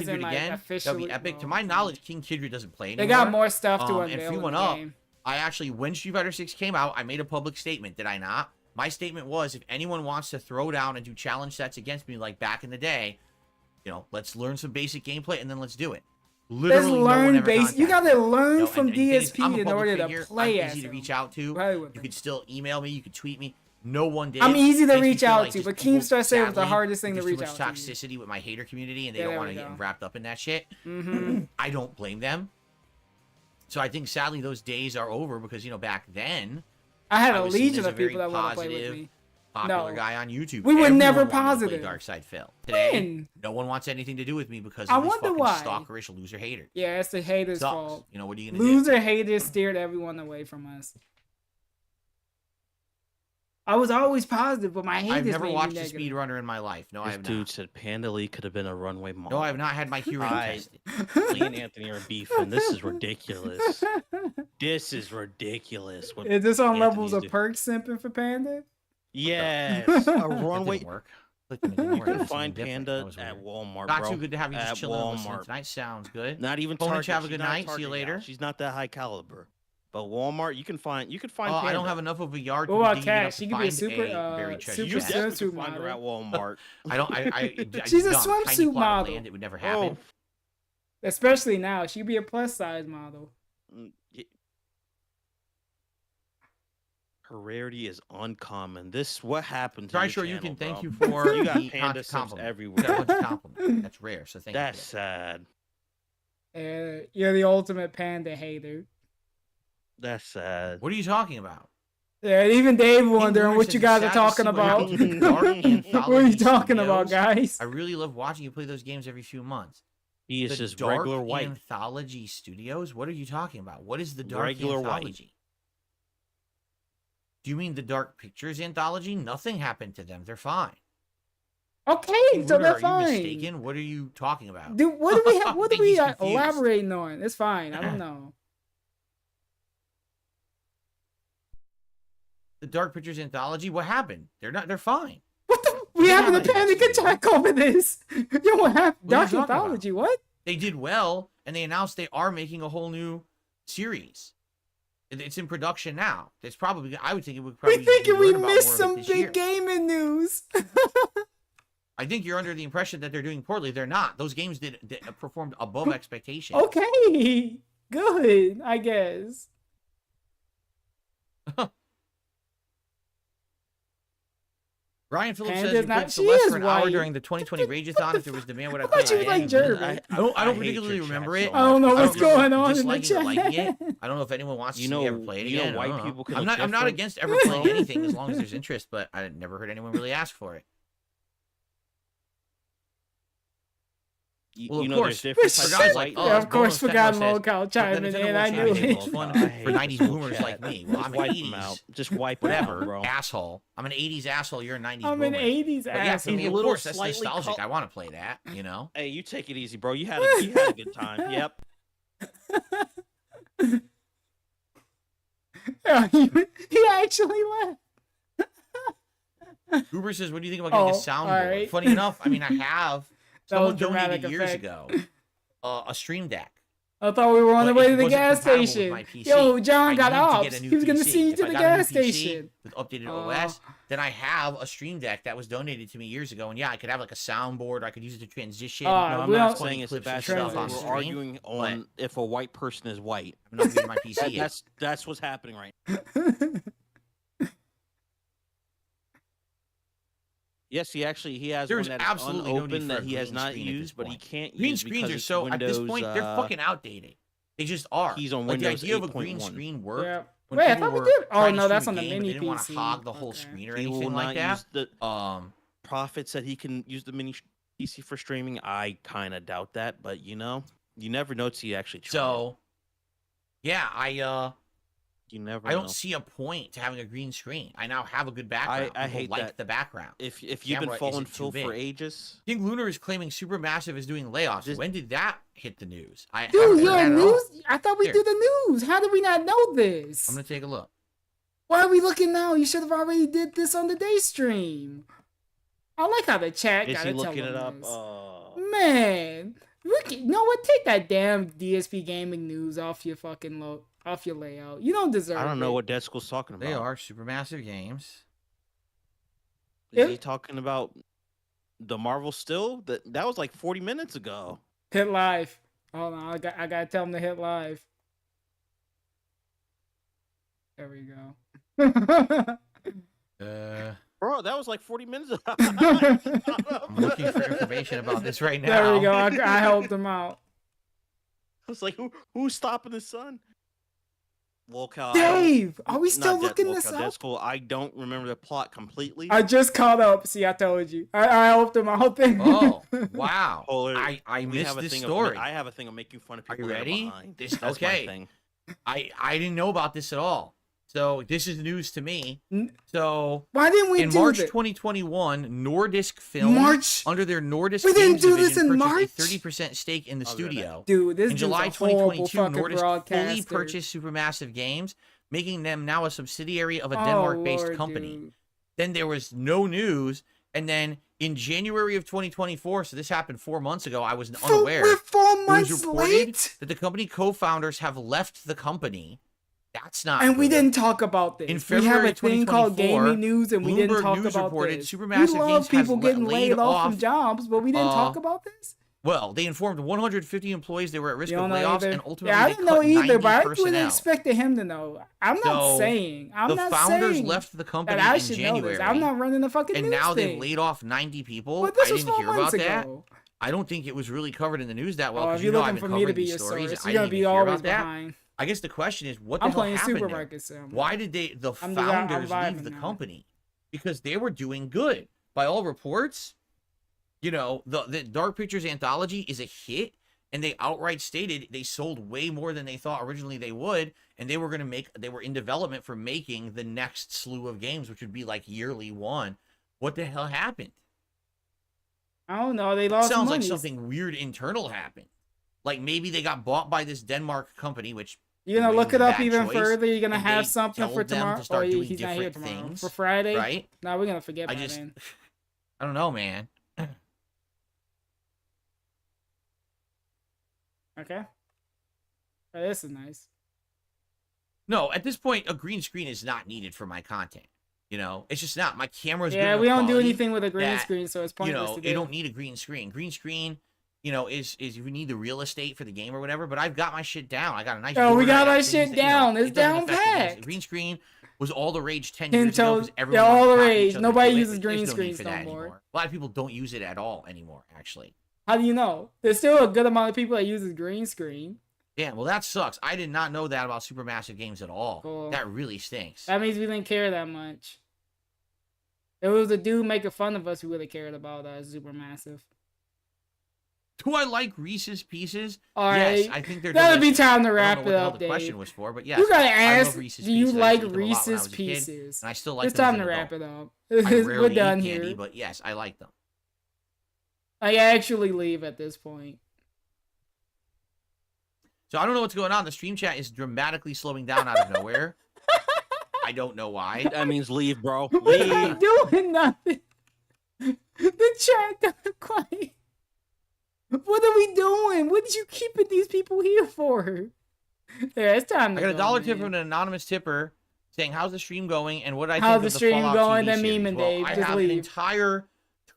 isn't Kindred like again, that'd be officially. epic. To well, my knowledge, King Kindred doesn't play anymore. they got more stuff to And unveil free in one the up. game. I actually, when Street Fighter 6 came out, I made a public statement. Did I not? My statement was, if anyone wants to throw down and do challenge sets against me like back in the day, you know, let's learn some basic gameplay and then let's do it. Literally, no one ever You contacted gotta me. learn No, from and the thing is, DSP I'm a in public order to figure. play I'm as easy to him. reach out to. Play with You him. could still email me. You could tweet me. No one did. I'm easy to Makes me reach feel out like to, just but people, Keemstar said it was the sadly, hardest thing to there's reach too out much to. toxicity with my hater community, and they Yeah, don't there want we to get go. wrapped up in that shit. Mm-hmm. I don't blame them. So I think sadly those days are over because back then I had a was seen legion as a of people very that want to play with positive, me. popular No. guy on YouTube. We were Everyone never wanted to play positive. Darkside Phil. Today, When? no one wants anything to do with me because I of these wonder fucking why. stalkerish loser haters. Yeah, it's the haters' Sucks. fault. What are you gonna do? Loser haters steered everyone away from us. I was always positive, but my haters I've never made watched me a negative. speedrunner in my life. No, I This have dude not. said Panda Lee could have been a runway model. No, I have not had my hearing tested. Lee and Anthony are beefing. This is ridiculous. This is ridiculous. What Is this on Anthony's levels of doing. perk simping for Panda? Yes, That a runway. didn't work. Clicked and it didn't You work. can That's find something different. Panda That was at weird. Walmart, Not bro. too good to have you At just chilling and listening Walmart. tonight. Sounds good. Not even Phone Target. have a She's good not night. See you Target, y'all. later. She's not that high caliber. But Walmart, you can find Oh, Panda. I don't have enough of a yard to What about dig Kat? enough She to could be a find super, buried treasure super You chest. definitely swimsuit can find her at model. Walmart. I don't. She's a dumb. Tiny swimsuit plot of model. land, it would never happen. Oh, Especially now. She'd be a plus size model. her rarity is uncommon. This what happened to Try your sure you channel, can thank bro. you for You got the Panda subs compliment. everywhere. You got a bunch of compliments. That's rare, so thank That's you. sad. You're the ultimate Panda hater. That's sad. What are you talking about? Yeah, even Dave Lunar wondering what says you it's guys are sad to talking see what about. happens with dark What are you anthology talking about, studios. guys? I really love watching you play those games every few months. He is The just Dark regular white. Anthology Studios? What are you talking about? What is the Dark Regular white. Anthology? Do you mean the Dark Pictures Anthology? Nothing happened to them. They're fine. Okay, Hey, so Lunar, they're are fine. you mistaken? What are you talking about? Dude, what do we have? What I are think we he's confused. elaborating on? It's fine. I don't know. The Dark Pictures Anthology? What happened? They're fine. What the? We Yeah, having a but- panic attack over this. Yo, what happened? What are you Dark talking about? Anthology? What? They did well, and they announced they are making a whole new series. It's in production now. It's probably. I would think it would probably. We thinking we learn about missed more of it some this big year. gaming news. I think you're under the impression that they're doing poorly. They're not. Those games did performed above expectation. Okay, good. I guess. Ryan Phillips Panda's says you not- played she Celeste is for an hour white. during the 2020 Rageathon. If there was demand, would I I play thought she was it? like German. I don't hate particularly your remember chat it. so I don't know much. what's remember going on in the disliking or liking chat. it. I don't know if anyone wants to You see me know- ever play it you know again. I white don't know. people can I'm look not different. against ever playing anything as long as there's interest, but I never heard anyone really ask for it. Well, You of know, course. there's different For types guys of like white. us, Yeah, of course, Bonus forgot Techno says, locale "But chiming then in. Nintendo I wants knew you to make it. it fun I for hate 90s this boomers chat. like me. Well, Just I'm an wipe 80s. them out. Just wipe them out, Whatever, bro. asshole. I'm an 80s asshole. You're a 90s I'm boomer. an 80s But yeah, for me, He's a of little course, that's slightly nostalgic. col- I want to play that, you know? Hey, you take it easy, bro. You had a good time. Yep. Yeah, he actually left. Uber says, what do you think about getting a Oh, soundboard? alright. Funny enough, I mean, I have. That Someone was dramatic donated years effect. ago a Stream Deck. I thought we were on the But way it to the wasn't gas compatible with station. my PC. Yo, John I got need to off. get a new He was gonna PC. see you If to I the got a new gas PC station. with updated OS, then I have a Stream Deck that was donated to me years ago, and yeah, I could have like a soundboard. I could use it to transition. No, No, I'm we not don't- saying it's a clips bad and stuff. stuff on We're stream, arguing on if a white person is white. I'm not using my PC yet. That's what's happening right now. Yes, he has There's one that's absolutely no need unopened for a that he has green not screen at this used, but he point. can't Green use screens because are it's so Windows, at this point they're fucking outdated. They just are. He's on like Windows the idea of a green 8.1. screen worked. Yeah. When Wait, I people thought we were did. Oh trying to no, stream that's a on the game, but mini they didn't want PC. to hog the whole Okay. screen or He will anything like not that. use the Prophet said he can use the mini PC for streaming. I kind of doubt that, but you never know till you actually try. So, yeah, you never. I don't know. see a point to having a green screen. I now have a good background. I People hate like that. the background. If you've been Camera following isn't too Phil for big. ages, King Lunar is claiming Supermassive is doing layoffs. This- When did that hit the news? I Dude, haven't heard you're that in at all. news. I thought we Here. do the news. How did we not know this? I'm gonna take a look. Why are we looking now? You should have already did this on the day stream. I like how the chat is got he to tell looking it up? this. Man, you know what? Take that damn DSP gaming news off your fucking off your layout. You don't deserve it. I don't know what Dead School's talking about. They are Supermassive Games. Is he talking about the Marvel still? That was like 40 minutes ago. Hit live. Hold on, I gotta tell him to hit live. There we go. Bro, that was like 40 minutes ago. I'm looking for information about this right now. There we go. I helped him out. I was like, who's stopping the sun? Lolcow, Dave, are we still not looking Lolcow, this up? That's cool. I don't remember the plot completely. I just caught up. See, I told you. I helped him out. Oh, wow. Hold I We missed have a this thing story. I have a thing of making fun of Are people you that are ready? behind. This That's okay. my thing. I didn't know about this at all. So this is news to me. So why didn't we in do March this? 2021, Nordisk Film under their Nordisk We didn't Games do this division in purchased March? a 30% stake in the studio. Dude, this in dude's July a horrible 2022, fucking Nordisk fully broadcaster. purchased Supermassive Games, making them now a subsidiary of a Denmark-based Lord, company. dude. Then there was no news, and then in January of 2024, so this happened 4 months ago, I was unaware. We're 4 It was months reported late, that the company co-founders have left the company. That's not and we good. didn't talk about this. In We February have a thing called 2024, gaming news, and we didn't Bloomberg talk News about reported this. Supermassive We love Games has people getting laid laid off from off, jobs, but we didn't talk about this. Well, they informed 150 employees they were at risk You of don't know layoffs, either. and ultimately Yeah, I they didn't cut know either, 90 but I wouldn't personnel. expect him to know. I'm not So, saying. I'm the not founders saying left the company that I in should January, know this. I'm not running the fucking and news now thing. they've laid off 90 people. But this I was didn't 4 hear about months that. ago. I don't think it was really covered in the news that well. Oh, Because if you're I've looking been for me to covering be these your stories. source, I you're gonna didn't be even hear always about that. behind. I guess the question is, what the I'm hell playing happened Super there? Market Sim. Why did the I'm founders vibing leave the now. company? Because they were doing good. By all reports, you know, the Dark Pictures anthology is a hit, and they outright stated they sold way more than they thought originally they would, and they were in development for making the next slew of games, which would be like yearly one. What the hell happened? I don't know. They lost Sounds money. like something weird internal happened. Like maybe they got bought by this Denmark company, which You're gonna look it up bad even choice, further. You're gonna and have they something for told them tomorrow. to start doing he's not here different tomorrow. things, For Friday, right? No, we're gonna forget I by just, then. I don't know, man. Okay. Oh, this is nice. No, at this point, a green screen is not needed for my content. You know, it's just not. My camera's Yeah, good we enough don't do quality anything with a green that, screen, so it's you pointless know, to you do. don't need a green screen. Green screen, you know, is you need the real estate for the game or whatever. But I've got my shit down. I got a nice. Oh, we board, got I our things shit that, you know, down. It's it doesn't down affect the games. packed. Green screen was all the rage 10 Can years ago tell- because yeah, everyone all the copied each rage. other Nobody to do it, uses but there's green no need screens for no that more. anymore. A lot of people don't use it at all anymore, actually. How do you know? There's still a good amount of people that uses green screen. Yeah, well, that sucks. I did not know that about Supermassive Games at all. Cool. That really stinks. That means we didn't care that much. If it was a dude making fun of us, we would have cared about Supermassive. Do I like Reese's Pieces? All yes, right. I think they're That'll be delicious. time to I wrap don't know it what the hell up, the question Dave. was for, but yes, You gotta I love ask, Reese's do you Pieces. I like used to eat them a lot when I Reese's was a kid, Pieces? and I still like It's them as time an to wrap adult. it up. I We're rarely done eat here. candy, but yes, I like them. I actually leave at this point. So I don't know what's going on. The stream chat is dramatically slowing down out of nowhere. I don't know why. That means leave, bro. We're Leave. not doing nothing. The chat got quiet. What are we doing? What did you keeping these people here for? Yeah, it's time to I got a go, dollar man. tip from an anonymous tipper saying, "How's the stream going?" and what I How's think the of the stream Fallout going? TV Then series. meme and Well, Dave, I just have leave. an entire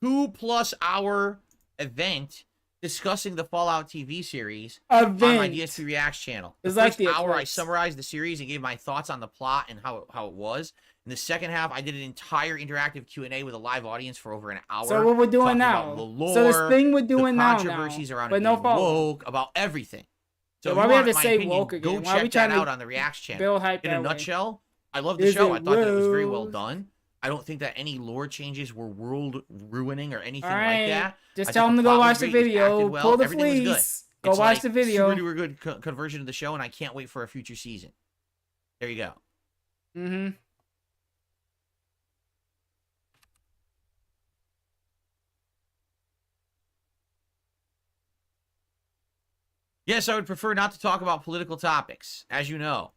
2+ hour event discussing the Fallout TV series on my DSP Reacts channel. The It's like first the hour, I Eclipse. summarized the series and gave my thoughts on the plot and how it was. In the second half, I did an entire interactive Q&A with a live audience for over an hour. So what we're doing talking now? about the lore, So this thing we're doing the now, controversies around but it no being Fallout. woke, about everything. So Yeah, if why you we have want to my say opinion, woke go again? Why are we check trying that to out on the Reacts channel. build hype In a that way? nutshell, I love the Is show. it I thought that it was very well rose? done. I don't think that any lore changes were world ruining or anything All right, like that. just I tell thought them to the go plot was watch the great, it was video, acted well, pull the everything was good. fleece, go It's watch like the video. Super duper good conversion of the show, and I can't wait for a future season. There you go. Mm-hmm. Yes, I would prefer not to talk about political topics. As you know,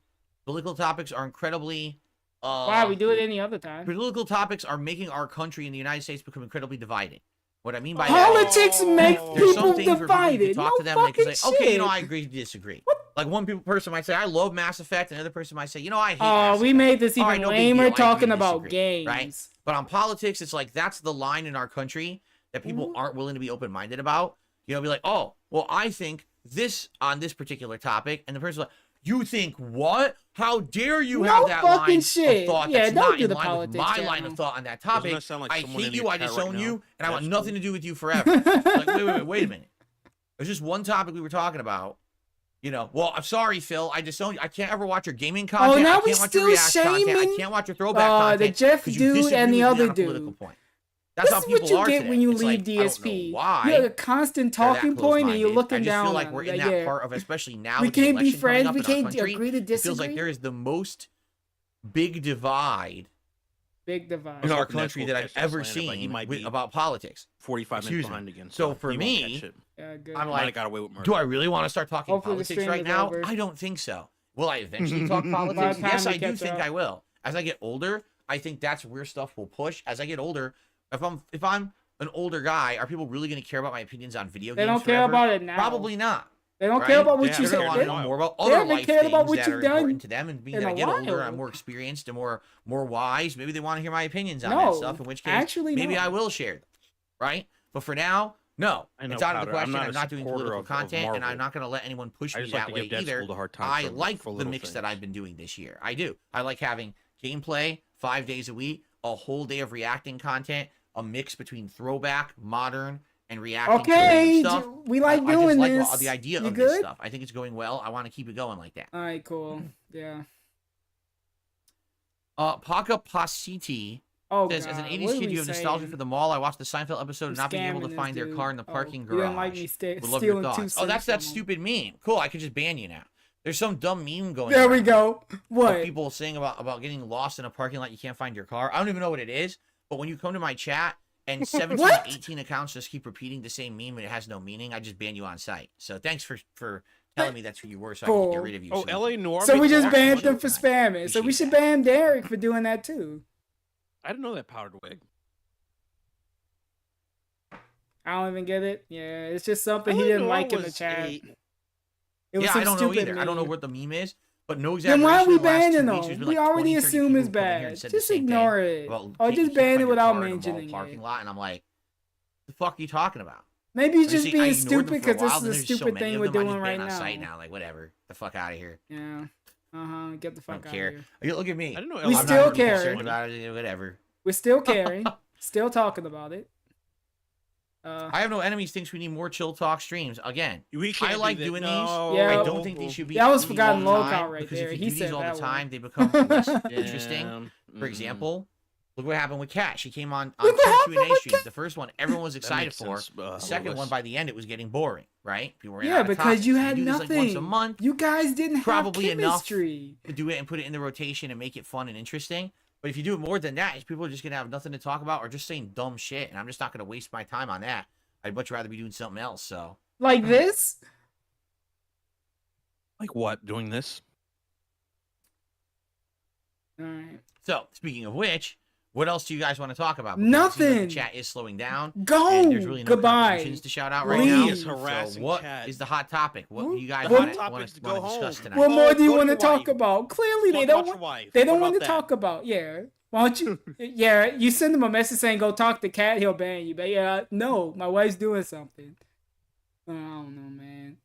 political topics are incredibly... Why we do it any other time? Political topics are making our country in the United States become incredibly divided. What I mean by Politics make there's some people things where divided. you can talk No to them and they can fucking say, okay, you know, shit. I agree to disagree. Like one person might say, I love Mass Effect, and another person might say, you know, I hate Oh, Mass we Effect. made this All even right, no big lamer deal. I agree talking to about disagree, games. Right? But on politics, it's like that's the line in our country that people aren't willing to be open-minded about. You know, be like, oh, well, I think this on this particular topic, and the person was like, "You think what? How dare you No have that fucking line shit. of thought Yeah, that's don't not do in the line with politics my channel. line of thought on that Doesn't topic? that sound like I someone hate in you. your I chat disown right you, now? and I want That's nothing cool. to do with you forever." Like, wait a minute. There's just one topic we were talking about. You know, well, I'm sorry, Phil. I disown you. I can't ever watch your gaming content. now I we can't watch your still react content. I shaming, can't watch your throwback the content. Jeff 'cause you dude disagree and the with me other on a political dude. point. That's how This is people what you are get today. when you It's leave like, I don't know DSP. why You have a constant they're that talking point, and you're close-minded. looking I just down feel like on we're them. in Like, that yeah. part of, especially now. We with the can't be election coming friends. up We in our can't country, agree to It feels like disagree. there is the most big divide Big divide. in our hoping that country Cole that I've catches that ever slander, but he seen might be about politics. 45 Excuse minutes me. behind again. So for he won't me, catch it. Yeah, good. I'm Might like, have got away with murder. do I really want to start talking Hopefully the politics stream right is now? over. I don't think so. Will I eventually talk By politics? the time Yes, we I do catch think up. I will. As I get older, I think that's where stuff will push. As I get older, if I'm an older guy, are people really going to care about my opinions on video They games don't care forever? about it now. Probably not. They don't right? care about what They're you going to want to said. know more about They other haven't life cared things about what that you've are done important to them. And being in that I a get older, while. I'm more experienced and more wise. Maybe they want to hear my opinions on No, that stuff. In which case, actually, maybe no. I will share them. Right? But for now, no. I know, It's out of Powder. the question. I'm I'm not not a doing supporter political of content, and Marvel. I'm not going to let anyone push I me just like that to way give either. Deadpool the hard time I for like the little mix that things. I've been doing this year. I do. I like having gameplay 5 days a week, a whole day of reacting content, a mix between throwback, modern, and reacting to Okay, random stuff. we like I just doing like this. the idea You of this good? stuff. I think it's going well. I want to keep it going like that. All right, cool. Yeah. Paka Pasiti Oh, says, God. as an What 80s are kid, we you have nostalgia saying? for the mall. I watched the Seinfeld episode and You're not being able scamming to this find their dude. car in the Oh, parking you garage. didn't like me Would love your stealing 2 thoughts. Oh, cents that's that from him. stupid meme. Cool, I could just ban you now. There's some dumb meme going There we around go. of What? people saying about getting lost in a parking lot, you can't find your car. I don't even know what it is, but when you come to my chat and 17 What? 18 accounts just keep repeating the same meme and it has no meaning, I just ban you on site. So thanks for telling me that's who you were so I can get Cool. rid of you. Oh, soon. LA Noir. So we makes just lots of banned money. them for spamming. So we should ban Derek for doing that too. I didn't know that powdered wig. I don't even get it. Yeah, it's just something he LA didn't Noir like in the was chat. a- It was Yeah, some I don't know stupid either. I don't know meme. what the meme is, but no Then exaggeration. why are we in the last 2 banning weeks, them? there's been We like already 20, 30 assume people it's who come in here bad. and said Just the same thing ignore it. about Or can't- just you can't ban find it your without car in a mall mentioning parking it. lot, and I'm like, the fuck are you talking about? Maybe he's And just see, I being ignored them stupid for a because this while, is then a there's so stupid many thing of we're them, I doing just right ban on site now. now. Like, whatever. The fuck out of here. Yeah. Get the I fuck don't out care. of here. Look at me. I didn't know We LA still Noir I'm was care. concerned money. about it. Whatever. We're still caring. Still talking about it. I have no enemies. Thinks we need more chill talk streams. Again, We can't I do like that. doing No. these. Yeah. I don't think these should be. That was streamed Forgotten all the Lockout time, right because there. if He you do these said all that the one. time, they become less interesting. Damn. For example, look what happened with Kat. She came on Look what two happened QnA with streams. The first one, everyone was excited makes for. sense, The second Lewis. one, by the end, it was getting boring. Right? People ran Yeah, out of because topics. you If had do this, nothing. Like once a month, You guys didn't probably have enough chemistry. to do it and put it in the rotation and make it fun and interesting. But if you do it more than that, people are just gonna have nothing to talk about or just saying dumb shit, and I'm just not gonna waste my time on that. I'd much rather be doing something else. So. Like this? Like what? Doing this? Alright. So, speaking of which, what else do you guys want to talk about? Because it seems like Nothing. the chat is slowing down. Go. And there's really no Goodbye. contributions to shout out right Leave. now. He is harassing so what chat. is the hot topic? What do you guys What- want Hot to topics to go discuss home. tonight? What more do you Go want to to talk wife. about? Clearly, they Talk don't about your want. wife. They don't What want to about talk that? about. Yeah. Why don't you? Yeah, you send him a message saying go talk to Cat. He'll ban you. But yeah, no, my wife's doing something. I don't know, man.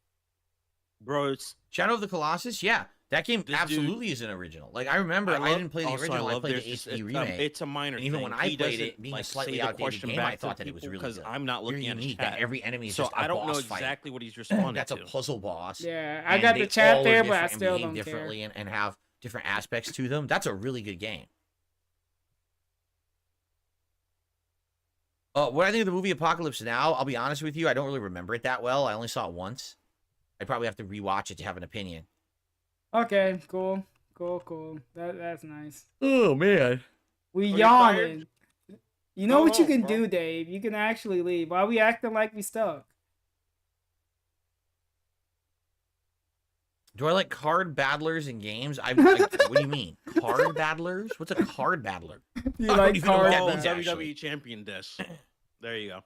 Bro, it's Shadow of the Colossus? Yeah. That game This absolutely is an original. Like, I remember I didn't play the original. I played the HD remake. It's a minor And even thing. when I He played doesn't, it, being a like, slightly say the outdated question game, back I thought to that it was people really 'cause good. I'm not You're looking at his unique, chat. and every enemy is So just a I don't know boss fight. exactly what he's responding That's a to. puzzle boss. Yeah, I and got they the chat all are there, but I different and still behave don't care. differently and have different aspects to them. That's a really good game. What I think of the movie Apocalypse Now, I'll be honest with you, I don't really remember it that well. I only saw it once. I'd probably have to rewatch it to have an opinion. Okay, cool. That's nice. Oh, man. We you yawning. You know Go what you home, can bro. do, Dave. You can actually leave. Why are we acting like we stuck? Do I like card battlers in games? What do you mean? Card battlers? What's a card battler? You I don't like even know what card that Oh, means, WWE actually. champion disc. There you go.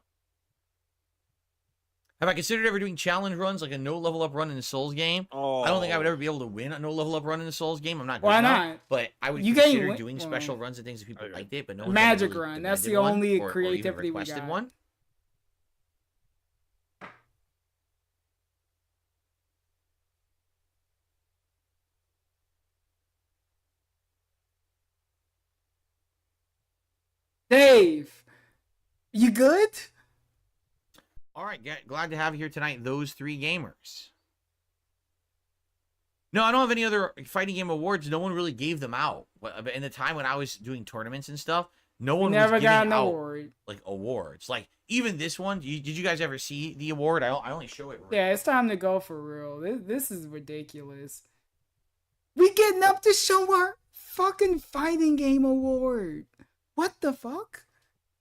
Have I considered ever doing challenge runs, like a no level up run in the Souls game? Oh, I don't think I would ever be able to win a no level up run in the Souls game. I'm not good Why enough, not? But I would You can't consider win- doing well, special runs and things if people liked it, but no one's Magic ever really run. That's the demanded one only or even creativity we requested got. one. Dave, you good? All right, glad to have you here tonight. Those three gamers. No, I don't have any other fighting game awards. No one really gave them out. But in the time when I was doing tournaments and stuff, no one Never was got giving an out award. like awards. Like even this one, did you guys ever see the award? I only show it. Yeah, it's time to go for real. This is ridiculous. We getting up to show our fucking fighting game award. What the fuck?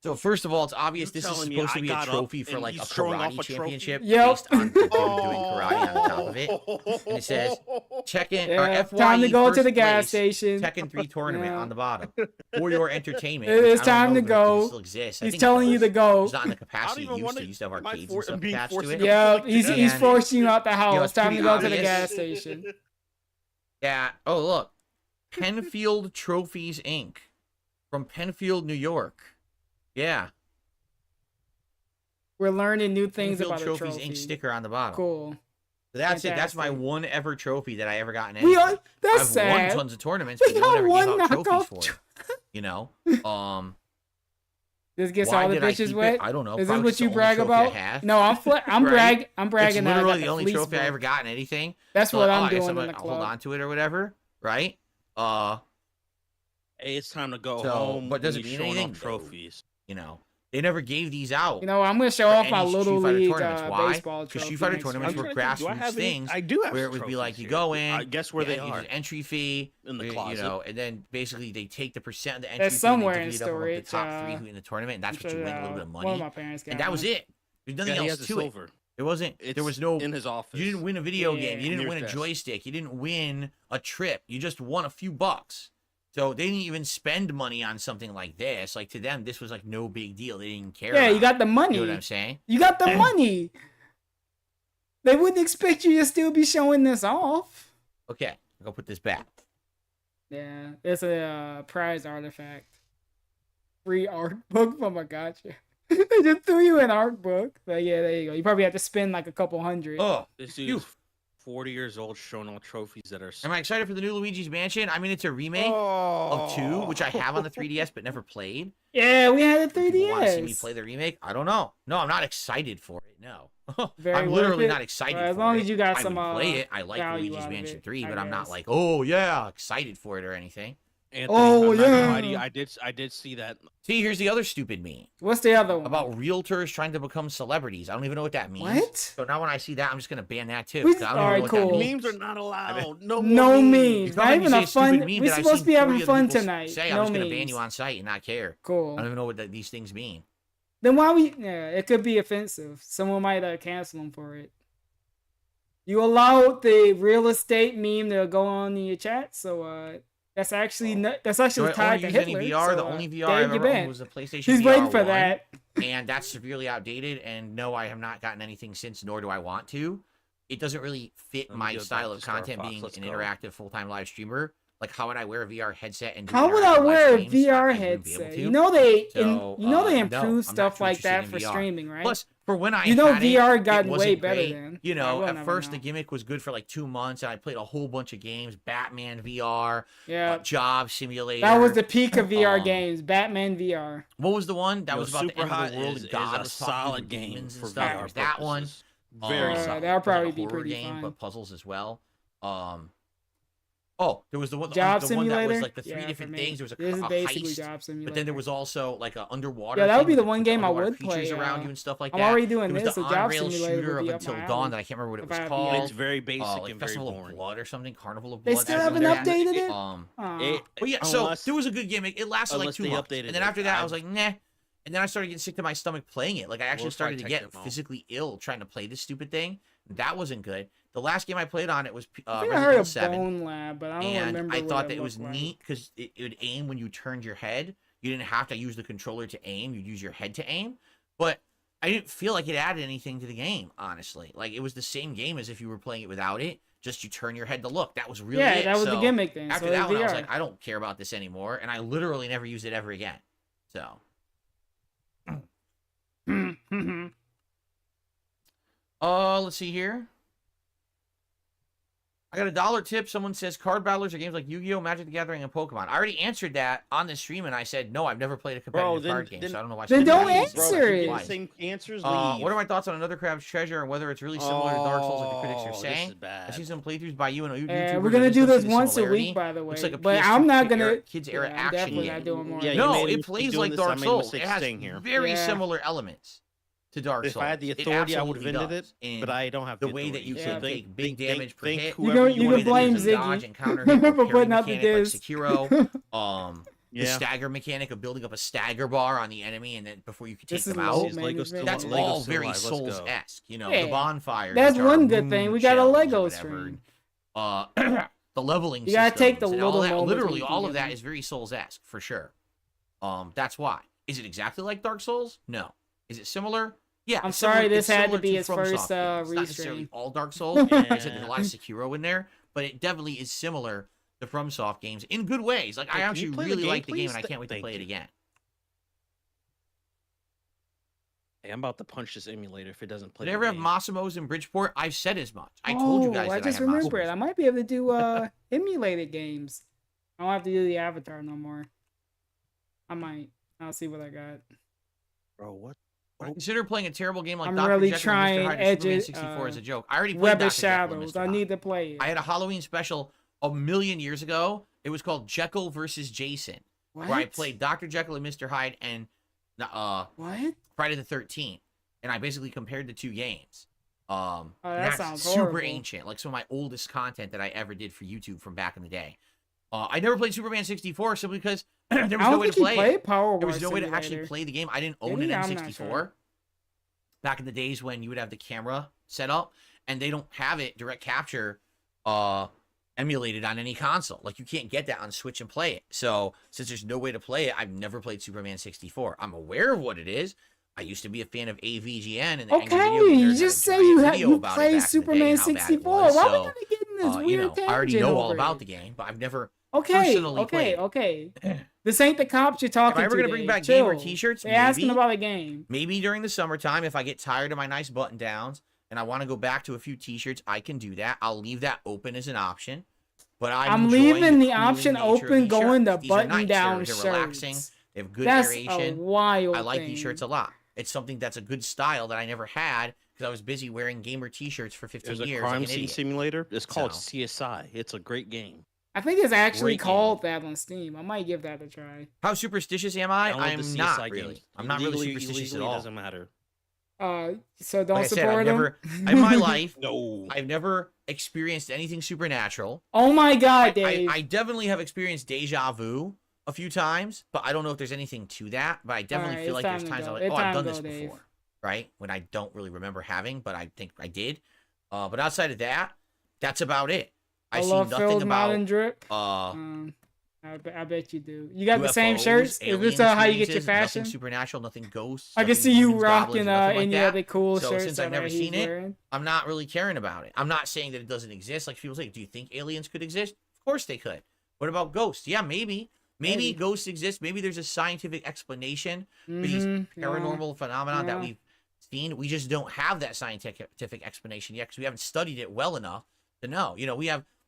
So first of all, it's obvious You're this is telling me supposed to I be a got trophy up for and like a he's showing off karate a trophy? championship Yep. based on people doing karate on the top of it. And it says check-in or Yeah, FYE time to go to first the gas place, station. Tekken 3 tournament Yeah. on the bottom for your entertainment. It which is I don't time know to if it go. still exists. I He's think telling it you to does. go. It's not in the capacity even it used wonder- to. Used to have am I arcades for- and stuff being attached to forced it. to- Yeah, Like, he's and- forcing you out the house. it's Time to pretty go to the obvious. gas station. Yeah. Oh, look. Penfield Trophies, Inc. from Penfield, New York. Yeah. We're learning new things Penfield about a Trophies, trophy. Inc. sticker on the bottom. Cool. So that's it. That's my Fantastic. one ever trophy that I ever got in We anything. are. That's I've sad. won tons of tournaments, We but no one got ever one gave out trophies knockoff for it. You know? This gets Why all the did I bitches keep wet. it? I don't know. Is this Probably what it's you the only brag trophy I about? have. No, I'm Right? I'm bragging. It's that I literally got the only fleece trophy I book. ever got in anything. That's So, what like, I'm I guess doing I'm in the gonna hold club. on to it or whatever, right? Hey, it's time to go So, home. but does when it you're mean showing anything? off trophies. You know, they never gave these out. You know, I'm gonna show for off my any little Street Fighter league tournaments. Why? baseball Because trophy Street Fighter next tournaments week. were I'm trying to think, do I grassroots have any- things. I do have where it would be like trophies you here. go in, I guess where they there's are. an entry fee In the you closet. know, and then basically they take the percent of the entry That's fee somewhere and in they divvy it up among the storage. top three who in the tournament, and that's what you win, a little bit of money. One of my parents got And that was one. it. There's nothing Yeah, he else has to the it. silver. It wasn't. It's there was no. in his office. You didn't win a video Yeah. game. You didn't Near win a desk. joystick. You didn't win a trip. You just won a few bucks. So they didn't even spend money on something like this. Like to them, this was like no big deal. They didn't care. Yeah, about you got it. the money. You know what I'm saying? You got the money. They wouldn't expect you to still be showing this off. Okay, I'll go put this back. Yeah, it's a prize artifact. Free art book from a gotcha. They just threw you an art book. But yeah, there you go. You probably have to spend like a couple hundred. Oh, This you. dude's 40 years old showing all trophies that are... Am I excited for the new Luigi's Mansion? I mean, it's a remake of 2, which I have on the 3DS but never played. Yeah, we had a People want to see me 3DS. play the remake? I don't know. No, I'm not excited for it. No. Very I'm worth literally it. not excited As for long it. as you got I some would play it. I like value Luigi's out of Mansion it, 3, I but I'm not guess. like, oh yeah, excited for it or anything. Anthony, Oh, I'm not gonna yeah. lie to you, I did see that. See, here's the other stupid meme What's the other one? about realtors trying to become celebrities. I don't even know what that means. What? So now when I see that, I'm just gonna ban that too. We- 'cause I don't alright, know what that cool. means. Memes are not allowed. No No more memes. It's Not like even you a say stupid fun. meme We're that I've supposed to seen be having 40 other fun people tonight. Say No I'm just gonna memes. ban you on site and not care. Cool. I don't even know what these things mean. Then why we? Yeah, it could be offensive. Someone might cancel them for it. You allowed the real estate meme to go on in your chat, so that's actually that's actually So I tied only to use any Hitler. VR. So, The only VR there I've you ever owned been. was the PlayStation He's VR waiting for 1, that. and that's severely outdated. And no, I have not gotten anything since, nor do I want to. It doesn't really fit Let me my go back style to of Star content Fox. being Let's an go. interactive full-time live streamer. Like, how would I wear a VR headset and do How would I interactive wear a live streams? I VR wouldn't be able headset? to. You know they So, you know they no, improve I'm not stuff too like interested that in for VR. streaming, right? Plus, for when I You know had VR it, gotten it way wasn't better great. then. You I know, will at never first know. the gimmick was good for like 2 months, and I played a whole bunch of games, Batman VR, Yeah. Job Simulator. That was the peak of VR um, games, Batman VR. What was the one that Yo, was about the Super end of Hot the world? is God a was talking to solid the game demons for and stuff. VR There's that one. purposes. Very solid. It That'll was like probably a be horror pretty game, fun. but puzzles as well. Oh, there was the one. Job the one that was Simulator? like the 3 Yeah, different for me. things. There was a, This is a basically heist, Job Simulator. but then there was also like a underwater. Yeah, that would thing be the with one game I underwater would creatures play, around you and stuff like I'm that. already doing there was this, the so Job on-rail Simulator shooter would of be up Until my Dawn alley that I can't remember what it if was I had called. VR. It's very basic Like and very Festival of boring. Blood or something, Carnival of They Blood. still something haven't like that. updated it? It- But yeah, so unless- there was a good gimmick. It lasted like unless 2 they months, updated and then it. after that, I was like, nah. And then I started getting sick to my stomach playing it. Like I actually We'll started to fight get Tech Demo. physically ill trying to play this stupid thing. That wasn't good. The last game I played on it was I think I Resident heard Evil of 7. Bone Lab, but I don't And remember I what thought that it looked was like. neat because it would aim when you turned your head. You didn't have to use the controller to aim. You'd use your head to aim. But I didn't feel like it added anything to the game, honestly. Like, it was the same game as if you were playing it without it. Just you turn your head to look. That was really Yeah, it. that was the So gimmick then. After So that it's one, I was VR. like, I don't care about this anymore. And I literally never used it ever again. So. Let's see here. I got a $1 tip. Someone says card battlers are games like Yu-Gi-Oh, Magic the Gathering, and Pokemon. I already answered that on the stream, and I said no. I've never played a competitive card game, so I don't know why. Then don't Bro, answer keep it. the same answers. What are my thoughts on Another Crab's Treasure and whether it's really similar to Dark Souls like the critics are This saying? is bad. I see some playthroughs by you and YouTubers. We're gonna that do don't this see the once a similarity. week, by the way. Looks like a But PS2 I'm not gonna. kids era I'm action definitely game. not doing more. Yeah, of you that. No, made it me plays doing like this, I Dark made a Souls. mistake It has staying here. very Yeah. similar elements to Dark If Souls. I had the It authority, I would absolutely have ended does. it, And but I don't have the the way that authority. you Yeah. can take big damage per hit. You can the way that blame you can Ziggy dodge and counter hit for with parry putting out the mechanic like diss. Sekiro. The Yeah. stagger mechanic of building up a stagger bar on the enemy and then before you can take This is them out. low Lego management. still- That's Lego all still very alive, let's go. Souls-esque. You know, Yeah. the bonfires. That's which are one good moon thing. We got a shells or Lego whatever, stream. and, the leveling You gotta take the systems and all little that. moments Literally, when you all can of get that them. is very Souls-esque for sure. That's why. Is it exactly like Dark Souls? No. Is it similar? Yeah. I'm it's sorry, similar- this it's had to similar be his FromSoft first, games. It's not necessarily Ree-Stream. all Dark Souls. Like I said, there's a lot of Sekiro in there, but it definitely is similar to FromSoft games in good ways. Like Hey, I can actually you play the really game, like the game, please? and I can't wait to Thank play it you. again. Hey, I'm about to punch this emulator if it doesn't play. Did I the ever have game. Massimo's in Bridgeport? I've said as much. I told you guys I that just I have remembered. Massimo's. I might be able to do emulated games. I don't have to do the avatar no more. I might. I'll see what I got. Bro, what? I consider playing a terrible game like I'm Dr. really Jekyll trying and Mr. Hyde or Edge Superman it, 64 as a joke. I already played Web Dr. of Jekyll and Shadows. Mr. I Hyde. need to play it. I had a Halloween special a million years ago. It was called Jekyll versus Jason, What? where I played Dr. Jekyll and Mr. Hyde and What? Friday the 13th, and I basically compared the two games. that That's sounds super horrible. ancient, like some of my oldest content that I ever did for YouTube from back in the day. I never played Superman 64 simply because there was I no don't way to think he play it. played Power There was Wash no way to actually Simulator. play the game. I didn't own Maybe, an I'm not N64 sure. back in the days when you would have the camera set up, and they don't have it direct capture emulated on any console. Like you can't get that on Switch and play it. So since there's no way to play it, I've never played Superman 64. I'm aware of what it is. I used to be a fan of AVGN and the Angry Video Okay, Game you Nerd had just a say giant you video about it play back in the day Superman and how bad it 64. was. Why So, would I get in this you weird know, I already tangent know all over about it? the game, but I've never Okay, personally played okay, it. okay. This ain't the cops you're talking to. Am I ever gonna Dave. bring back Chill. gamer t-shirts? They're asking Maybe. about a game. Maybe during the summertime, if I get tired of my nice button downs and I want to go back to a few t-shirts, I can do that. I'll leave that open as an option. But I'm enjoying leaving the cooling option nature of open, these going shirts. to These are button nice. down They're relaxing. shirts. They have good That's aeration. a wild I like thing. these shirts a lot. It's something that's a good style that I never had because I was busy wearing gamer t-shirts for 15 There's a years. crime like an scene idiot. simulator. It's called So. CSI. It's a great game. I think it's actually Great game. called that on Steam. I might give that a try. How superstitious am I? Download I'm the not CSI really. games. I'm not really Legally- superstitious at illegally, all. It doesn't matter. So don't Like I said, support I've them. never, in my life, No. I've never experienced anything supernatural. Oh my god, Dave. I definitely have experienced deja vu a few times, but I don't know if there's anything to that. But I definitely Alright, feel it's like there's time to times go. I'm like, It's oh, I've time done to this go, Dave. before, right? When I don't really remember having, but I think I did. But outside of that, that's about it. I see love nothing Phil's Mountain about Drip. I bet you do. You got the same UFOs, shirts? Is alien this how you get your experiences, fashion? Nothing supernatural, nothing ghosts. I can nothing see you demons, rocking goblins, nothing like any that. other cool So shirts since that I've never he's seen it, wearing. I'm not really caring about it. I'm not saying that it doesn't exist. Like people say, do you think aliens could exist? Of course they could. What about ghosts? Yeah, maybe. Maybe ghosts exist. Maybe there's a scientific explanation for these paranormal phenomena that we've seen. We just don't have that scientific explanation yet because we haven't studied it well enough to know. You know, we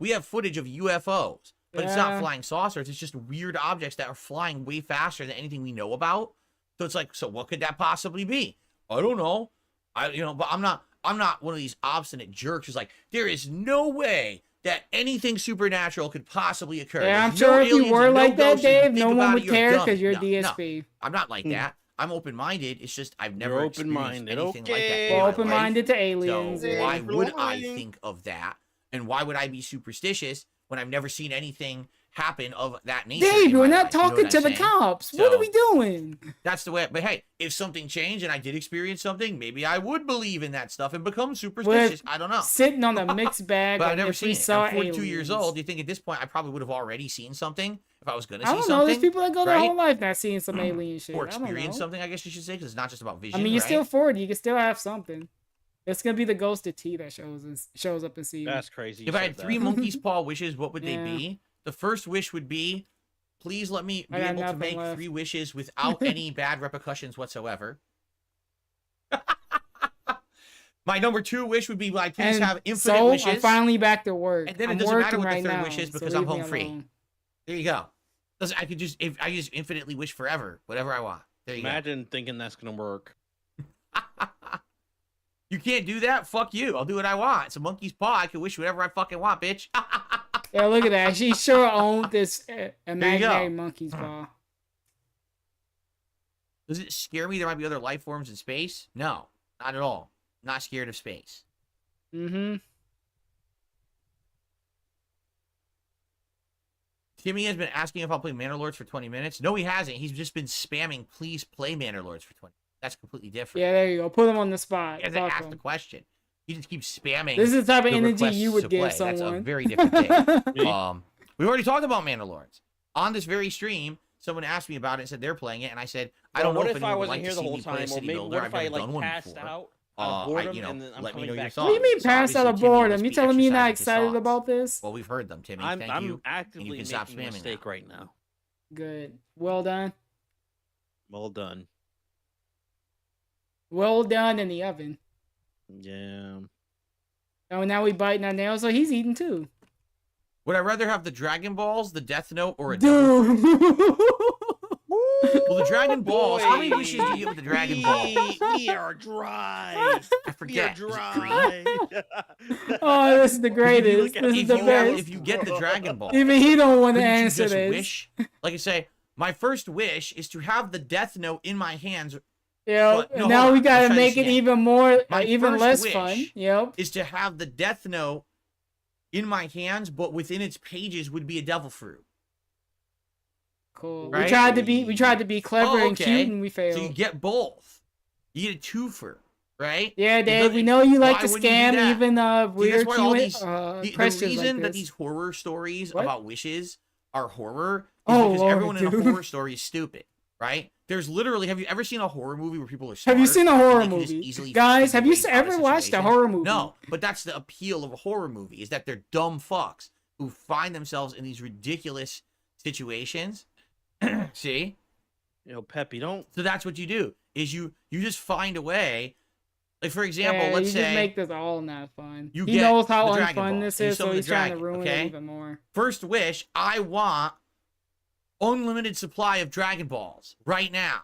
have footage of UFOs, but it's not flying saucers. It's just weird objects that are flying way faster than anything we know about. So it's like, so what could that possibly be? I don't know. But I'm not one of these obstinate jerks who's like, there is no way that anything supernatural could possibly occur. Yeah, I'm There's sure no if you aliens were and no like that, ghosts, and you Dave, think no one about would it, you're care dumb. because you're No, DSP. No, I'm not like that. I'm open-minded. It's just I've never You're experienced open-minded. anything like that. Okay. in my Well, life. open-minded to aliens. So why and- would I think of that? And why would I be superstitious when I've never seen anything happen of that nature? Dave, in we're my not life? You know talking what to I'm the saying? cops. What are So- we doing? That's the way. But hey, if something changed and I did experience something, maybe I would believe in that stuff and become superstitious. I don't know. Sitting on a mixed bag. But of I've never if we seen it. saw I'm 42 aliens. years old. Do you think at this point I probably would have already seen something if I was going to I see don't something? know. There's people that go their right? whole life not seeing some alien shit. Or I don't experience know. something, I guess you should say, because it's not just about vision. I mean, you're right? still 40. You can still have something. It's gonna be the ghost of T that shows up and sees you. That's crazy. If I had 3 monkey's paw wishes, what would they Yeah. be? The first wish would be, please let me be I got able to nothing make left. 3 wishes without any bad repercussions whatsoever. My number 2 wish would be like, please And have infinite so wishes. I'm finally back to work. And then it I'm doesn't matter working what the right third now, wish is so because I'm leave me home free. alone. There you go. I could just I just infinitely wish forever, whatever I want. There you Imagine thinking that's gonna work. go. You can't do that? Fuck you. I'll do what I want. It's a monkey's paw. I can wish whatever I fucking want, bitch. Yeah, look at that. She sure owned this imaginary go. monkey's paw. Does it scare me there might be other life forms in space? No, not at all. Not scared of space. Mm-hmm. Timmy has been asking if I'll play Manor Lords for 20 minutes. No, he hasn't. He's just been spamming, please play Manor Lords for 20 minutes. That's completely different. Yeah, there you go. Put him on the spot. He hasn't Fuck asked him. the question. He just keeps spamming. This is the type of the energy you would requests to give play. someone. That's a very different thing. We've already talked about Manor Lords. On this very stream, someone asked me about it and said they're playing it, and I said, I don't know what if if I anyone would wasn't like here to the see whole me play a time, or city maybe builder. what I've if I never like done one passed before. out of boredom and then I'm let me coming know your back? thoughts. What do you mean So pass out obviously, of Timmy boredom? must You be telling me you're not exercising his excited thoughts. about this? Well, we've heard them, Timmy. I'm Thank you. And actively you can making stop a spamming mistake now. right now. Good. Well done. Well done. Well done in the oven. Yeah. Oh, now we biting our nails, so he's eating too. Would I rather have the Dragon Balls, the Death Note, or a Devil Dude. Fruit? Well, the Dragon Balls, how many wishes do you get with the Dragon Balls? We are dry. I forget. We are Is it dry. Oh, this is the greatest. This is If the you, best. if you get the Dragon Ball, Even he don't want to couldn't you answer just this. wish? Like I say, my first wish is to have the Death Note in my hands. Yeah, But- no, now hold we on. gotta Let's try make this it again. even more, My even first less wish fun. Yep. is to have the Death Note in my hands, but within its pages would be a Devil Fruit. Cool. Right? We tried to be clever and cute, and we failed. So you get both. You get a twofer, right? Yeah, There's Dave. nothing- we know you like why to wouldn't you do scam that? even See, weird that's why all these, questions the reason like that this. these horror stories What? about wishes are horror is Oh, because Lord, everyone in a dude. horror story is stupid, right? There's literally, have you ever seen a horror movie where people are Have you smart seen a and horror they can just movie? easily Guys, think have their you ways out of ever watched a situations? horror movie? No, but that's the appeal of a horror movie, is that they're dumb fucks who find themselves in these ridiculous situations. See? You know, Peppy, don't. So that's what you do, is you just find a way. Like, for example, Yeah, let's you say just make this all not fun. you He get knows how the Dragon unfun Ball, this and you is, so summon the he's trying to dragon, ruin okay? it even more. First wish, I want unlimited supply of Dragon Balls right now.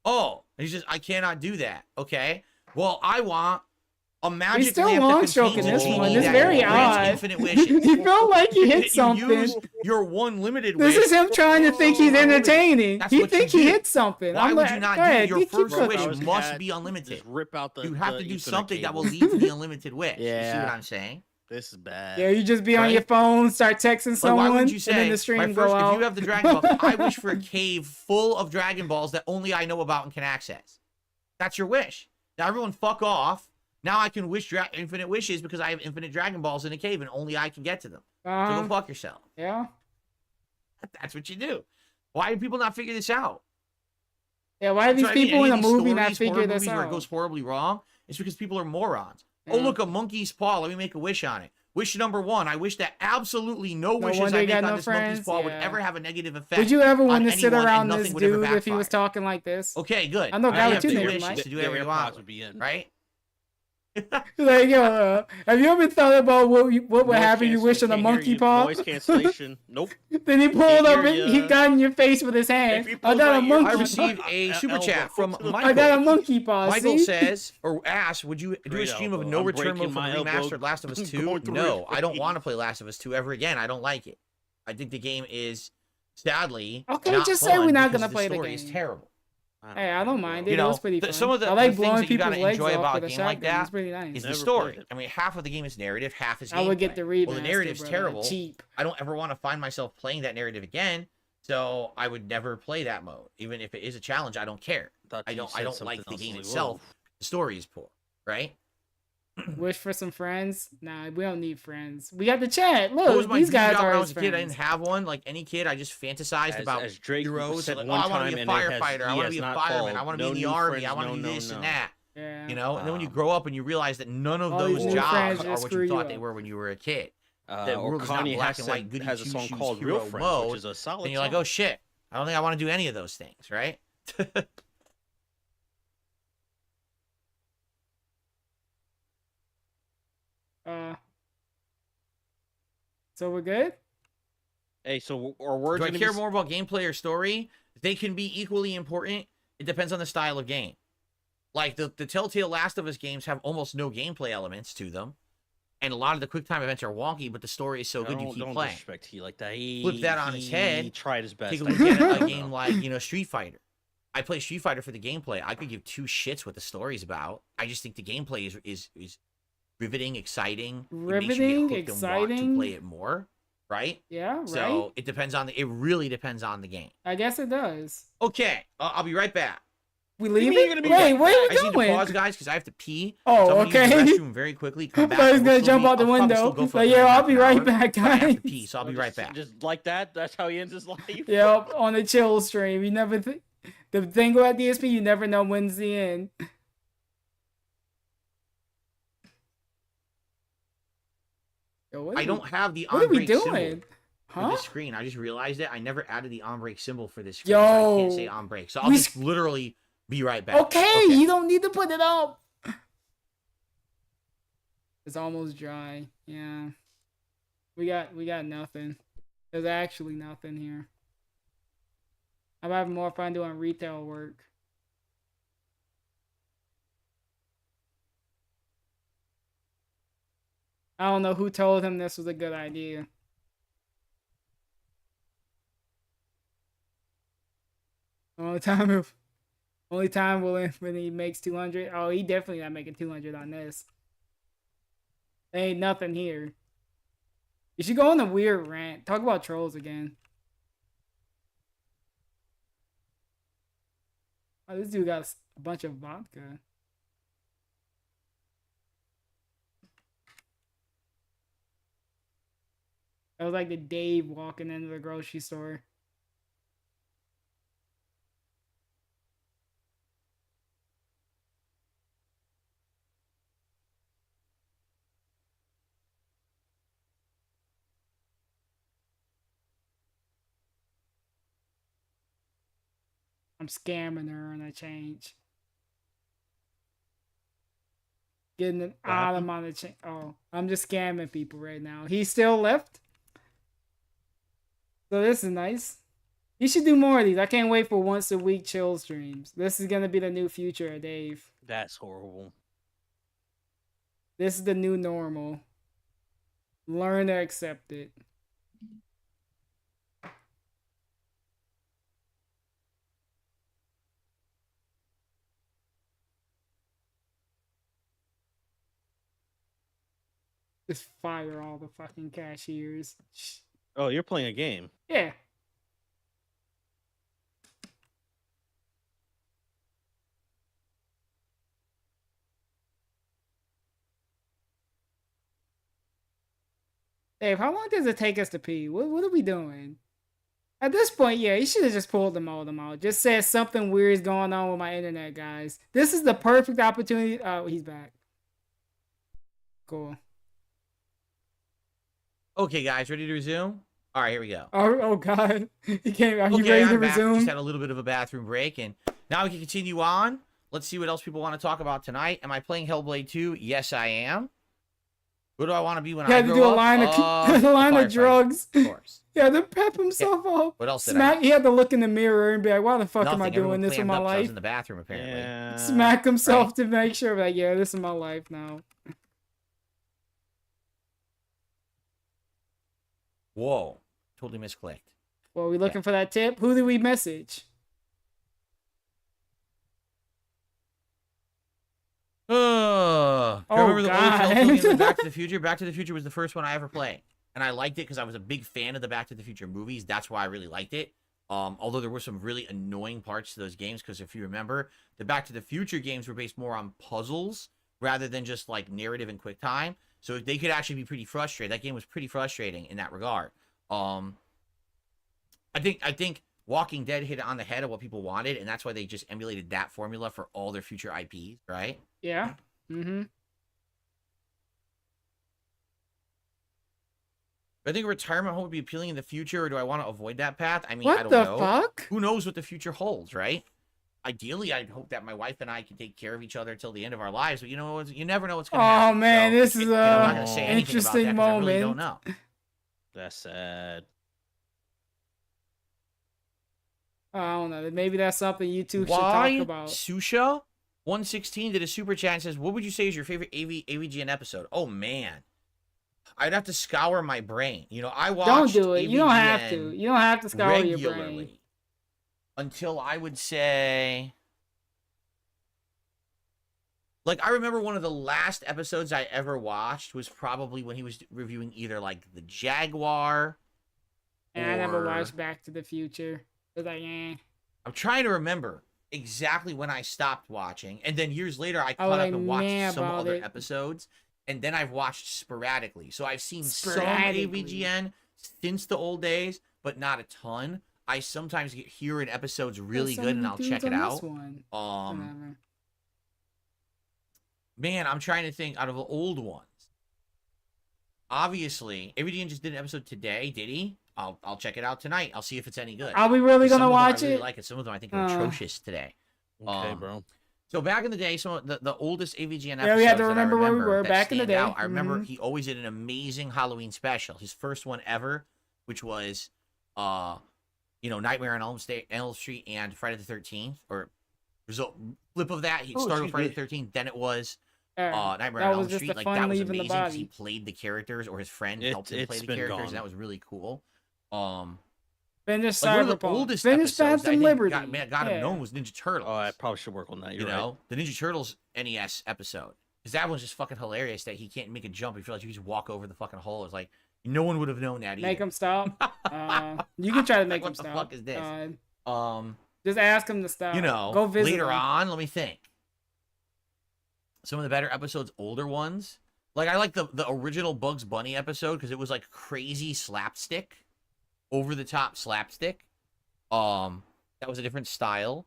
Oh, and he says, I cannot do that. Okay. Well, I want a magic He's still lamp long that stroking contains a this genie one. It's that very grants odd. infinite wishes. You felt like you hit You something. use your one limited This wish. is him trying to think he's entertaining. That's He what you think he do. hit something. Why I'm would like, you not go do ahead, your you keep first cooking. wish must be unlimited. Just rip out the. You have the to do Ethernet something that cable. will lead to the unlimited wish. You see Yeah. what I'm saying? This is bad. Yeah, you just be on Right? your phone, start texting Like, someone, why wouldn't you and say, then the stream my go first, out. if you have the Dragon Ball, I wish for a cave full of Dragon Balls that only I know about and can access. That's your wish. Now everyone fuck off. Now I can wish infinite wishes because I have infinite Dragon Balls in a cave and only I can get to them. So go fuck yourself. Yeah. That's what you do. Why do people not figure this out? Yeah, why do That's these what I mean. people Any in of a these movie not stories, figure horror this movies where it out? goes horribly wrong, it's because people are morons. Oh, Yeah. look, a monkey's paw. Let me make a wish on it. Wish number 1. I wish that absolutely no wishes wonder I you make got on no this monkey's friends? paw would Yeah. ever have a negative effect. Would you ever want on to sit anyone, around and this nothing would ever dude if he was backfire. talking like this? Okay, good. I know Now guy you with have two the names, wishes Mike. to do whatever you want, would be in. right? Like, yo, have you ever thought about what would happen if you wish on a Can't hear monkey you. paw? Noise cancellation. Nope. Then he pulled Can't up hear and he ya. got in your face with his hand. If he I pulls got a my ear, monkey I paw. received a super chat from elbow. Michael. I got a monkey paw. Michael see? says, or asks, would you do a Great stream of elbow. No I'm Return breaking mode for my elbow. remastered Last of Us 2? Going through No, it. I don't want to play Last of Us 2 ever again. I don't like it. I think the game is, sadly, Okay, not just say fun we're not because gonna play the story is game. terrible. Hey, I don't mind it. You know, It was pretty fun. some of the I like things blowing that you people's gotta legs enjoy off about with a a game like shotgun. that It's pretty nice. is the Never story. played it. I mean, half of the game is narrative, half is I would get the gameplay. remaster. Well, the narrative's brother. terrible. Cheap. I don't ever want to find myself playing that narrative again, so I would never play that mode. Even if it is a challenge, I don't care. I don't like the game itself. The story is poor, right? Wish for some friends? Nah, we don't need friends. We got the chat. What was Look, my these dream guys job are when I his was a kid? I friends. didn't have one. Like any kid, I just fantasized about as Drake heroes. said Like, one I want to time, be a and it has- firefighter. I he want to has be a not fireman. followed. I want to No be in the new army. friends, I want to no, be no, this no. and that. Yeah. You know, and then when you Wow. grow up and you realize that none of All those these new friends jobs are just what screw you you thought they up. were when you were a kid. Or world is not Kanye black has, and white, goody has a song two-shoes called hero Real Friends, mode, which is a solid And you're like, song. oh shit, I don't think I want to do any of those things, right? So we're good? Hey, so our words Do I gonna care be... more about gameplay or story? They can be equally important. It depends on the style of game. Like the Telltale Last of Us games have almost no gameplay elements to them. And a lot of the quick time events are wonky, but the story is so good you keep don't playing. disrespect he like that. Flip that on his head. He tried his best. Take a look at a game like, Street Fighter. I play Street Fighter for the gameplay. I could give two shits what the story's about. I just think the gameplay is riveting, exciting. Riveting, it makes you get hooked and want to play it more, right? Yeah, right. So it depends on it really depends on the game. I guess it does. Okay, I'll be right back. We leaving? Wait, what are I we just need to doing? pause, guys, because I have to pee. Oh, so I'm okay. gonna use the restroom very quickly. Come back. I was gonna jump out the window. But yeah, I'll be right back, I have guys. to pee, so I'll be right back. Just like that. That's how he ends his life. Yep, on a chill stream. You never the thing about DSP, you never know when's the end. Yo, I don't have the what are we on-break symbol doing? for Huh? this screen. I just realized it. I never added the on-break symbol for this screen. Yo, so I can't say on-break. So I'll just literally be right back. Okay, you don't need to put it up. It's almost dry. Yeah. We got nothing. There's actually nothing here. I'm having more fun doing retail work. I don't know who told him this was a good idea. Only time will end when he makes 200. Oh, he definitely not making 200 on this. There ain't nothing here. You should go on a weird rant. Talk about trolls again. Oh, this dude got a bunch of vodka. That was like the Dave walking into the grocery store. I'm scamming her and I change. Getting an odd amount of change. Oh, I'm just scamming people right now. He's still left. So this is nice. You should do more of these. I can't wait for once a week chill streams. This is going to be the new future of Dave. That's horrible. This is the new normal. Learn to accept it. Just fire all the fucking cashiers. Oh, you're playing a game. Yeah. Dave, how long does it take us to pee? What are we doing? At this point, yeah, you should have just pulled them out. Just said something weird is going on with my internet, guys. This is the perfect opportunity. Oh, he's back. Cool. Okay, guys, ready to resume? All right, here we go. Oh God. He came. Are you Okay, ready to I'm back. resume? Just had a little bit of a bathroom break, and now we can continue on. Let's see what else people want to talk about tonight. Am I playing Hellblade 2? Yes, I am. What do I want to be when He I had to grow do a up? line of a line of drugs. Of course. He had to pep himself up. What else did I He had to look in the mirror and be like, "Why the fuck am I Nothing. doing Everyone this with clammed my up 'cause I was life?" in the bathroom, apparently. Yeah. Smack himself to make sure, like, yeah, this is my life now. Whoa. Totally misclicked. Well, we looking for that tip? Who did we message? Oh, Oh, remember the old God. Telltale games like Back to the Future? Back to the Future was the first one I ever played. And I liked it because I was a big fan of the Back to the Future movies. That's why I really liked it. Although there were some really annoying parts to those games, because if you remember, the Back to the Future games were based more on puzzles rather than just like narrative and quick time. So they could actually be pretty frustrating. That game was pretty frustrating in that regard. I think Walking Dead hit it on the head of what people wanted, and that's why they just emulated that formula for all their future IPs, right? Yeah. Mm-hmm. I think a retirement home would be appealing in the future, or do I want to avoid that path? I mean, What I don't the know. fuck? Who knows what the future holds, right? ideally, I'd hope that my wife and I can take care of each other till the end of our lives. But you never know what's gonna happen. Oh man, So, this is I'm not gonna say a anything about that interesting 'cause I really don't moment. know. That's sad. I don't know. Maybe that's something you two should Why talk about. Susha 116 did a super chat and says, "What would you say is your favorite AVGN episode?" Oh man, I'd have to scour my brain. You know, I watched. Don't do it. You don't have AVGN to. You don't have to scour your brain. regularly until I would say, like, I remember one of the last episodes I ever watched was probably when he was reviewing either like the Jaguar. And I never or- watched Back to the Future. It's like, I'm trying to remember exactly when I stopped watching, and then years later I I caught was up like, and watched meh some about other it. episodes, and then I've watched sporadically. So I've seen some Sporadically. AVGN since the old days, but not a ton. I sometimes hear an episode's really some good, and I'll dudes check it on this out. one. Um, man, I'm trying to think out of the old ones. Obviously, AVGN just did an episode today. Did he? I'll check it out tonight. I'll see if it's any good. Are we really Some gonna of them I watch really it? like it. Some of them I think are atrocious today. Okay, bro. So back in the day, some of the oldest AVGN episodes Yeah, we had to that I remember where we were that back in the stand day. out, I remember Mhm. he always did an amazing Halloween special. His first one ever, which was, Nightmare on Elm Street and Friday the 13th, or result flip of that. He started with Friday the 13th, then it was Nightmare on Elm Street. Like that was amazing because he played the characters, or his friend helped him play the characters, and that was really cool. Finish Like one of the Cyberpunk. oldest Finish episodes that I Phantom think Liberty. got him Yeah. known was Ninja Turtles. Oh, I probably should work on that. You're right. The Ninja Turtles NES episode, because that was just fucking hilarious. That he can't make a jump. He feels like you just walk over the fucking hole. It's like no one would have known that. Make either. him stop. You can try to make Like, him what the stop. fuck is this? Just ask him to stop. Go visit later him. on. Let me think. Some of the better episodes, older ones. Like I like the original Bugs Bunny episode because it was like crazy slapstick, over the top slapstick. That was a different style.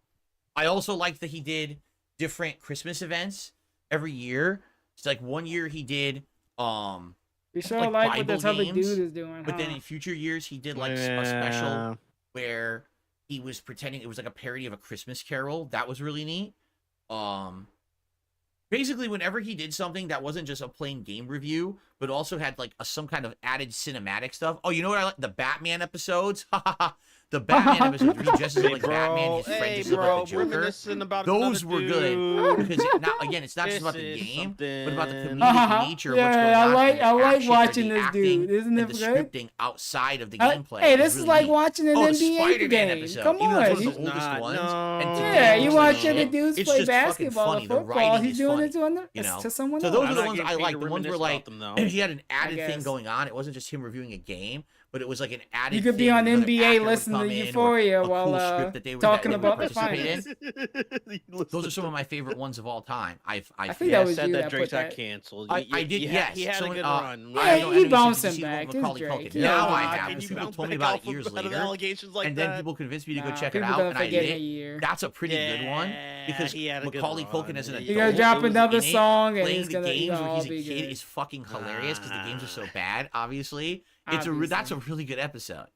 I also liked that he did different Christmas events every year. It's like one year he did We sure like like what Bible this other games, dude is doing. but then huh? in future years he did like a special where he was pretending it was like a parody of A Christmas Carol. That was really neat. Basically, whenever he did something that wasn't just a plain game review, but also had like some kind of added cinematic stuff. Oh, you know what I like? The Batman episodes. The Batman episodes where he dresses up like Batman. His friend dresses up like the Joker. Reminiscing about Those another were good dude. because it's not just about the This is game, but about the something. comedic nature of what's going Yeah, on. I and the like action or watching the this acting dude. Isn't and it the good? scripting outside of the Hey, gameplay. this is really like neat. watching an the NBA Spider-Man game. episode. Come Even though on, it's one of he's the oldest not- ones. no. And today Yeah, it's you like, watching the dudes it's play just fucking basketball or funny. The football. writing He's is doing funny, it to, you know? to someone So else. those are I'm the not ones getting I paid like. to The ones where reminisce like about them, though. he had an added thing guess. going on. It wasn't just him reviewing a game, but it was like an added. You could be thing on where another NBA actor would listening come to in, or Euphoria a while cool script that they talking would about the participate finals. in. Those are some of my favorite ones of all time. I think feel. that Yeah, was said you that that Drake's put got that. canceled. I did, He yes. had a Someone, good run. Yeah, he you bounced said, him "Did you see back. what It's Macaulay Drake. Culkin?" Yeah. Now I Nah, have. can you People bounce told me back about off it years of later, allegations like and then that? people convinced me to go Nah, check it people out, gonna and I forget did a it. year. That's a pretty good one because he had a good Macaulay run. Culkin as an adult, He You're gonna drop who was another in it, song and playing it's the gonna games where all he's a be kid good. is fucking hilarious because the games are so bad. Obviously, that's a really good episode.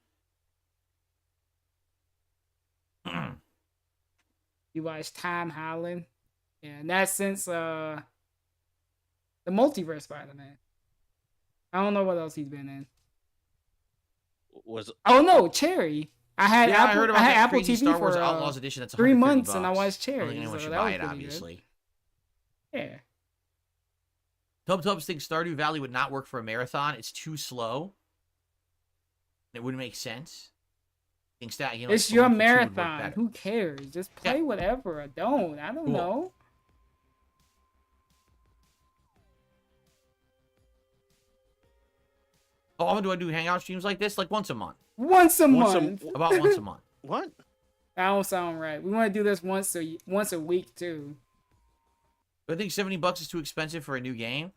You watch Tom Holland. Yeah, in that sense, the multiverse Spider-Man. I don't know what else he's been in. Was Oh no, Cherry. I had I Apple, heard I about had that Apple crazy TV Star Wars for Outlaws edition. That's 3 $130 months, and I bucks. watched I don't Cherry. think anyone So should that buy was it, pretty obviously. good. Yeah. Tubs thinks Stardew Valley would not work for a marathon. It's too slow. It wouldn't make sense. Thinks that It's like, your Splatoon 2 would work marathon. better. Who cares? Just play whatever or don't. I don't Cool. know. How often do I do hangout streams like this? Like once a month. Once a month. About once a month. What? That don't sound right. We want to do this once a week too. I think $70 is too expensive for a new game.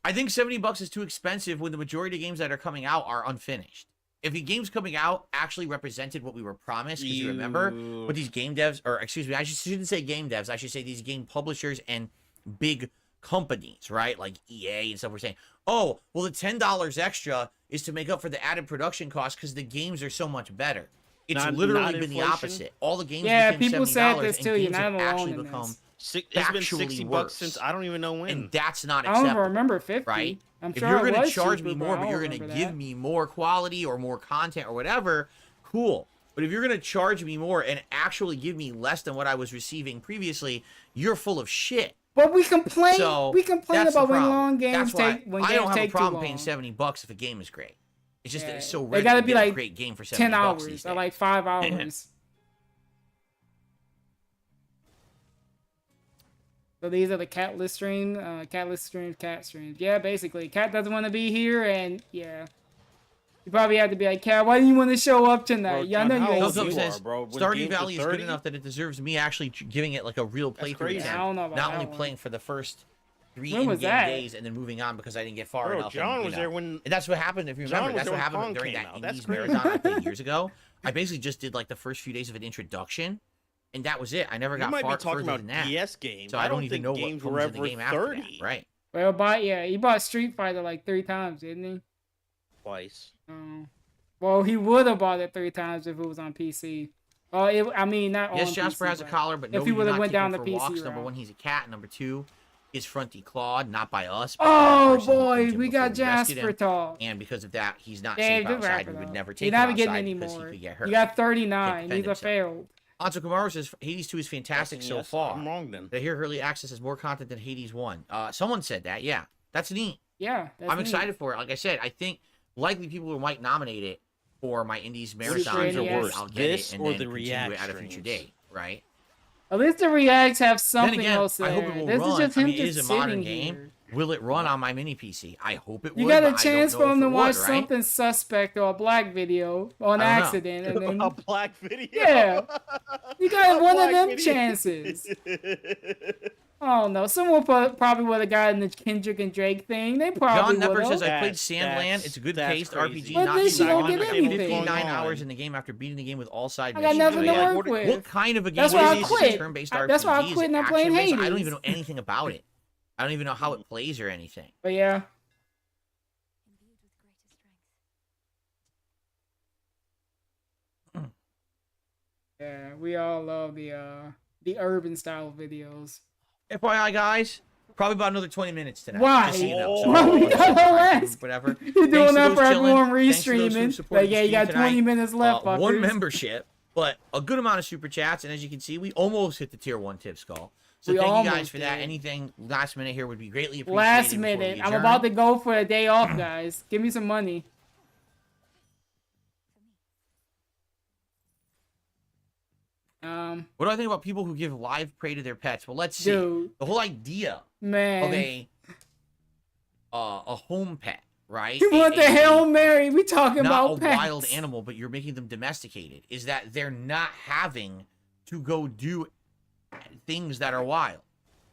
I think $70 is too expensive when the majority of games that are coming out are unfinished. If the games coming out actually represented what we were promised, because you remember what these game devs, or excuse me, I shouldn't say game devs, I should say these game publishers and big companies, right? Like EA and stuff were saying, oh, well, the $10 extra is to make up for the added production costs because the games are so much better. It's Not literally been the inflation? opposite. All the games Yeah, became people said $70 this and too. You're games not have alone actually in become this. It's been factually $60 worse. since I don't even know when. And that's not I acceptable. don't remember 50. Right? I'm If sure you're it gonna was charge cheaper, me more, I but don't you're gonna remember give that. me more quality or more content or whatever, cool. But if you're gonna charge me more and actually give me less than what I was receiving previously, you're full of shit. But we complain. So we complain that's the about when problem. long games That's why take. When I games don't have a take too problem long. paying $70 if a game is great. It's just that Yeah. it's so They rare gotta to be get a like great game for $70 10 these hours days. or like 5 hours. So these are the catless stream, catless streams, cat streams. Yeah, basically, cat doesn't want to be here, and yeah, you probably have to be like, cat, why do you want to show up tonight? Bro, Yeah, I John, know how you old ain't. you says are, bro. When Stardew games are Valley is good 30? enough that it deserves me actually giving it like a real playthrough. crazy. again. I don't know about Not that only one. playing for the first 3 When was in-game that? days and then moving on because I didn't get far Bro, enough. John and, was there when. And that's what happened. If you John remember, was that's there what when happened Pong during came that out. That's Indies crazy. marathon I played years ago. I basically just did like the first few days of an introduction, and that was it. I never You got might far be talking further about than that. DS games. So I don't even think know what games comes were in the ever game after 30. that. Right. Well, he bought Street Fighter like 3 times, didn't he? Twice. Oh. Well, he would have bought it 3 times if it was on PC. Oh, I mean, not on Yes, PC, Jasper has a but collar, but if no, he we do would have not went take down him the for PC walks. route. Number one, he's a cat. Number two, is front declawed, not by us. But Oh by the person who boy, owned him we before got we rescued Jasper him. talk. And because of that, he's not Dave, safe good outside. rapper, We would though. never You're take him not getting outside any because he more. could get hurt. You got Can't 39. defend He's a himself. failed. Anso Kamaru says Hades 2 is fantastic Yes, so yes, far. I'm wrong then. They hear early access has more content than Hades 1. Someone said that. Yeah, that's neat. Yeah, that's I'm neat. excited for it. Like I said, I think likely people who might nominate it for my Indies marathon. streams are worse, I'll get this it and or then the continue React it at a future streams? date, right? At least the reacts have something Then again, else there. I hope it will This run. is just I him mean, it just is a modern sitting game. here. Will it run on my mini PC? I hope it You would. got a but I chance don't for know him if to it watch would, right? something suspect or a black video on I don't know. accident, and then A black video. yeah, you got one of black them video. chances. Oh no, someone probably would have gotten the Kendrick and Drake thing. They probably John would Nepper have. says I played That's- Sandland. It's a good that's paced crazy. RPG. But Not then too you don't long. get I played anything. 59 hours in the game after beating the game with all side I got missions. nothing to Yeah. work with. What kind of a game That's why I is this? quit. Turn-based That's why I RPG? Is quit it and I'm playing action-based? I don't Hades. even know anything about it. I don't even know how it plays or anything. But yeah. Yeah, we all love the urban style videos. FYI, guys, probably about another 20 minutes tonight. Why? Just so you know. Why we gotta ask? Whatever. You're doing Thanks to that those for chilling. everyone Thanks to those who re-streaming. supported Like, yeah, the you got stream 20 tonight. minutes left, One fuckers. membership, but a good amount of super chats. And as you can see, we almost hit the tier 1 tip skull. So We thank you guys almost for that. did. Anything last minute here would be greatly appreciated. Last before we minute. I'm adjourn. about to go for a day off, guys. Give me some money. What do I think about people who give live prey to their pets? Well, let's see. Dude. The whole idea Man. of a home pet, right? You want the Hail Mary? We talking not about a pets. wild animal, but you're making them domesticated. Is that they're not having to go do things that are wild.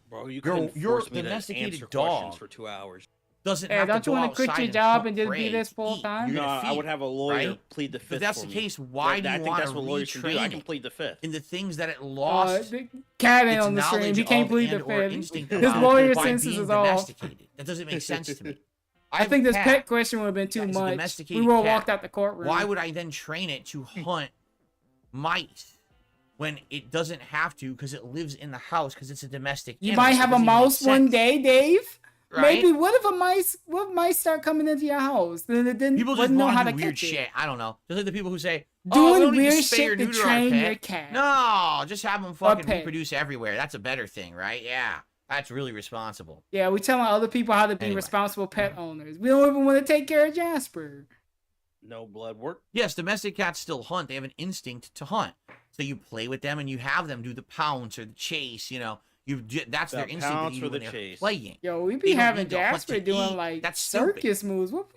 Bro, you Your- couldn't your force me to domesticated answer dog questions for 2 hours. Doesn't Hey, have don't to you go want to quit outside your and job hunt and just prey be this to full eat. time? You're No, gonna I would feed, have a lawyer right? plead the fifth. If that's for the me. case, why But do I you think want that's to what lawyers should do. I retrain can it plead the fifth. in the things that it lost? The cat ain't its on the stream. knowledge He can't of plead the and or fifth. instinct His about lawyer by senses being is off. domesticated. That doesn't make sense to me. I think this pet question would have been too It's a much. We domesticated would have cat. walked out the courtroom. Why would I then train it to hunt mice when it doesn't have to because it lives in the house because it's a domestic You animal? might It have a doesn't even make mouse one sense, day, Dave. right? Maybe what if mice start coming into your house? Then it didn't People just wouldn't know how want to to do weird catch shit. it. I don't know. Just like the people who say, Doing we don't need weird to spay shit or to neuter our train pet. your cat. No, just have them fucking pet. reproduce everywhere. That's a better thing, right? Yeah, that's really responsible. Yeah, we telling other people how to be Anyway. responsible pet owners. We don't even want to take care of Jasper. No blood work. Yes, domestic cats still hunt. They have an instinct to hunt. So you play with them and you have them do the pounce or the chase. You know, that's their The instinct pounce to or do when the they're chase. playing. Yo, we They be don't having need to hunt Jasper to doing eat. like That's stupid. circus moves. What?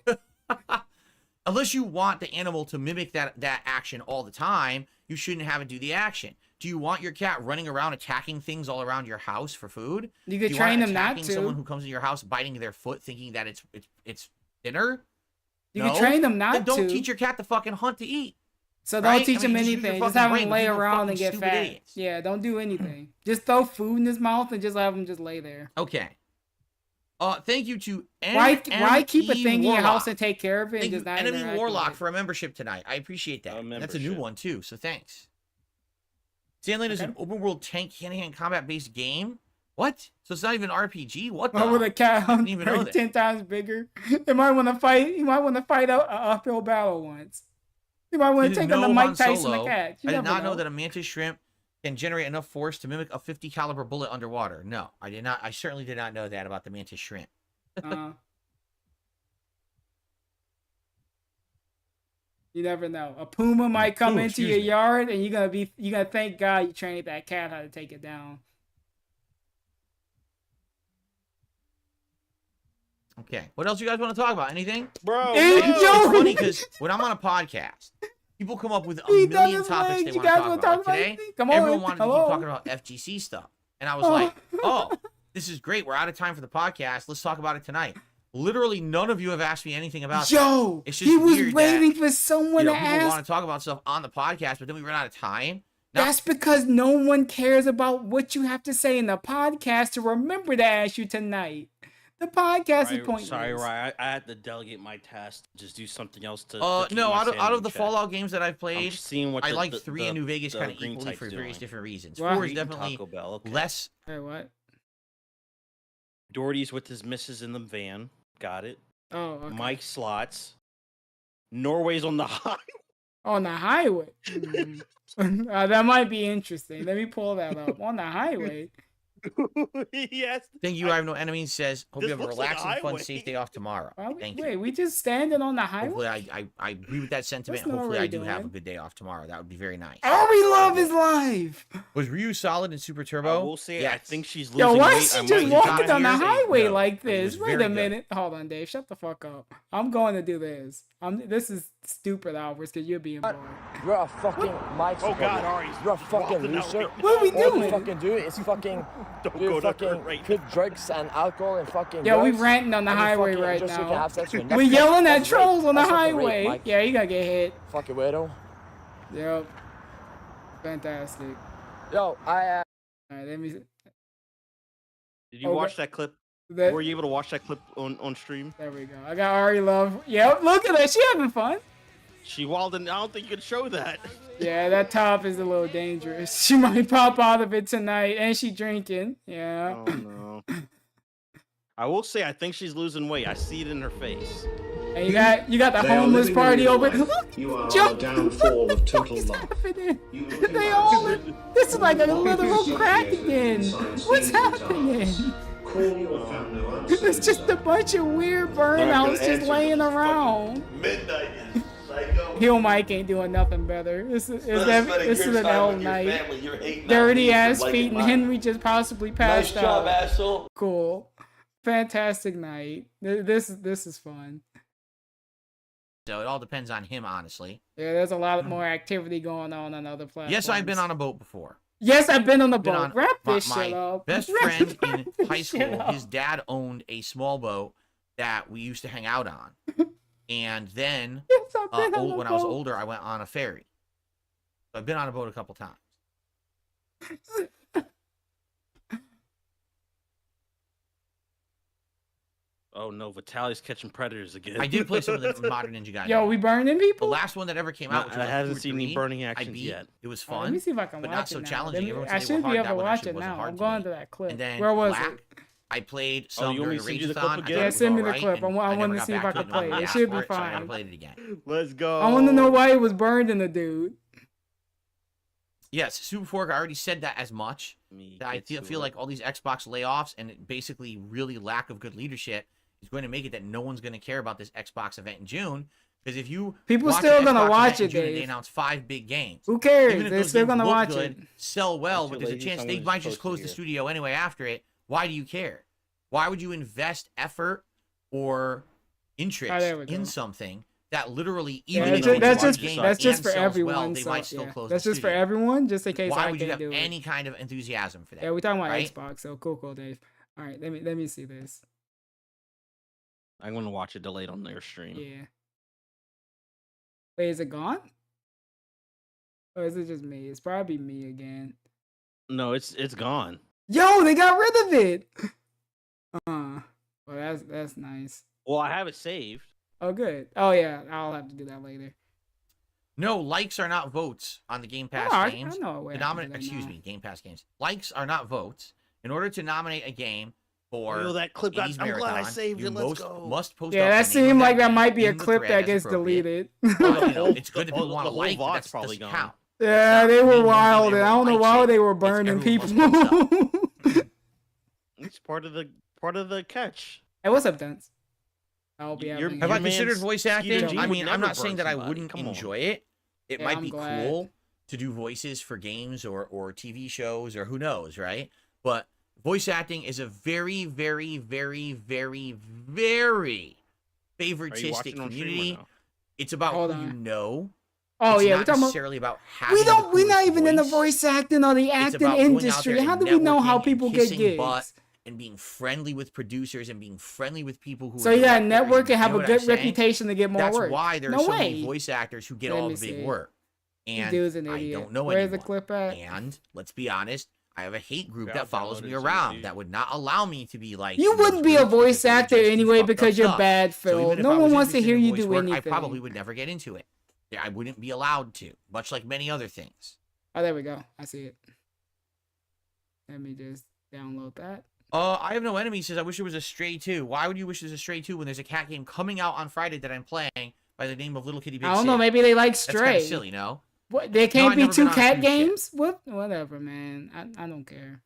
Unless you want the animal to mimic that action all the time, you shouldn't have it do the action. Do you want your cat running around attacking things all around your house for food? You could Do you want train it them not attacking to. someone who comes in your house biting their foot thinking that it's dinner? You No? can train them not Then don't to. teach your cat to fucking hunt to eat. So don't right? teach I mean, them just use your anything. Just fucking have brain, them but lay people are around fucking and get stupid fat. idiots. Yeah, don't do anything. Just throw food in his mouth and just have him just lay there. Okay. Thank you to Why keep a thing in your Warlock. house and take care of it? Thank And you, just not Enemy interact with Warlock, it? for a membership tonight. I appreciate that. That's a new membership. one too, so thanks. Sandland is an open world tank hand-to-hand combat based game. What? So it's not even an RPG? What the? Why would a cat didn't even know hunt that. 10 times bigger? He might want to fight. He might want to fight an uphill battle once. He might want to take on the Mike Tyson the cat. You I did never not know that a mantis shrimp can generate enough force to mimic a 50 caliber bullet underwater. No, I did not. I certainly did not know that about the mantis shrimp. You never know. A puma might come Ooh, into excuse your me. yard, and you're gonna thank God you trained that cat how to take it down. Okay, what else you guys want to talk about? Anything? Bro, Hey, no. Joe! It's funny because when I'm on a podcast, people come up with a He done million his topics legs. they You want to guys talk wanna about. talk Like about today, anything? Come on. everyone wanted to keep Hello? talking about FGC stuff. And I was like, oh, this is great. We're out of time for the podcast. Let's talk about it tonight. Literally, none of you have asked me anything about Yo, It's just he was weird waiting that, for someone to people ask. want to talk about stuff on the podcast, but then we run out of time. Now, That's because no one cares about what you have to say in the podcast to remember to ask you tonight. The podcast is pointless. Sorry, Ryan. I had to delegate my task. Just do something else to. keep no, my out of sanity the check. Fallout games that I've I'm played, seeing what I the- like the- 3 the- and New Vegas the kind of green equally type's for various doing. different reasons. Wow. 4 is Eating definitely Taco Bell, okay. less. Hey, what? Doherty's with his missus in the van. Got it. Oh, okay. Mike slots. Norway's on the high. On the highway. That might be interesting. Let me pull that up. On the highway. Yes. Thank you, I have no enemies. Says, hope you This have a looks like a relaxing, fun, highway. safe day off tomorrow. Thank you. Wait, we just standing on the Hopefully, highway? I agree with that sentiment. What's Hopefully, I Norway do have a doing? good day off tomorrow. That would be very nice. Ari Love is live. Was Ryu solid in Super Turbo? I will say, I Yes. think she's losing Yo, why weight. is she I just might- walking on the here's a highway no. like It this? was Wait very a good. minute. Hold on, Dave. Shut the fuck up. I'm going to do this. This is stupid hours because you're being bored. You're a fucking Mike. Oh God, Ari. You're a fucking walking out loser. right What are we All doing? you fucking do is fucking Don't do go to her fucking right put drugs and alcohol and fucking. Yeah, we drugs, ranting on the and you highway fucking right just so you can now. have sex with We're next- yelling at that's rape. trolls on the That's fucking rape, highway. Mike. Yeah, you gotta get hit. Fucking weirdo. Yep. Fantastic. Yo, All right, let me. Did you Oh, watch that clip? That, Were you able to watch that clip on stream? there we go. I got Ari Love. Yep, look at her. She having fun. She walled in. I don't think you could show that. Yeah, that top is a little dangerous. She might pop out of it tonight, and she drinking. Yeah. Oh no. I will say, I think she's losing weight. I see it in her face. And you got the homeless party over. Look, You are Joe, on the downfall of total what's love. happening? You looking They like all. some This is like a literal associated crack with again. science What's fiction happening? stars. Call your found no answer. It's just a bunch of weird burnouts just laying around. Midnight is psycho. Hill Mike ain't doing nothing better. This is an L night. You're hating Dirty on me ass for feet, liking and mine. Henry just possibly Nice passed job, out. asshole. Cool, fantastic night. This is fun. So it all depends on him, honestly. Yeah, there's a lot more activity going on other platforms. Yes, I've been on a boat before. Yes, I've been on the Been boat. on- Wrap this my shit up. best Wrap friend in this high shit school, up. his dad owned a small boat that we used to hang out on. And then Yes, I've been on the when I was boat. older, I went on a ferry. So I've been on a boat a couple times. Oh no, Vitaly's catching predators again. I did play some of the Modern Ninja Gaiden. Yo, we burning The people? last one that ever came No, out, which I was haven't like 2 or seen any 3, burning I actions beat. yet. It was Let fun, me see if I can but watch not so it now. challenging. Everyone I said they were should be hard. able That to one watch actually it wasn't now. hard I'm to going me. to that clip. And then Where was Black, it? I played some you want me during to send you the Rageathon. clip I again? thought Yeah, it was send me the alright, clip. and I never wanna got see if back I to can it, play and it. I It asked should for be so I fine. gotta play it again. Let's go. I want to know why it was burned in the dude. Yes, Super Fork, I already said that as much. That I feel like all these Xbox layoffs and basically really lack of good leadership is going to make it that no one's going to care about this Xbox event in June. Because if you People watch still an gonna Xbox watch event in it, June and Dave. they announce 5 big games. Who cares? Even if They're those still games gonna look watch good, it. sell well, Too but there's a lazy, chance someone they is might just supposed to close the hear. studio anyway after it. Why do you care? Why would you invest effort or interest there we go. in something that literally, Yeah, even if it that's works just and for sells everyone. well, they so, might still yeah. close That's the just for studio? everyone, just in case Why I would you can't have do it. any kind of enthusiasm for that? Yeah, we're talking about right? Xbox, so cool, Dave. All right, let me see this. I'm gonna watch it delayed on their stream. Yeah. Wait, is it gone? Or is it just me? It's probably me again. No, it's gone. Yo, they got rid of it. Well, that's nice. Well, I have it saved. Oh, good. Oh yeah, I'll have to do that later. No, likes are not votes on the Game Pass I games. know a way To I can do nominate, that excuse now. me, Game Pass games. Likes are not votes. In order to nominate a game for Yo, that clip got- Indies I'm glad I Marathon, saved you it. Let's go. must post Yeah, up that the name of seemed like that game might be a in the clip thread that as gets appropriate. deleted. But, you know, it's good if The- you want to the whole like, but VOD's that's probably doesn't gone. count. Yeah, It's they not were meaning wild. that I don't know everyone why likes they it. were It's burning everyone people. must post up. It's part of the catch. Hey, what's up, Dance? I'll be You're- having Have I Your man's considered voice Skeeter acting? G I would mean, I'm never not saying burn that I somebody. wouldn't Come on. enjoy it. It Yeah, might I'm be glad. cool to do voices for games or TV shows or who knows, right? But voice acting is a very, very, very, very, very Are you favoritistic watching on stream or community. no? It's about Hold who you on. know. Oh It's yeah, we're not talking about. necessarily about having We the don't. We're not coolest even in the voice. voice acting or the It's acting about going out industry. there How and do we know networking how and people get kissing gigs? butt and being friendly with producers and being friendly with people who So are you got directors, network and have know a what good I'm saying? reputation to get more That's work. why there are No so way. many voice actors who get Let all me the big see. work. This And dude's an I idiot. don't know Where's anyone. the clip at? And let's be honest, I have a hate group Yeah, that I'll follows download me it as soon as around you- that would not allow me to be like. You in those wouldn't be a groups voice because they would actor just do anyway fucked up because you're stuff. bad, So Phil. even if No I one was wants to interested hear in you voice do work, anything. I probably would never get into it. Yeah, I wouldn't be allowed to, much like many other things. Oh, there we go. I see it. Let me just download that. I have no enemies. Says I wish there was a Stray 2. Why would you wish there's a Stray 2 when there's a cat game coming out on Friday that I'm playing by the name of Little Kitty Big I don't know. Sid? Maybe they like That's kind Stray. of silly, no? What? There No, can't I've be never two been on a cat cruise ship. games? What? Whatever, man. I don't care.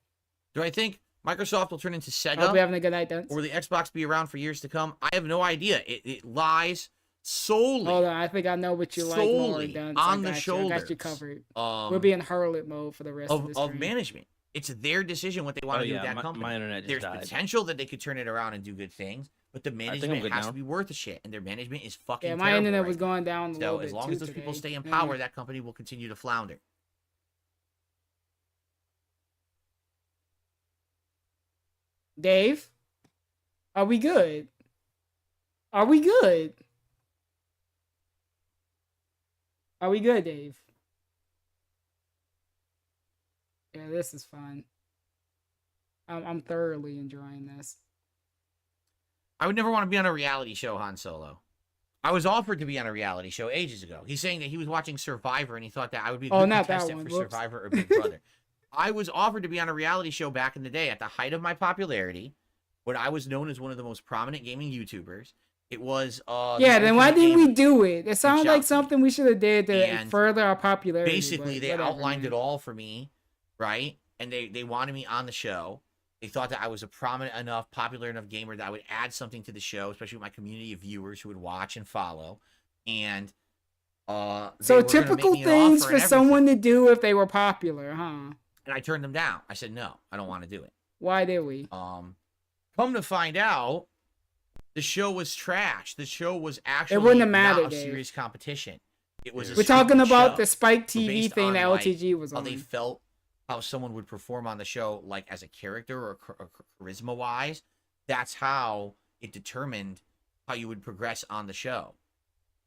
Do I think Microsoft will turn into I hope Sega? you're having a good night, Dance. Or will the Xbox be around for years to come? I have no idea. It lies solely Hold on, I think I know what you like more, solely Dance. on I the got shoulders you. I got you covered. um, We'll be in harlot mode for the rest of this of stream. management. It's their decision what they want Oh, to do yeah, with that my- company. my internet just There's died. potential that they could turn it around and do good things, but the I'm management good has now. to be worth a shit, and their management is fucking Yeah, my terrible internet right was now. going down a So little as bit long too as those people today. stay in Yeah. power, that company will continue to flounder. Dave, are we good? Are we good? Are we good, Dave? Yeah, this is fun. I'm thoroughly enjoying this. I would never want to be on a reality show, Han Solo. I was offered to be on a reality show ages ago. He's saying that he was watching Survivor and he thought that I would be a Oh, good not that contestant one. for Whoops. Survivor or Big Brother. I was offered to be on a reality show back in the day at the height of my popularity, when I was known as one of the most prominent gaming YouTubers. It was Yeah, then why didn't we do it? It sounds out like to something we should have did to And further our popularity. basically but they whatever, outlined man. it all for me, right? And they wanted me on the show. They thought that I was a prominent enough, popular enough gamer that I would add something to the show, especially with my community of viewers who would watch and follow. And they So were gonna make typical me an things offer for and someone to do if they were popular, huh? and I turned them down. I said no, I don't want to do it. Why did we? Come to find out, the show was trash. The show was actually wouldn't have mattered, not a Dave. serious competition. It was. We're talking about the show. Spike So TV based thing on, that like, LTG was how on. they felt, how someone would perform on the show, like as a character or charisma wise. That's how it determined how you would progress on the show.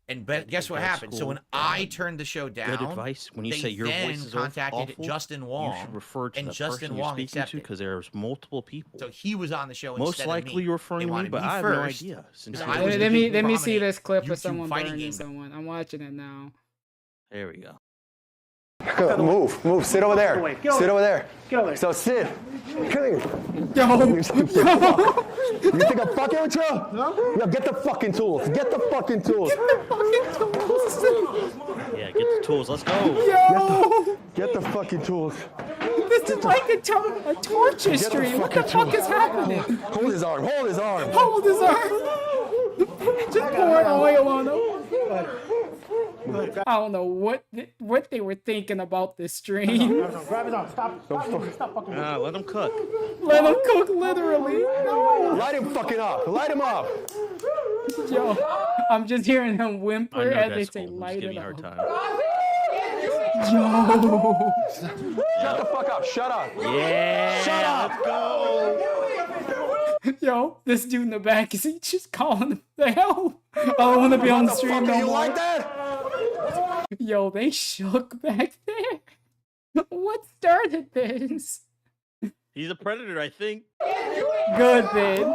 And guess what That's happened? So cool. when I turned the show down, Good advice. When you they say your then voice is contacted awful, Justin Wong, you should refer to and the Justin person Wong you're speaking to accepted. because there's multiple people. So he was on the show Most instead likely of me. you're referring They to me, wanted but I have no first, idea. Since because I I was let the me big see this prominent clip of YouTube someone fighting burning game someone. I'm watching it now. There we go. Move. Sit over there. Sit over there. So sit. Come here. You think I'm fucking with you? No. Yo, get the fucking tools. Get the fucking tools. Yeah, get the tools. Let's go. Yo! Get the fucking tools. This is like a torture Get the stream. What the fucking fuck tools. is happening? Hold his arm. Hold his arm. Hold his arm. Just pouring oil on him. I don't know what they were thinking about this stream. Grab his arm. Stop fucking. Let him cook. Let him cook, literally. No. Light him fucking up. Light him up. Yo, I'm just hearing him I whimper know as they that's say, cool. Just light give it me a hard up. time. Yo. Shut the fuck up. Shut up. Yeah. Shut up. Let's go. Yo, this dude in the back, is he just calling him the hell? I don't want to be on the stream no You more. like that? Yo, they shook back there. What started this? He's a predator, I think. Good, then.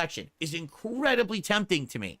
collection is incredibly tempting to me.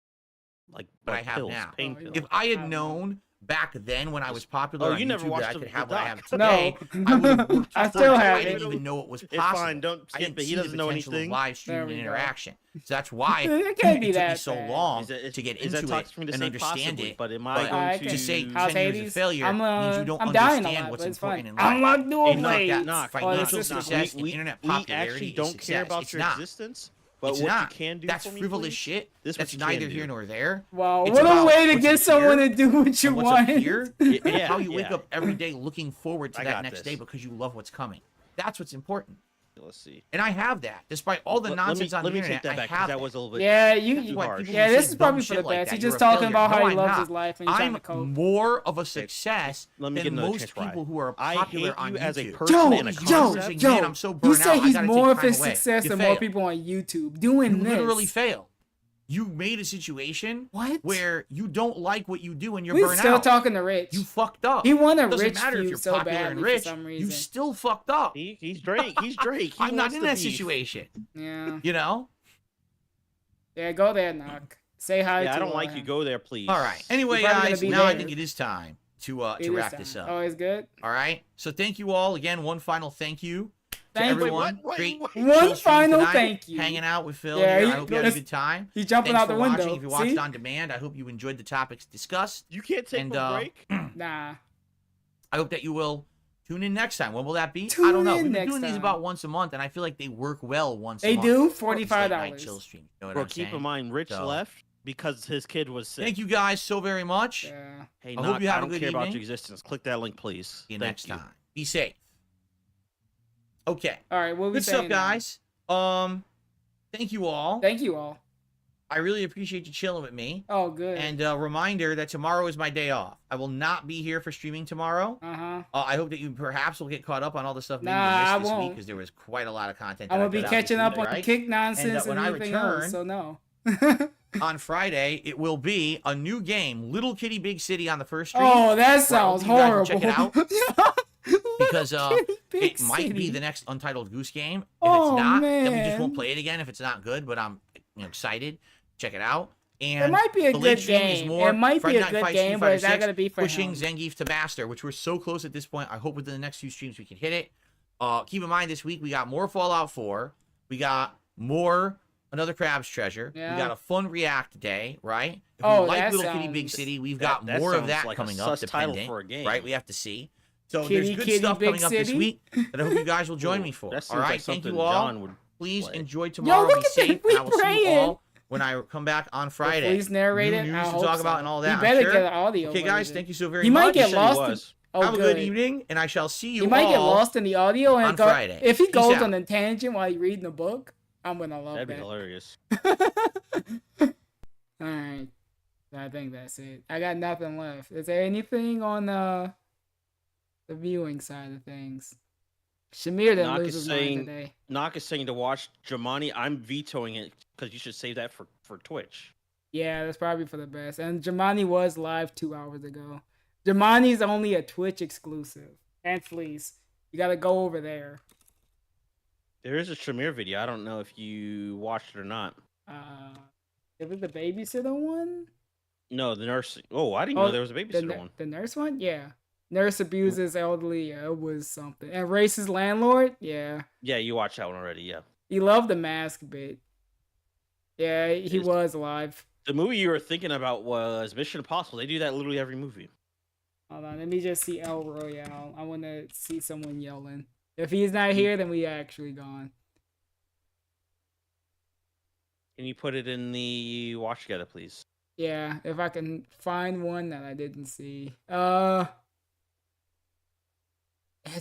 Like, but I like have pills, now. pain pills. If I had known back then when I was popular on you never YouTube, watched that I the- could the have what I doc. have today, I would have worked I hard. still have I it. didn't even know it was It's possible. fine, don't I skip didn't it. He see the doesn't know potential of anything. live There streaming we and go. interaction. So that's why It can't be it took me that so bad. long Is to get that into toxic it for me to and say understand possibly, it. but am I But going okay. to say How's 10 years Hades? of failure I'm, means you don't I'm dying a understand lot, what's but it's important fine. in life. Unlock dual It's not blades. that Oh, financial this is success we, and internet we popularity actually is don't success. care about It's your not. existence, but It's what not. you can do That's for me, frivolous please? shit. This is That's what you can neither do. here nor there. Wow, It's what a about way to what's get up someone here to do what you and what's up want. here and Yeah, how you wake yeah. up every day looking forward to I that got next this. day because you love what's coming. That's what's important. Let's see. And I have that. Despite all the nonsense on the let me internet, take that I back because have that that. was a little bit Yeah, too you. harsh. people Yeah, who this say is probably dumb for the shit like best. that. He's You're just a talking failure. about how No, he I'm loves not. his life and he's trying to cope. I'm more of a success Let me than get another most chance, Ryan. people who are I popular hate on you as a YouTube. person Joe, and a Joe, concept. Joe, Man, I'm so you burnt say out, I he's gotta more take of a time away. success You than fail. more people on YouTube doing You this. literally fail. You made a situation where you don't like what you do and you're We burnt still out. talking to Rich. You fucked up. He won a Doesn't Rich matter if feud you're so popular and badly rich. for some You reason. still fucked up. He's Drake. He's Drake. He I'm not wants in the that beef. situation. Yeah. You know? Yeah, go there, Knock. Say hi Yeah, to I don't like you. Go there, please. All right. Anyway, You're probably guys, gonna be now I there. think it is time to It is wrap time. this up. Oh, it's good. All right. So thank you all again. One final thank you to Thank you. everyone. Wait, Great. One chill stream final tonight, thank you. Hanging out with Phil. Yeah, here. he- I hope you had a that's- good time. he's jumping Thanks out the for watching. window. If you watched See? on demand, I hope you enjoyed the topics discussed. You can't take And, a break. Nah. I hope that you will tune in next time. When will that be? Tune I don't know. in We've been next doing these time. about once a month, and I feel like they work well once They a month. do? It's $45. late night chill stream. You know what Bro, I'm keep saying? in mind, Rich So- left because his kid was sick. Thank you guys so very much. Yeah. Hey, I Knock, hope you have I a don't good care about evening. your existence. Click that link, please. See you Thank next time. Be safe. Okay. All right, what we Good stuff, saying now? guys. Thank you all. Thank you all. I really appreciate you chilling with me. Oh, good. And a reminder that tomorrow is my day off. I will not be here for streaming tomorrow. Uh-huh. I hope that you perhaps will get caught up on all the stuff maybe Nah, you I missed this week won't. because there was quite a lot of content. I'm that I gonna be put out this catching week, up on right? kick nonsense when and I everything return, else, so no. on Friday, it will be a new game, Little Kitty Big City on the first stream. Oh, that where I sounds hope you guys will horrible. Check it out. Because Big it might be City. the next Untitled Goose Game. If Oh, it's not, then we just man. won't play it again if it's not good. But I'm excited. Check it out. And It might be a the late good stream is game. more It might be Friday a Night good Fights, game, Street but Fighter it's not 6, gonna be for pushing him. Zangief to Master, which we're so close at this point. I hope within the next few streams we can hit it. Keep in mind this week we got more Fallout 4. We got more Another Crab's Treasure. Yeah. We got a fun React Day, right? If Oh, you like that Little Kitty Big sounds- City, we've that- got that more of sounds that like a coming up, sus title depending, for a game. right? We have to see. So Kitty, there's good Kitty, stuff Big coming up this City. week that I hope you guys will join me for. That seems All right, like thank something you all. John would Please play. enjoy tomorrow. look Be at that. safe, We and I will see you praying. all when I come back on Friday. Please narrate New it. news I to hope talk so. about and all that. You I'm better sure. get an audio. Okay, guys, version. thank you so very He much. might get said he lost. was. Oh, Have a good. good evening, and I shall see you He might get all lost in the audio and on go, Friday. if he Peace goes out. on a tangent while he's reading the book, I'm gonna love That'd be that. hilarious. All right, I think that's it. I got nothing left. Is there anything on the viewing side of things? Shamir didn't Knock lose is his mind saying today. Knock is saying to watch Jamani. I'm vetoing it because you should save that for Twitch. Yeah, that's probably for the best. And Jamani was live 2 hours ago. Jamani's only a Twitch exclusive. And Fleece, you gotta go over there. There is a Shamir video. I don't know if you watched it or not. Is it the babysitter one? No, the nurse. Oh, I didn't know there was a babysitter one. The nurse one? Yeah. Nurse abuses elderly. Yeah, it was something. And racist landlord? Yeah. Yeah, you watched that one already. Yeah. He loved the mask bit. Yeah, he was live. The movie you were thinking about was Mission Impossible. They do that literally every movie. Hold on, let me just see El Royale. I want to see someone yelling. If he's not here, then we actually gone. Can you put it in the watch together, please? Yeah, if I can find one that I didn't see. Has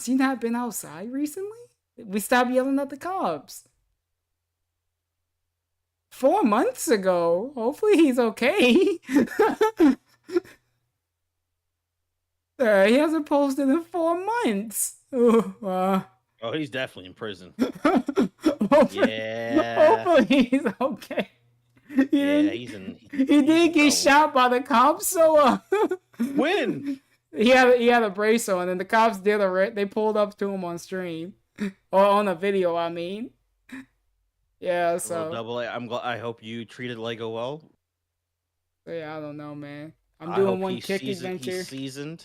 he not been outside recently? We stopped yelling at the cops 4 months ago. Hopefully he's okay. He hasn't posted in 4 months. Oh, he's definitely in prison. Hopefully, Yeah. hopefully he's okay. Yeah, he's in. He did get shot by the cops, so when he had a brace on, and the cops did they pulled up to him on stream or on a video. I mean, yeah. So So double A. I hope you treated Lego well. yeah, I don't know, man. I'm I doing hope one he's kick seasoned, adventure. He's seasoned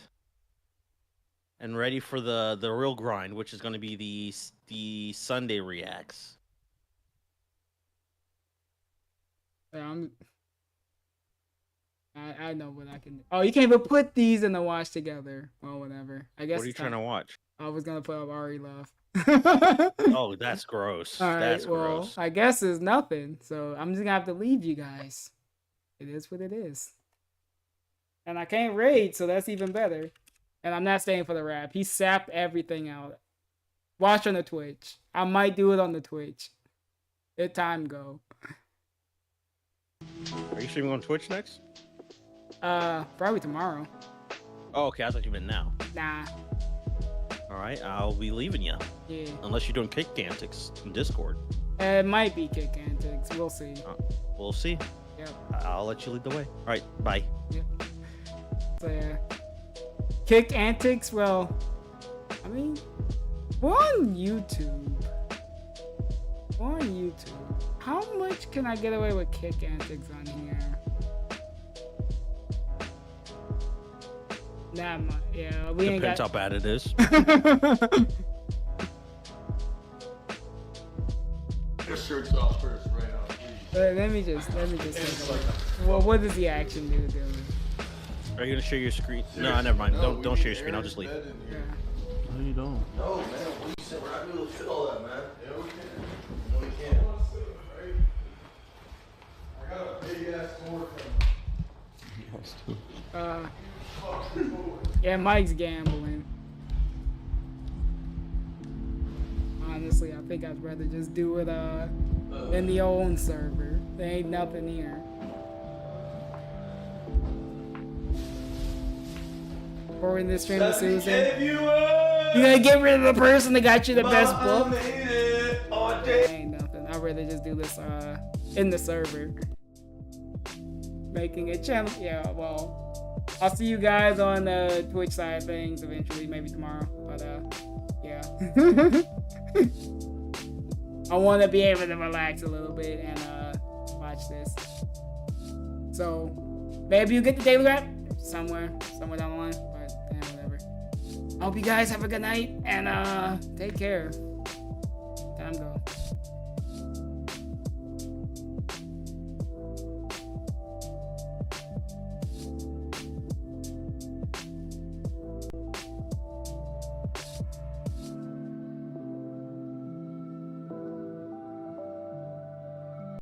and ready for the real grind, which is going to be the Sunday reacts. Yeah, I know what I can do. Oh, you can't even put these in the watch together. Well, whatever. I guess. What are you trying to watch? I was gonna put up Ari Love. Oh, that's gross. All right, That's well, gross. I guess it's nothing. So I'm just gonna have to leave you guys. It is what it is. And I can't raid, so that's even better. And I'm not staying for the rap. He sapped everything out. Watch on the Twitch. I might do it on the Twitch. Let time go. Are you streaming on Twitch next? Probably tomorrow. Oh, okay. I thought you meant now. Nah. All right, I'll be leaving you. Yeah. Unless you're doing kick antics in Discord. It might be kick antics. We'll see. We'll see. Yep. I'll let you lead the way. All right, bye. Yep. So yeah. Kick antics. Well, I mean, we're on YouTube. We're on YouTube. How much can I get away with kick antics on here? Not much. Yeah, we ain't got. Depends how bad it is. Your shirt's off first, right now, please. Let me just take a look. Well, what does the action do, Dylan? Are you gonna share your screen? No, never mind. Don't share your screen. I'll just leave. Yeah. No, you don't. No, man. What you said? We're not gonna fit all that, man. Yeah, we can. No, we can't. I got a big ass sword Yeah, Mike's gambling. Honestly, I think I'd rather just do it in the own server. There ain't nothing here. Or in this stream with Susan. You gonna get rid of the person that got you the best book? There ain't nothing. I'd rather just do this in the server. Making a channel. Yeah, well, I'll see you guys on the Twitch side of things eventually, maybe tomorrow. But yeah. I want to be able to relax a little bit and watch this. So maybe you get the daily wrap somewhere down the line. But yeah, whatever. I hope you guys have a good night and take care. Time go.